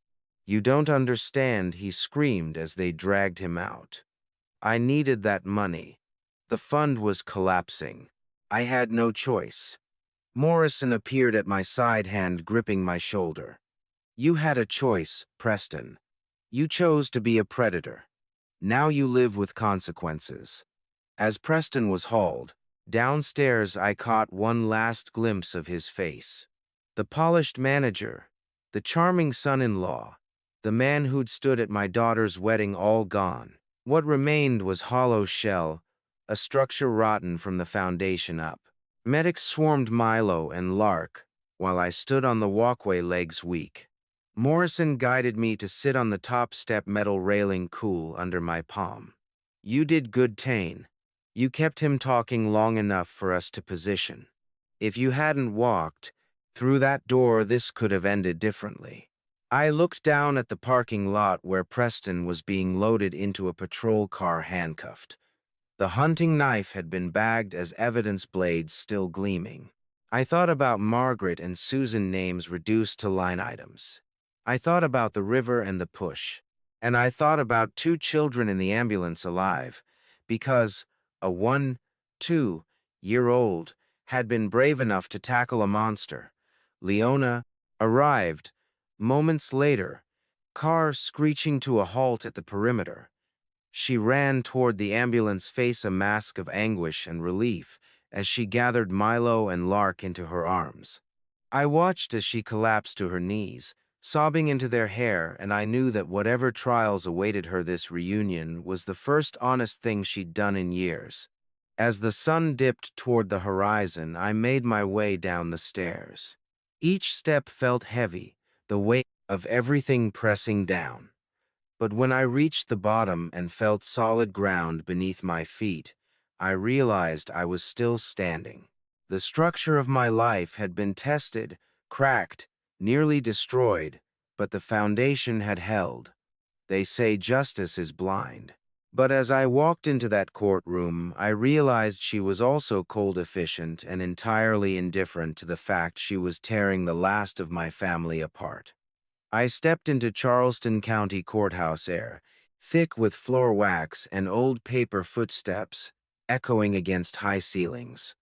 You don't understand, he screamed as they dragged him out. I needed that money. The fund was collapsing. I had no choice. Morrison appeared at my side, hand gripping my shoulder. You had a choice, Preston. You chose to be a predator. Now you live with consequences. As Preston was hauled downstairs, I caught one last glimpse of his face. The polished manager, the charming son-in-law, the man who'd stood at my daughter's wedding, all gone. What remained was hollow shell, a structure rotten from the foundation up. Medics swarmed Milo and Lark, while I stood on the walkway, legs weak. Morrison guided me to sit on the top step, metal railing cool under my palm. You did good, Tane. You kept him talking long enough for us to position. If you hadn't walked through that door, this could have ended differently. I looked down at the parking lot where Preston was being loaded into a patrol car, handcuffed. The hunting knife had been bagged as evidence, blades still gleaming. I thought about Margaret and Susan, names reduced to line items. I thought about the river and the push. And I thought about 2 children in the ambulance alive, because a 1-2-year-old had been brave enough to tackle a monster. Leona arrived moments later, car screeching to a halt at the perimeter. She ran toward the ambulance, face a mask of anguish and relief as she gathered Milo and Lark into her arms. I watched as she collapsed to her knees, sobbing into their hair, and I knew that whatever trials awaited her, this reunion was the first honest thing she'd done in years. As the sun dipped toward the horizon, I made my way down the stairs. Each step felt heavy, the weight of everything pressing down. But when I reached the bottom and felt solid ground beneath my feet, I realized I was still standing. The structure of my life had been tested, cracked, nearly destroyed, but the foundation had held. They say justice is blind. But as I walked into that courtroom, I realized she was also cold efficient and entirely indifferent to the fact she was tearing the last of my family apart. I stepped into Charleston County Courthouse air, thick with floor wax and old paper footsteps, echoing against high ceilings.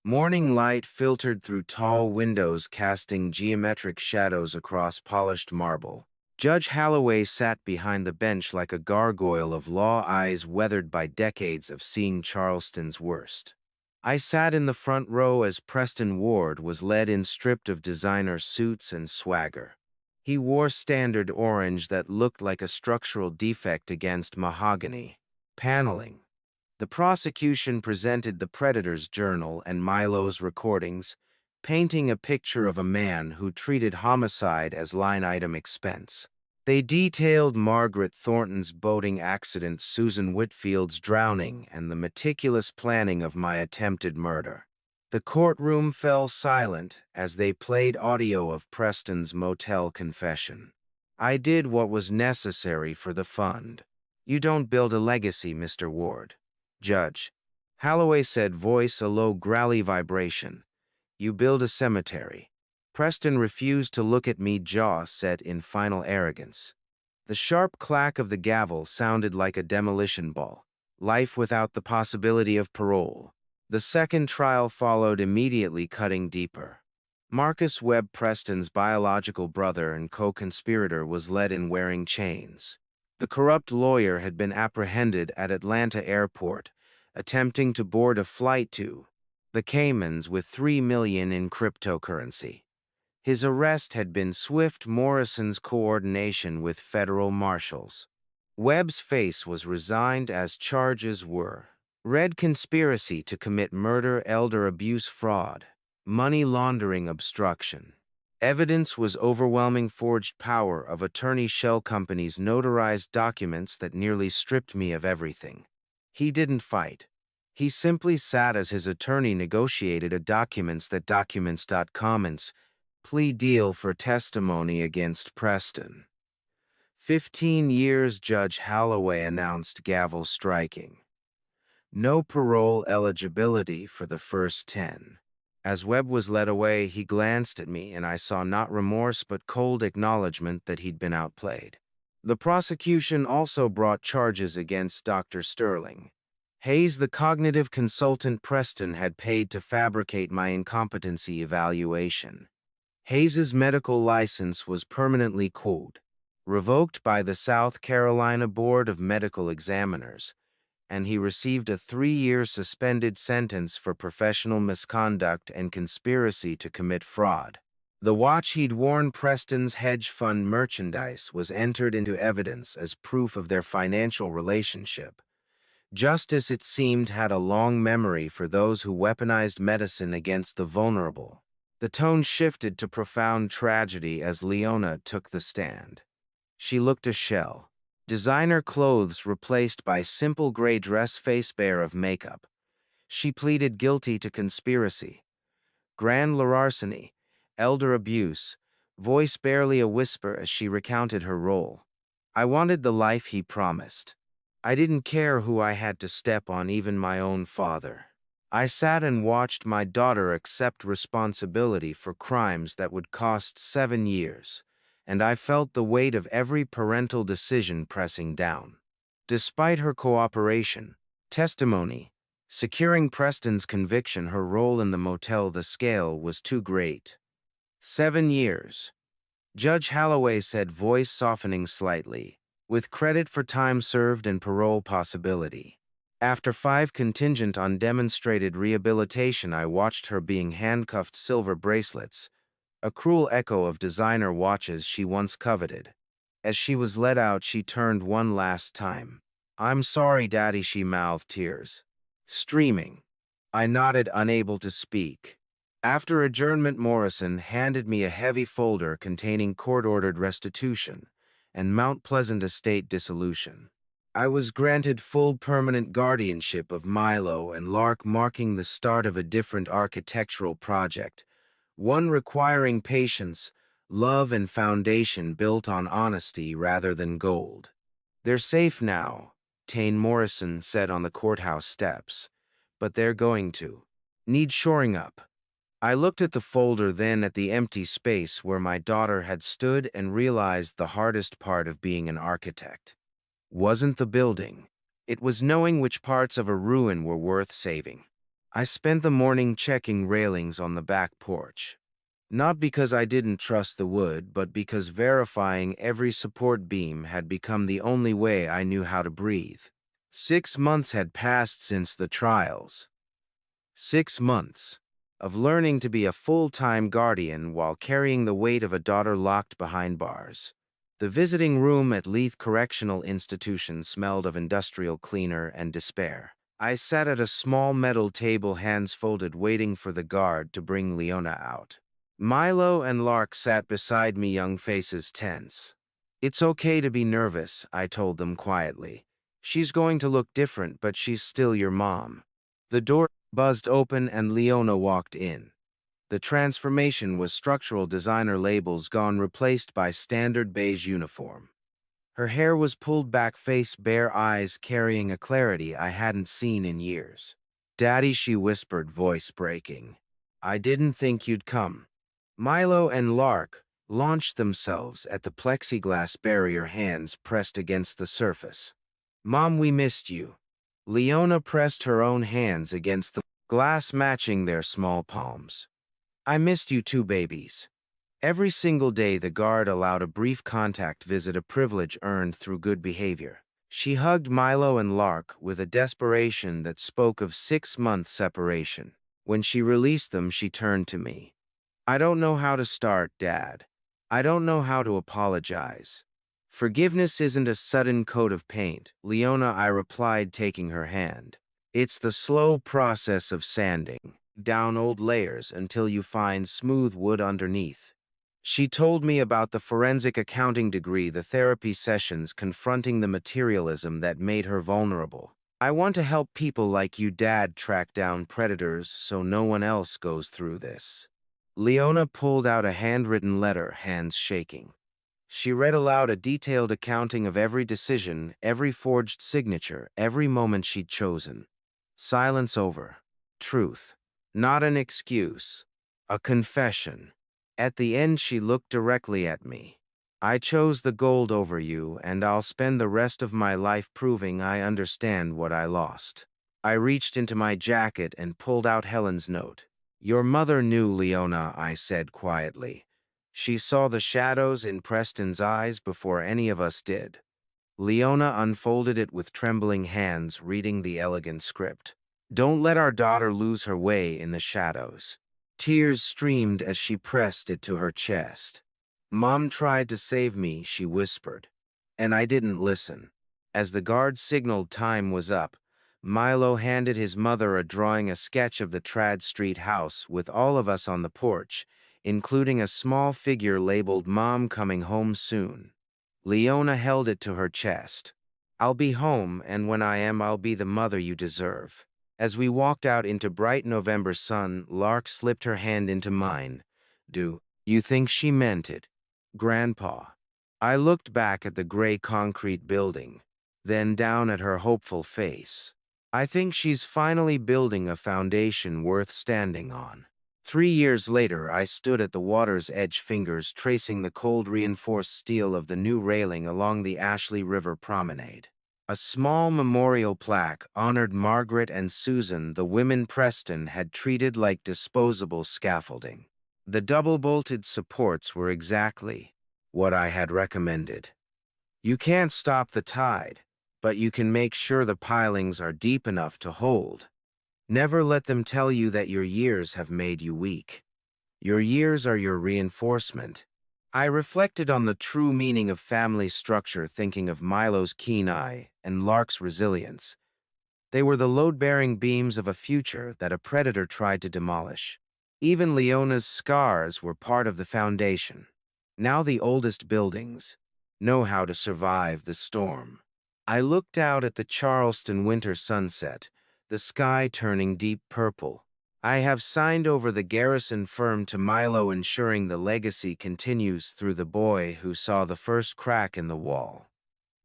Morning light filtered through tall windows, casting geometric shadows across polished marble. Judge Holloway sat behind the bench like a gargoyle of law, eyes weathered by decades of seeing Charleston's worst. I sat in the front row as Preston Ward was led in, stripped of designer suits and swagger. He wore standard orange that looked like a structural defect against mahogany paneling. The prosecution presented the Predator's journal and Milo's recordings, painting a picture of a man who treated homicide as line-item expense. They detailed Margaret Thornton's boating accident, Susan Whitfield's drowning, and the meticulous planning of my attempted murder. The courtroom fell silent as they played audio of Preston's motel confession. I did what was necessary for the fund. You don't build a legacy, Mr. Ward. Judge Holloway said, voice a low, growly vibration. You build a cemetery. Preston refused to look at me, jaw set in final arrogance. The sharp clack of the gavel sounded like a demolition ball. Life without the possibility of parole. The second trial followed immediately, cutting deeper. Marcus Webb, Preston's biological brother and co-conspirator, was led in wearing chains. The corrupt lawyer had been apprehended at Atlanta Airport, attempting to board a flight to the Caymans with $3 million in cryptocurrency. His arrest had been swift. Morrison's coordination with federal marshals. Webb's face was resigned as charges were read: conspiracy to commit murder, elder abuse, fraud, money laundering, obstruction. Evidence was overwhelming: forged power of attorney, shell companies, notarized documents that nearly stripped me of everything. He didn't fight. He simply sat as his attorney negotiated a documents.com's plea deal for testimony against Preston. 15 years, Judge Holloway announced, gavel striking. No parole eligibility for the first 10. As Webb was led away, he glanced at me, and I saw not remorse but cold acknowledgement that he'd been outplayed. The prosecution also brought charges against Dr. Sterling Hayes, the cognitive consultant Preston had paid to fabricate my incompetency evaluation. Hayes's medical license was permanently revoked by the South Carolina Board of Medical Examiners, and he received a 3-year suspended sentence for professional misconduct and conspiracy to commit fraud. The watch he'd worn, Preston's hedge fund merchandise, was entered into evidence as proof of their financial relationship. Justice, it seemed, had a long memory for those who weaponized medicine against the vulnerable. The tone shifted to profound tragedy as Leona took the stand. She looked a shell. Designer clothes replaced by simple gray dress, face bare of makeup. She pleaded guilty to conspiracy, grand larceny, elder abuse, voice barely a whisper as she recounted her role. I wanted the life he promised. I didn't care who I had to step on, even my own father. I sat and watched my daughter accept responsibility for crimes that would cost 7 years, and I felt the weight of every parental decision pressing down. Despite her cooperation, testimony, securing Preston's conviction, her role in the motel, the scale was too great. 7 years. Judge Holloway said, voice softening slightly, with credit for time served and parole possibility. After 5 contingent on demonstrated rehabilitation, I watched her being handcuffed, silver bracelets, a cruel echo of designer watches she once coveted. As she was let out, she turned one last time. I'm sorry, Daddy, she mouthed, tears streaming. I nodded, unable to speak. After adjournment, Morrison handed me a heavy folder containing court-ordered restitution and Mount Pleasant estate dissolution. I was granted full permanent guardianship of Milo and Lark, marking the start of a different architectural project, one requiring patience, love, and foundation built on honesty rather than gold. "They're safe now," Tane Morrison said on the courthouse steps, "but they're going to need shoring up." I looked at the folder, then at the empty space where my daughter had stood, and realized the hardest part of being an architect wasn't the building. It was knowing which parts of a ruin were worth saving. I spent the morning checking railings on the back porch. Not because I didn't trust the wood, but because verifying every support beam had become the only way I knew how to breathe. 6 months had passed since the trials. 6 months of learning to be a full-time guardian while carrying the weight of a daughter locked behind bars. The visiting room at Leith Correctional Institution smelled of industrial cleaner and despair. I sat at a small metal table, hands folded, waiting for the guard to bring Leona out. Milo and Lark sat beside me, young faces tense. "It's okay to be nervous," I told them quietly. "She's going to look different, but she's still your mom." The door buzzed open and Leona walked in. The transformation was structural designer labels gone, replaced by standard beige uniform. Her hair was pulled back, face bare, eyes carrying a clarity I hadn't seen in years. "Daddy," she whispered, voice breaking. "I didn't think you'd come." Milo and Lark launched themselves at the plexiglass barrier, hands pressed against the surface. "Mom, we missed you." Leona pressed her own hands against the glass, matching their small palms. "I missed you too, babies." Every single day, the guard allowed a brief contact visit, a privilege earned through good behavior. She hugged Milo and Lark with a desperation that spoke of 6 months separation. When she released them, she turned to me. "I don't know how to start, Dad. I don't know how to apologize." "Forgiveness isn't a sudden coat of paint, Leona," I replied, taking her hand. "It's the slow process of sanding down old layers until you find smooth wood underneath." She told me about the forensic accounting degree, the therapy sessions, confronting the materialism that made her vulnerable. "I want to help people like you, Dad, track down predators so no one else goes through this." Leona pulled out a handwritten letter, hands shaking. She read aloud a detailed accounting of every decision, every forged signature, every moment she'd chosen. Silence over. Truth. Not an excuse. A confession. At the end, she looked directly at me. "I chose the gold over you, and I'll spend the rest of my life proving I understand what I lost." I reached into my jacket and pulled out Helen's note. "Your mother knew, Leona," I said quietly. "She saw the shadows in Preston's eyes before any of us did." Leona unfolded it with trembling hands, reading the elegant script. "Don't let our daughter lose her way in the shadows." Tears streamed as she pressed it to her chest. "Mom tried to save me," she whispered, "and I didn't listen." As the guard signaled time was up, Milo handed his mother a drawing, a sketch of the Trad Street house with all of us on the porch, including a small figure labeled "Mom coming home soon." Leona held it to her chest. "I'll be home, and when I am, I'll be the mother you deserve." As we walked out into bright November sun, Lark slipped her hand into mine. "Do you think she meant it, Grandpa?" I looked back at the gray concrete building, then down at her hopeful face. "I think she's finally building a foundation worth standing on." 3 years later, I stood at the water's edge, fingers tracing the cold reinforced steel of the new railing along the Ashley River promenade. A small memorial plaque honored Margaret and Susan, the women Preston had treated like disposable scaffolding. The double-bolted supports were exactly what I had recommended. You can't stop the tide, but you can make sure the pilings are deep enough to hold. Never let them tell you that your years have made you weak. Your years are your reinforcement. I reflected on the true meaning of family structure, thinking of Milo's keen eye and Lark's resilience. They were the load-bearing beams of a future that a predator tried to demolish. Even Leona's scars were part of the foundation. Now the oldest buildings know how to survive the storm. I looked out at the Charleston winter sunset, the sky turning deep purple. I have signed over the garrison firm to Milo, ensuring the legacy continues through the boy who saw the first crack in the wall.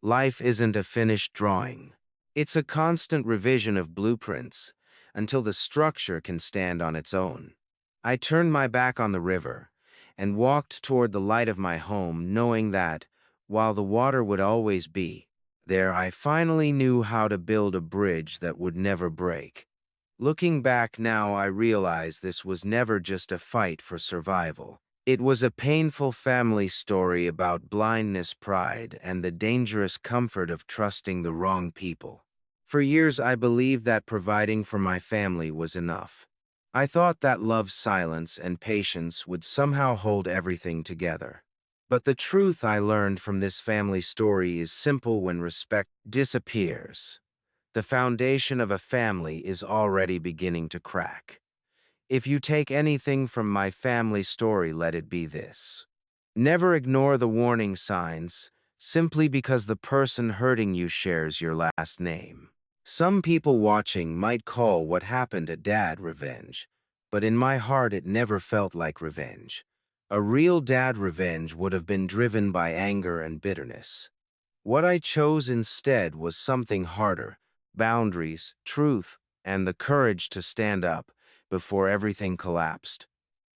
Life isn't a finished drawing. It's a constant revision of blueprints until the structure can stand on its own. I turned my back on the river and walked toward the light of my home, knowing that, while the water would always be there, I finally knew how to build a bridge that would never break. Looking back now, I realize this was never just a fight for survival. It was a painful family story about blindness, pride, and the dangerous comfort of trusting the wrong people. For years, I believed that providing for my family was enough. I thought that love, silence, and patience would somehow hold everything together. But the truth I learned from this family story is simple: when respect disappears, the foundation of a family is already beginning to crack. If you take anything from my family story, let it be this: never ignore the warning signs simply because the person hurting you shares your last name. Some people watching might call what happened at Dad revenge, but in my heart it never felt like revenge. A real dad revenge would have been driven by anger and bitterness. What I chose instead was something harder: boundaries, truth, and the courage to stand up before everything collapsed.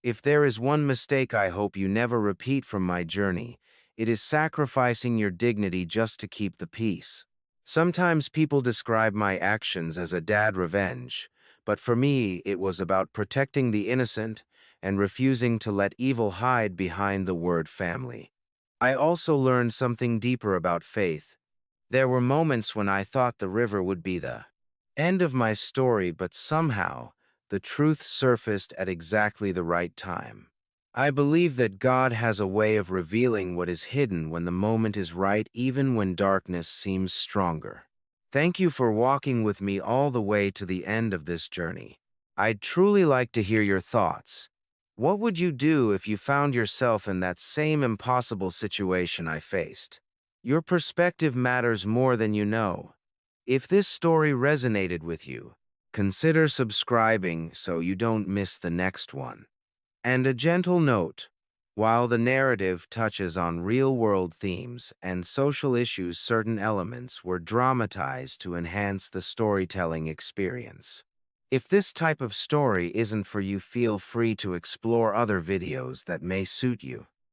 If there is one mistake I hope you never repeat from my journey, it is sacrificing your dignity just to keep the peace. Sometimes people describe my actions as a dad revenge, but for me it was about protecting the innocent and refusing to let evil hide behind the word family. I also learned something deeper about faith. There were moments when I thought the river would be the end of my story, but somehow the truth surfaced at exactly the right time. I believe that God has a way of revealing what is hidden when the moment is right, even when darkness seems stronger. Thank you for walking with me all the way to the end of this journey. I'd truly like to hear your thoughts. What would you do if you found yourself in that same impossible situation I faced? Your perspective matters more than you know. If this story resonated with you, consider subscribing so you don't miss the next one. And a gentle note: while the narrative touches on real-world themes and social issues, certain elements were dramatized to enhance the storytelling experience. If this type of story isn't for you, feel free to explore other videos that may suit you.